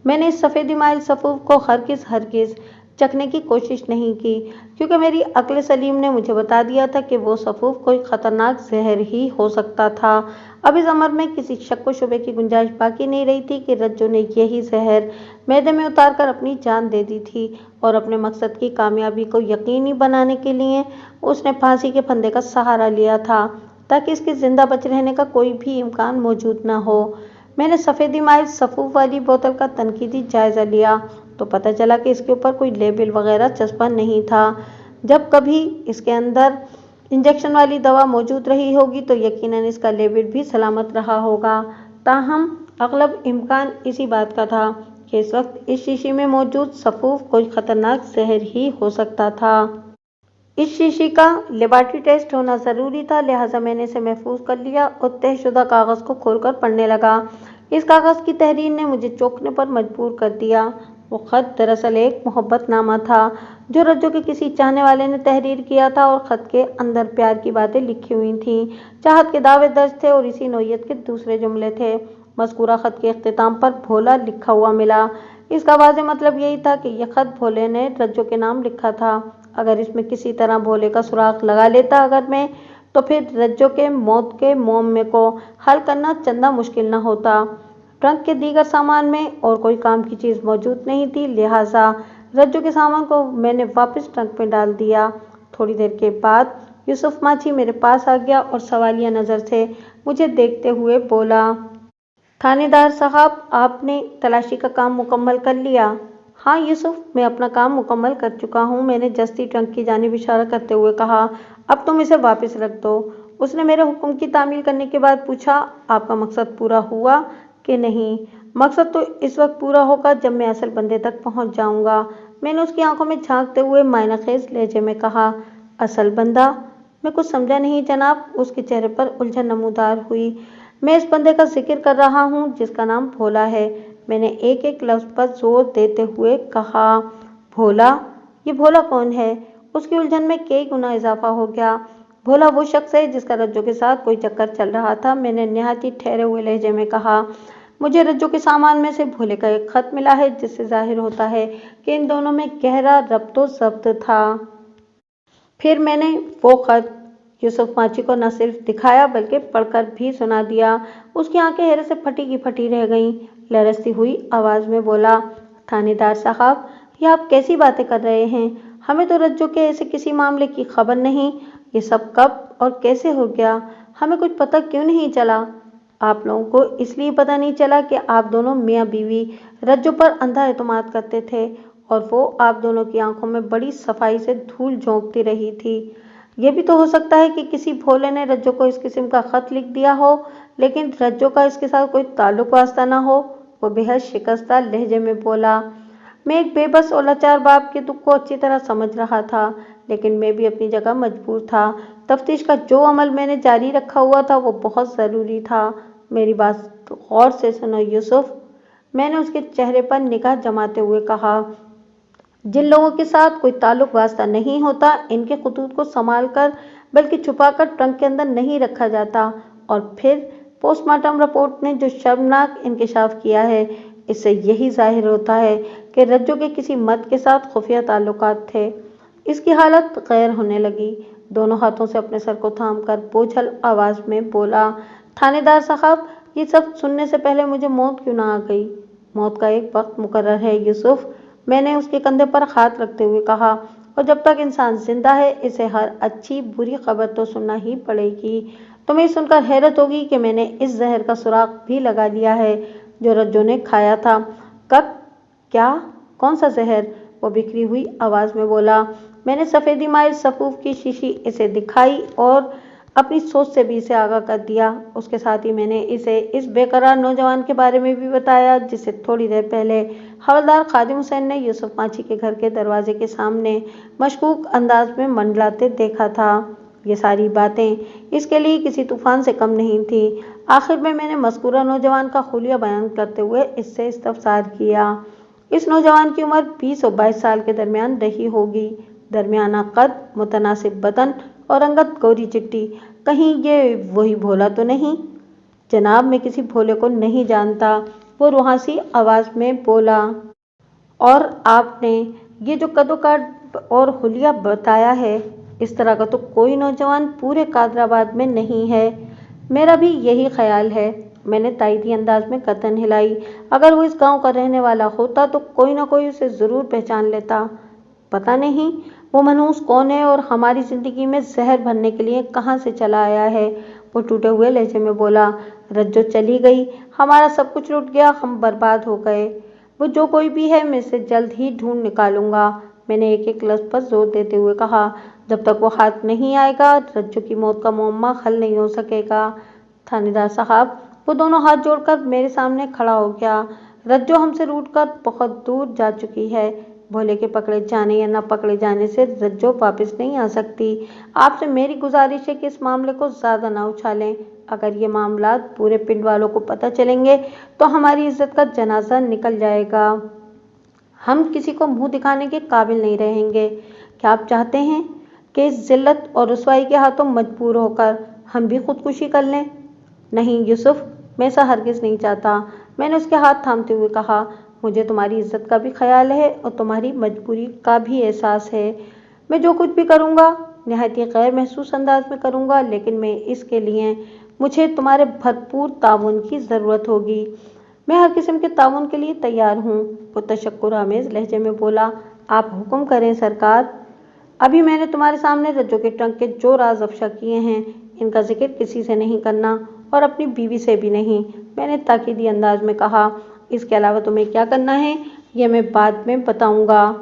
میں نے اس سفید مائل سفوف کو ہرگز چکھنے کی کوشش نہیں کی، کیونکہ میری عقل سلیم نے مجھے بتا دیا تھا کہ وہ سفوف کوئی خطرناک زہر ہی ہو سکتا تھا۔ اب اس امر میں کسی شک و شبے کی گنجائش باقی نہیں رہی تھی کہ رجو نے یہی زہر معدے میں اتار کر اپنی جان دے دی تھی، اور اپنے مقصد کی کامیابی کو یقینی بنانے کے لیے اس نے پھانسی کے پھندے کا سہارا لیا تھا، تاکہ اس کے زندہ بچ رہنے کا کوئی بھی امکان موجود نہ ہو۔ میں نے سفید مائل سفوف والی بوتل کا تنقیدی جائزہ لیا تو پتہ چلا کہ اس کے اوپر کوئی لیبل وغیرہ چسپاں نہیں تھا۔ جب کبھی اس کے اندر انجیکشن والی دوا موجود رہی ہوگی تو یقیناً اس کا لیبل بھی سلامت رہا ہوگا۔ تاہم اغلب امکان اسی بات کا تھا کہ اس وقت اس شیشی میں موجود سفوف کوئی خطرناک زہر ہی ہو سکتا تھا۔ اس شیشی کا لیبارٹری ٹیسٹ ہونا ضروری تھا، لہٰذا میں نے اسے محفوظ کر لیا اور طے شدہ کاغذ کو کھول کر پڑھنے لگا۔ اس کاغذ کی تحریر نے مجھے چونکنے پر مجبور کر دیا۔ وہ خط دراصل ایک محبت نامہ تھا جو رجو کے کسی چاہنے والے نے تحریر کیا تھا، اور خط کے اندر پیار کی باتیں لکھی ہوئی تھیں، چاہت کے دعوے درج تھے اور اسی نوعیت کے دوسرے جملے تھے۔ مذکورہ خط کے اختتام پر بھولا لکھا ہوا ملا۔ اس کا واضح مطلب یہی تھا کہ یہ خط بھولے نے رجو کے نام لکھا تھا۔ اگر اس میں کسی طرح بھولے کا سراغ لگا لیتا تو پھر رجو کے موت کے معمے کو حل کرنا چندہ مشکل نہ ہوتا۔ ٹرنک کے دیگر سامان میں اور کوئی کام کی چیز موجود نہیں تھی، لہٰذا رجو کے سامان کو میں نے واپس ٹرنک میں ڈال دیا۔ تھوڑی دیر کے بعد یوسف ماچھی میرے پاس آ گیا اور سوالیہ نظر سے مجھے دیکھتے ہوئے بولا، تھانے دار صاحب، آپ نے تلاشی کا کام مکمل کر لیا؟ ہاں یوسف، میں اپنا کام مکمل کر چکا ہوں، میں نے جستی ٹرنک کی جانب اشارہ کرتے ہوئے کہا۔ اب تم اسے واپس رکھ دو۔ اس نے میرے حکم کی تعمیل کرنے کے بعد پوچھا، آپ کا مقصد پورا ہوا کہ نہیں؟ مقصد تو اس وقت پورا ہوگا جب میں اصل بندے تک پہنچ جاؤں گا، میں نے اس کی آنکھوں میں جھانکتے ہوئے معنی خیز لہجے میں کہا۔ اصل بندہ؟ میں کچھ سمجھا نہیں جناب۔ اس کے چہرے پر الجھن نمودار ہوئی۔ میں اس بندے کا ذکر کر رہا ہوں جس کا نام بھولا ہے، میں نے ایک ایک لفظ پر زور دیتے ہوئے کہا۔ بھولا؟ یہ بھولا کون ہے؟ اس کی الجھن میں کئی گنا اضافہ ہو گیا۔ بھولا وہ شخص ہے جس کا رجو کے ساتھ کوئی چکر چل رہا تھا، میں نے نہایت ہی ٹھہرے ہوئے لہجے میں کہا۔ مجھے رجو کے سامان میں سے بھولے کا ایک خط ملا ہے جس سے ظاہر ہوتا ہے کہ ان دونوں میں گہرا ربط و ضبط تھا۔ پھر میں نے وہ خط یوسف ماچھی کو نہ صرف دکھایا بلکہ پڑھ کر بھی سنا دیا۔ اس کی آنکھیں حیرت سے پھٹی کی پھٹی رہ گئیں۔ لرزتی ہوئی آواز میں بولا، تھانے دار صاحب، یہ آپ کیسی باتیں کر رہے ہیں؟ ہمیں تو رجو کے ایسے کسی معاملے کی خبر نہیں۔ یہ سب کب اور کیسے ہو گیا؟ ہمیں کچھ پتہ کیوں نہیں چلا؟ آپ لوگوں کو اس لیے پتہ نہیں چلا کہ آپ دونوں میاں بیوی رجو پر اندھا اعتماد کرتے تھے اور وہ آپ دونوں کی آنکھوں میں بڑی صفائی سے دھول جھونکتی رہی تھی۔ یہ بھی تو ہو سکتا ہے کہ کسی بھولے نے رجو کو اس قسم کا خط لکھ دیا ہو، لیکن رجو کا اس کے ساتھ کوئی تعلق واسطہ نہ ہو۔ وہ بے حد شکستہ لہجے میں بولا۔ میں ایک بے بس اور لاچار باپ کے دکھ کو اچھی طرح سمجھ رہا تھا، لیکن میں بھی اپنی جگہ مجبور تھا۔ تفتیش کا جو عمل میں نے جاری رکھا ہوا تھا وہ بہت ضروری تھا۔ میری بات غور سے سنو یوسف، میں نے اس کے چہرے پر نگاہ جماتے ہوئے کہا۔ جن لوگوں کے ساتھ کوئی تعلق واسطہ نہیں ہوتا، ان کے خطوط کو سنبھال کر بلکہ چھپا کر ٹرنک کے اندر نہیں رکھا جاتا، اور پھر پوسٹ مارٹم رپورٹ نے جو شرمناک انکشاف کیا ہے، اس سے یہی ظاہر ہوتا ہے کہ رجو کے کسی مرد کے ساتھ خفیہ تعلقات تھے۔ اس کی حالت غیر ہونے لگی۔ دونوں ہاتھوں سے اپنے سر کو تھام کر بوجھل آواز میں بولا، تھانے دار صاحب، یہ سب سننے سے پہلے مجھے موت کیوں نہ آ گئی؟ موت کا ایک وقت مقرر ہے یوسف، میں نے اس کے کندھے پر ہاتھ رکھتے ہوئے کہا، اور جب تک انسان زندہ ہے اسے ہر اچھی بری خبر تو سننا ہی پڑے گی۔ تمہیں سن کر حیرت ہوگی کہ میں نے اس زہر کا سراغ بھی لگا لیا ہے جو رجو نے کھایا تھا۔ کیا؟ کون سا زہر؟ وہ بکھری ہوئی آواز میں بولا۔ میں نے سفیدی مائل صفوف کی شیشی اسے دکھائی اور اپنی سوچ سے بھی اسے آگاہ کر دیا۔ اس کے ساتھ ہی میں نے اسے اس بے قرار نوجوان کے بارے میں بھی بتایا جسے تھوڑی دیر پہلے حوالدار خادم حسین نے یوسف ماچھی کے گھر کے دروازے کے سامنے مشکوک انداز میں منڈلاتے دیکھا تھا۔ یہ ساری باتیں اس کے لیے کسی طوفان سے کم نہیں تھیں۔ آخر میں نے مذکورہ نوجوان کا حلیہ بیان کرتے ہوئے اس سے استفسار کیا۔ اس نوجوان کی عمر 20 اور 22 سال کے درمیان رہی ہوگی، درمیانہ قد، متناسب بدن اور رنگت گوری چٹی۔ کہیں یہ وہی بھولا تو نہیں؟ جناب، میں کسی بھولے کو نہیں جانتا، وہ روحانسی آواز میں بولا۔ اور آپ نے یہ جو کد و کاٹ اور حلیہ بتایا ہے، اس طرح کا تو کوئی نوجوان پورے قادر آباد میں نہیں ہے۔ میرا بھی یہی خیال ہے، میں نے تائیدی انداز میں گردن ہلائی۔ اگر وہ اس گاؤں کا رہنے والا ہوتا تو کوئی نہ کوئی اسے ضرور پہچان لیتا۔ پتہ نہیں وہ منحوس کون ہے اور ہماری زندگی میں زہر بھرنے کے لیے کہاں سے چلا آیا ہے، وہ ٹوٹے ہوئے لہجے میں بولا۔ رجو چلی گئی، ہمارا سب کچھ لٹ گیا، ہم برباد ہو گئے۔ وہ جو کوئی بھی ہے میں اسے جلد ہی ڈھونڈ نکالوں گا، میں نے ایک ایک لفظ پر زور دیتے ہوئے کہا۔ جب تک وہ ہاتھ نہیں آئے گا رجو کی موت کا معمہ حل نہیں ہو سکے گا۔ تھانے دار صاحب، وہ دونوں ہاتھ جوڑ کر میرے سامنے کھڑا ہو گیا۔ رجو ہم سے روٹھ کر بہت دور جا چکی ہے۔ بھولے کے پکڑے جانے یا نہ پکڑے جانے سے رجو واپس نہیں آ سکتی۔ آپ سے میری گزارش ہے کہ اس معاملے کو زیادہ نہ اچھالیں۔ اگر یہ معاملات پورے پنڈ والوں کو پتہ چلیں گے تو ہماری عزت کا جنازہ نکل جائے گا۔ ہم کسی کو منہ دکھانے کے قابل نہیں رہیں گے۔ کیا آپ چاہتے ہیں کہ اس ذلت اور رسوائی کے ہاتھوں مجبور ہو کر ہم بھی خودکشی کر لیں؟ نہیں یوسف، میں ایسا ہرگز نہیں چاہتا، میں نے اس کے ہاتھ تھامتے ہوئے کہا۔ مجھے تمہاری عزت کا بھی خیال ہے اور تمہاری مجبوری کا بھی احساس ہے۔ میں جو کچھ بھی کروں گا نہایت ہی غیر محسوس انداز میں کروں گا، لیکن میں اس کے لیے مجھے تمہارے بھرپور تعاون کی ضرورت ہوگی۔ میں ہر قسم کے تعاون کے لیے تیار ہوں، وہ تشکر آمیز لہجے میں بولا۔ آپ حکم کریں سرکار۔ ابھی میں نے تمہارے سامنے رجو کے ٹرنک کے جو راز افشا کیے ہیں ان کا ذکر کسی سے نہیں کرنا، اور اپنی بیوی سے بھی نہیں، میں نے تاکیدی انداز میں کہا۔ اس کے علاوہ تمہیں کیا کرنا ہے یہ میں بعد میں بتاؤں گا۔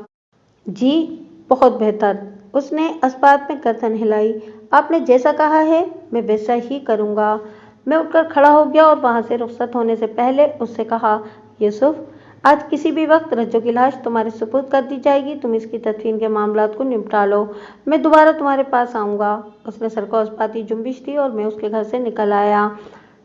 جی بہت بہتر، اس نے اثبات میں گردن ہلائی۔ آپ نے جیسا کہا ہے میں ویسا ہی کروں گا۔ میں اٹھ کر کھڑا ہو گیا اور وہاں سے رخصت ہونے سے پہلے اس سے کہا، یوسف، آج کسی بھی وقت رجو کی لاش تمہارے سپرد کر دی جائے گی، تم اس کی تدفین کے معاملات کو نمٹا لو، میں دوبارہ تمہارے پاس آؤں گا۔ اس نے سر کو اثباتی جنبش دی اور میں اس کے گھر سے نکل آیا۔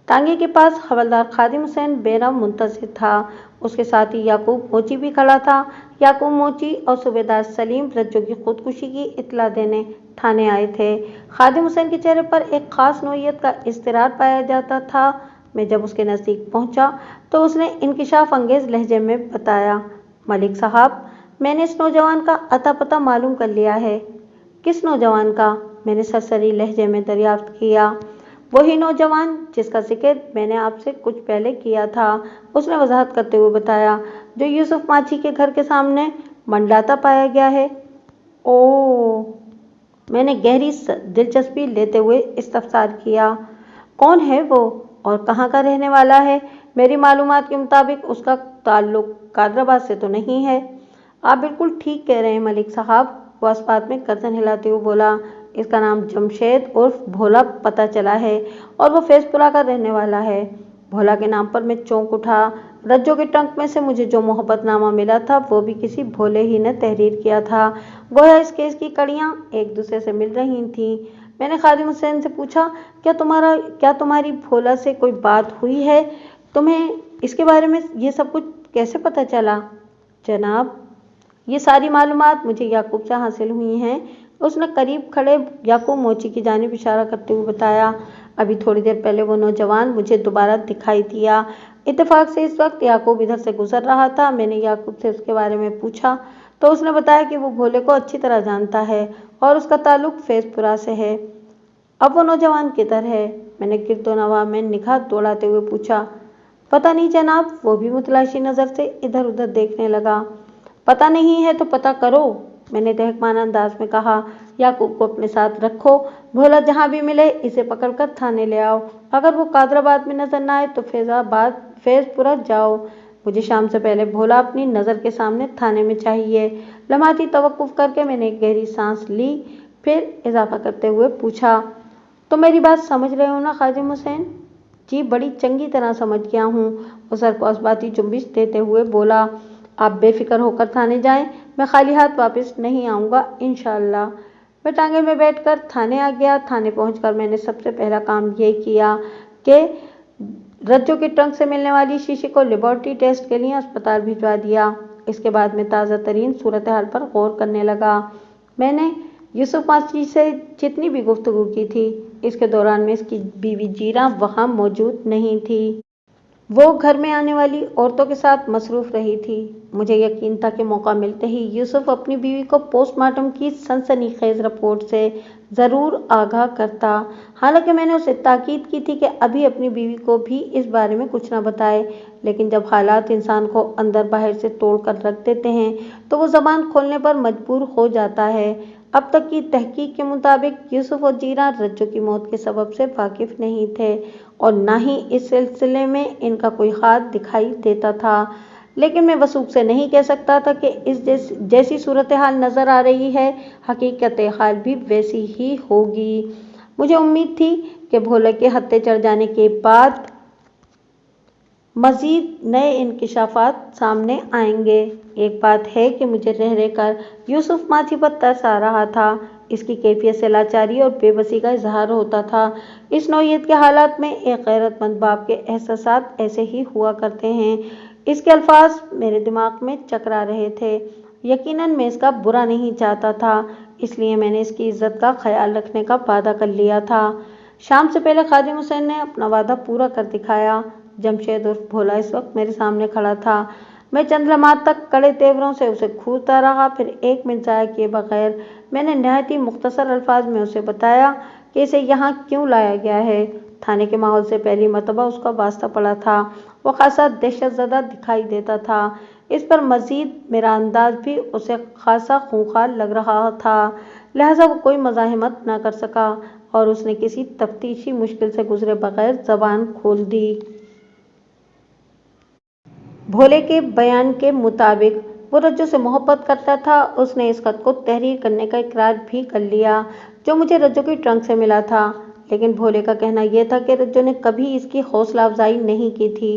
ٹانگے کے پاس حوالدار خادم حسین بے رحم منتظر تھا، اس کے ساتھ ہی یعقوب موچی بھی کھڑا تھا۔ یعقوب موچی اور صوبیدار سلیم رجو کی خودکشی کی اطلاع دینے تھانے آئے تھے۔ خادم حسین کے چہرے پر ایک خاص نوعیت کا اضطرار پایا جاتا تھا۔ میں جب اس کے نزدیک پہنچا تو اس نے انکشاف انگیز لہجے میں بتایا، ملک صاحب، میں نے اس نوجوان کا اتا پتہ معلوم کر لیا ہے۔ کس نوجوان کا؟ میں نے سرسری لہجے میں دریافت کیا۔ وہی نوجوان جس کا ذکر میں نے آپ سے کچھ پہلے کیا تھا، اس نے وضاحت کرتے ہوئے بتایا، جو یوسف ماچھی کے گھر کے سامنے منڈلاتا پایا گیا ہے۔ اوہ! میں نے گہری دلچسپی لیتے ہوئے استفسار کیا۔ کون ہے وہ اور کہاں کا رہنے والا ہے؟ میری معلومات کے مطابق اس کا تعلق قادر آباد سے تو نہیں ہے؟ آپ بالکل ٹھیک کہہ رہے ہیں ملک صاحب، وہ اثبات میں گردن ہلاتے ہوئے بولا۔ اس کا نام جمشید عرف بھولا پتہ چلا ہے اور وہ فیض پورہ کا رہنے والا ہے۔ بھولا کے نام پر میں چونک اٹھا۔ رجو کے ٹرنک میں سے مجھے جو محبت نامہ ملا تھا وہ بھی کسی بھولے ہی نے تحریر کیا تھا، گویا اس کیس کی کڑیاں ایک دوسرے سے مل رہی تھیں۔ میں نے خادم حسین سے پوچھا، کیا تمہاری بھولا سے کوئی بات ہوئی ہے؟ تمہیں اس کے بارے میں یہ سب کچھ کیسے پتہ چلا؟ جناب، یہ ساری معلومات مجھے یعقوب سے حاصل ہوئی ہیں، اس نے قریب کھڑے یعقوب موچی کی جانب اشارہ کرتے ہوئے بتایا۔ अभी थोड़ी देर पहले वो नौजवान मुझे दोबारा दिखाई दिया। इत्तेफाक से इस वक्त याकूब इधर से गुजर रहा था। मैंने याकूब से उसके बारे में पूछा तो उसने बताया कि वो भोले को अच्छी तरह जानता है और उसका ताल्लुक फैजपुरा से है। अब वो नौजवान किधर है? मैंने गिरदोनवा में निगाह दौड़ाते हुए पूछा। पता नहीं जनाब, वो भी मुतलाशी नजर से इधर उधर देखने लगा। पता नहीं है तो पता करो, मैंने दहकमान अंदाज में कहा। याकूब को अपने साथ रखो, भोला जहां भी मिले इसे पकड़कर थाने ले आओ। अगर वो कादराबाद में नजर न आए तो फैजपुरा जाओ। मुझे शाम से पहले भोला अपनी नजर के सामने थाने में चाहिए। लम्हाती तवक्कुफ करके मैंने एक गहरी सांस ली, फिर इजाफा करते हुए पूछा, तो मेरी बात समझ रहे हो ना खादिम हुसैन? जी बड़ी चंगी तरह समझ गया हूँ, वो सर को असबाती जुम्बिश देते हुए बोला। आप बेफिक्र होकर थाने जाएं, मैं खाली हाथ वापस नहीं आऊँगा इंशाअल्लाह। मैं टांगे में बैठकर थाने आ गया। थाने पहुंचकर मैंने सबसे पहला काम ये किया कि रज्जो के ट्रंक से मिलने वाली शीशी को लेबोरेटरी टेस्ट के लिए अस्पताल भिजवा दिया। इसके बाद मैं ताज़ा तरीन सूरत हाल पर गौर करने लगा। मैंने यूसुफ माची से जितनी भी गुफ्तगू की थी, इसके दौरान में इसकी बीवी जीरा वहाँ मौजूद नहीं थी। वो घर में आने वाली औरतों के साथ मसरूफ रही थी। मुझे यकीन था कि मौका मिलते ही यूसुफ अपनी बीवी को पोस्टमार्टम की सनसनीखेज रिपोर्ट से ज़रूर आगाह करता। हालांकि मैंने उसे ताकीद की थी कि अभी अपनी बीवी को भी इस बारे में कुछ न बताए, लेकिन जब हालात इंसान को अंदर बाहर से तोड़ कर रख देते हैं तो वो ज़बान खोलने पर मजबूर हो जाता है। अब तक की तहकीक के मुताबिक यूसुफ और जीरा रज्जो की मौत के सबब से वाकिफ नहीं थे और न ही इस सिलसिले में इनका कोई हाथ दिखाई देता था। लेकिन मैं वसूख से नहीं कह सकता था कि इस जैसी सूरत हाल नज़र आ रही है, हकीकत हाल भी वैसी ही होगी। मुझे उम्मीद थी कि भोले के हत्थे चढ़ जाने के बाद मज़ीद नए इंकिशाफात सामने आएंगे। एक बात है कि मुझे रह रहकर यूसुफ माची पर तरस आ रहा था। इसकी कैफियत से लाचारी और बेबसी का इजहार होता था। इस नौयत के हालात में एक गैरतमंद बाप के एहसासात ऐसे ही हुआ करते हैं। इसके अल्फाज मेरे दिमाग में चकरा रहे थे। यकीनन मैं इसका बुरा नहीं चाहता था, इसलिए मैंने इसकी इज्जत का ख्याल रखने का वादा कर लिया था। शाम से पहले खादिम हुसैन ने अपना वादा पूरा कर दिखाया। जमशेद उर्फ भोला इस वक्त मेरे सामने खड़ा था। मैं चंद लम्हात तक कड़े तेवरों से उसे घूरता रहा। फिर 1 मिनट ज़ाया किए बगैर मैंने नहायत ही मुख्तसर अल्फाज में उसे बताया कि इसे यहाँ क्यों लाया गया है। थाने के माहौल से पहली मरतबा उसका वास्ता पड़ा था। वो खासा दहशतज़दा दिखाई देता था। इस पर मज़ीद मेरा अंदाज भी उसे खासा खूंखार लग रहा था, लिहाजा वो कोई मज़ाहमत न कर सका और उसने किसी तफ्तीशी मुश्किल से गुजरे बगैर ज़बान खोल दी। भोले के बयान के मुताबिक वो रज्जो से मोहब्बत करता था। उसने इस खत को तहरीर करने का इकरार भी कर लिया जो मुझे रज्जो की ट्रंक से मिला था, लेकिन भोले का कहना यह था कि रज्जो ने कभी इसकी हौसला अफजाई नहीं की थी।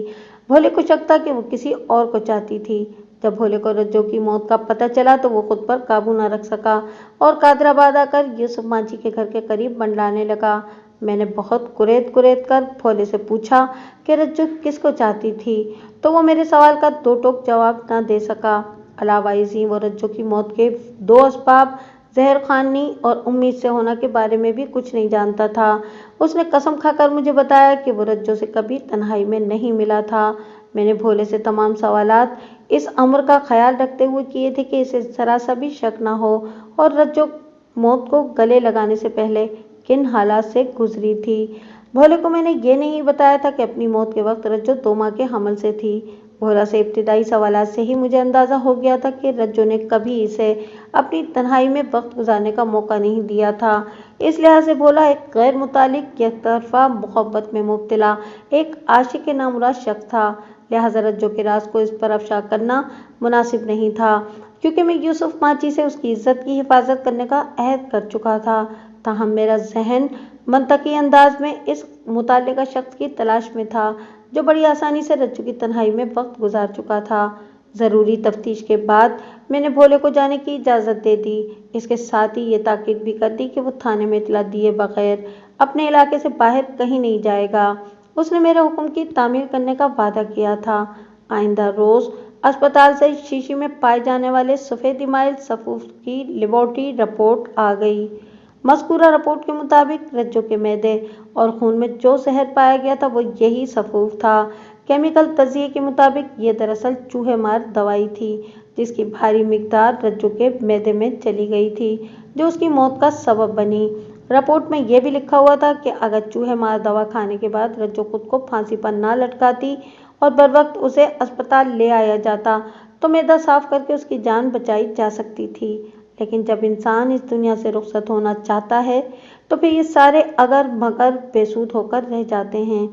भोले को शक था कि वो किसी और को चाहती थी। जब भोले को रज्जो की मौत का पता चला तो वो खुद पर काबू न रख सका और कादराबाद आकर यूसुफ माची के घर के करीब मंडलाने लगा। मैंने बहुत कुरेद कर भोले से पूछा कि रज्जो किसको चाहती थी, तो वो मेरे सवाल का दो टोक जवाब न दे सका। अलावा इसी वो रज्जो की मौत के 2 असबाब जहर खानी और उम्मीद से होना के बारे में भी कुछ नहीं जानता था। उसने कसम खाकर मुझे बताया कि वो रज्जो से कभी तन्हाई में नहीं मिला था। मैंने भोले से तमाम सवालात इस अम्र का ख्याल रखते हुए किए थे कि इसे जरा सा भी शक न हो और रज्जो मौत को गले लगाने से पहले किन हालात से गुजरी थी। भोले को मैंने ये नहीं बताया था कि अपनी मौत के वक्त रज्जो 2 माह के हमल से थी। भोला से इब्तिदाई सवालात से ही मुझे अंदाज़ा हो गया था कि रज्जो ने कभी इसे अपनी तन्हाई में वक्त गुजारने का मौका नहीं दिया था। इस लिहाज से भोला एक गैर मुतालिक एकतरफा मोहब्बत में मुब्तला एक आशिक नामुराद शख्स था। लिहाजा रज्जो के राज को इस पर अफशा करना मुनासिब नहीं था, क्योंकि मैं यूसुफ माची से उसकी इज्जत की हिफाजत करने का अहद कर चुका था। ताहम मेरा जहन मंतकी अंदाज में इस मुतालिका शख्स की तलाश में था जो बड़ी आसानी से रज्जो की तन्हाई में वक्त गुजार चुका था। ज़रूरी तफ्तीश के बाद मैंने भोले को जाने की इजाज़त दे दी। इसके साथ ही ये ताकीद भी कर दी कि वो थाने में इतला दिए बगैर अपने इलाके से बाहर कहीं नहीं जाएगा। उसने मेरे हुक्म की तामील करने का वादा किया था। आइंदा रोज़ अस्पताल से शीशी में पाए जाने वाले सफ़ेद इमाइल सफूफ की लेबोरेटरी रिपोर्ट आ गई। मज़कूरा रिपोर्ट के मुताबिक रज्जो के मैदे और खून में जो जहर पाया गया था वो यही सफूफ था। केमिकल तज्जिए के मुताबिक ये दरअसल चूहे मार दवाई थी, जिसकी भारी मिकदार रज्जो के मैदे में चली गई थी, जो उसकी मौत का सबब बनी। रिपोर्ट में यह भी लिखा हुआ था कि अगर चूहे मार दवा खाने के बाद रज्जो खुद को फांसी पर ना लटकाती और बर वक्त उसे अस्पताल ले आया जाता तो मैदा साफ करके उसकी जान बचाई जा सकती थी। लेकिन जब इंसान इस दुनिया से रुखसत होना चाहता है तो फिर ये सारे अगर मगर बेसूद होकर रह जाते हैं।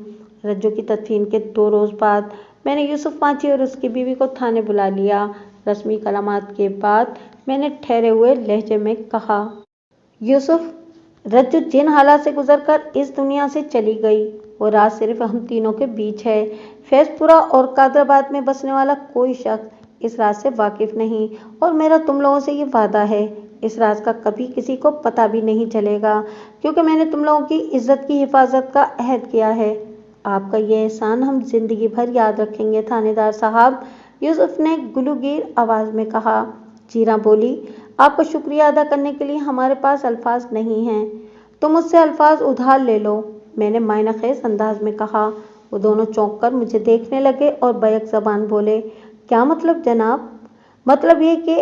रज्जो की तदफीन के 2 रोज़ बाद मैंने यूसुफ माची और उसकी बीवी को थाने बुला लिया। रस्मी कलामात के बाद मैंने ठहरे हुए लहजे में कहा, यूसुफ, रज्जो जिन हालात से गुजरकर इस दुनिया से चली गई वो राज सिर्फ हम तीनों के बीच है। फैजपुरा और कादराबाद में बसने वाला कोई शख्स इस राज से वाकिफ नहीं और मेरा तुम लोगों से ये वादा है, इस राज का कभी किसी को पता भी नहीं चलेगा, क्योंकि मैंने तुम लोगों की इज्जत की हिफाजत का अहद किया है। आपका ये एहसान हम जिंदगी भर याद रखेंगे थानेदार साहब, यूसुफ ने गुलूगीर आवाज में कहा। जीरा बोली, आपका शुक्रिया अदा करने के लिए हमारे पास अल्फाज नहीं हैं, तुम मुझसे अल्फाज उधार ले लो, मैंने मायना खेज अंदाज में कहा। वो दोनों चौंक कर मुझे देखने लगे और बैक जबान बोले, क्या मतलब जनाब? मतलब ये कि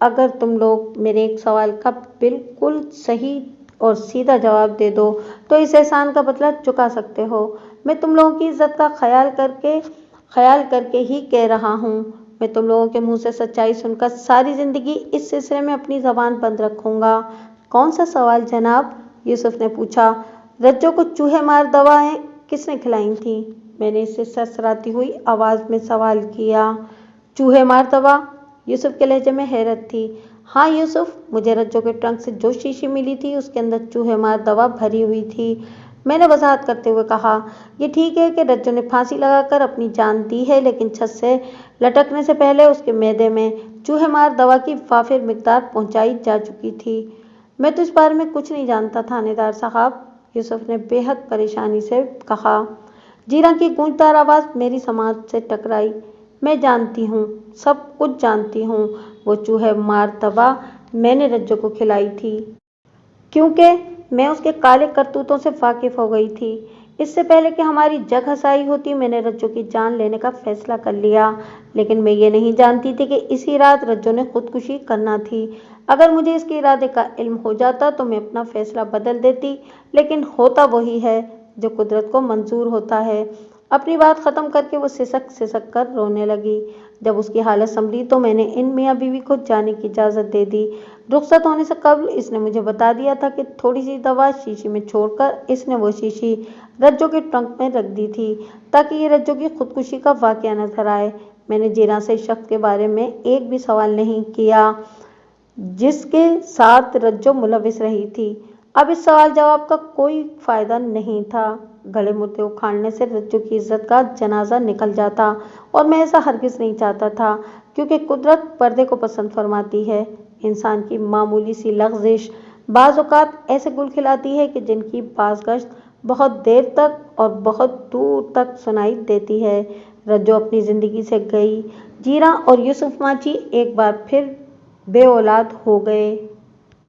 अगर तुम लोग मेरे एक सवाल का बिल्कुल सही और सीधा जवाब दे दो तो इस एहसान का बदला चुका सकते हो। मैं तुम लोगों की इज्जत का ख्याल करके ही कह रहा हूँ। मैं तुम लोगों के मुंह से सच्चाई सुनकर सारी जिंदगी इस सिलसिले में अपनी जबान बंद रखूंगा। कौन सा सवाल जनाब? यूसुफ ने पूछा। रज्जो को चूहे मार दवाएं किसने खिलाई थी? मैंने इससे सरसराती हुई आवाज में सवाल किया। चूहे मार दवा? यूसुफ के लहजे में हैरत थी। हाँ यूसुफ, मुझे रज्जो के ट्रंक से जो शीशी मिली थी उसके अंदर चूहे मार दवा भरी हुई थी, मैंने वजाहत करते हुए कहा। ये ठीक है कि रज्जो ने फांसी लगाकर अपनी जान दी है, लेकिन छत से लटकने से पहले उसके मैदे में चूहे मार दवा की वाफिर मिकदार पहुंचाई जा चुकी थी। मैं तो इस बारे में कुछ नहीं जानता थानेदार साहब, यूसुफ ने बेहद परेशानी से कहा। जीरा की गूंजदार आवाज मेरी समाज से टकराई। मैं जानती हूँ, सब कुछ जानती हूँ। वो चूहे मार दवा मैंने रज्जो को खिलाई थी, क्योंकि मैं उसके काले करतूतों से वाकिफ हो गई थी। इससे पहले कि हमारी जग हसाई होती मैंने रज्जो की जान लेने का फैसला कर लिया, लेकिन मैं ये नहीं जानती थी कि इसी रात रज्जो ने खुदकुशी करना थी। अगर मुझे इसके इरादे का इल्म हो जाता तो मैं अपना फैसला बदल देती, लेकिन होता वही है जो कुदरत को मंजूर होता है। अपनी बात ख़त्म करके वो सिसक सिसक कर रोने लगी। जब उसकी हालत संभली तो मैंने इन मियाँ बीवी को जाने की इजाज़त दे दी। रुखसत होने से कबल इसने मुझे बता दिया था कि थोड़ी सी दवा शीशी में छोड़कर इसने वो शीशी रज्जो के ट्रंक में रख दी थी, ताकि ये रज्जो की खुदकुशी का वाक़या नजर आए। मैंने जीरा से इस शख्स के बारे में एक भी सवाल नहीं किया जिसके साथ रज्जो मुलविस रही थी। अब इस सवाल जवाब का कोई फायदा नहीं था। गले मुर्दे उखाड़ने से रज्जो की इज्जत का जनाजा निकल जाता और मैं ऐसा हरगिज नहीं चाहता था, क्योंकि कुदरत पर्दे को पसंद फरमाती है। इंसान की मामूली सी लग़ज़िश बाज़ औक़ात ऐसे गुल खिलाती है कि जिनकी बाज़गश्त बहुत देर तक और बहुत दूर तक सुनाई देती है। रज्जो अपनी ज़िंदगी से गई। जीरा और यूसुफ माची एक बार फिर बे औलाद हो गए।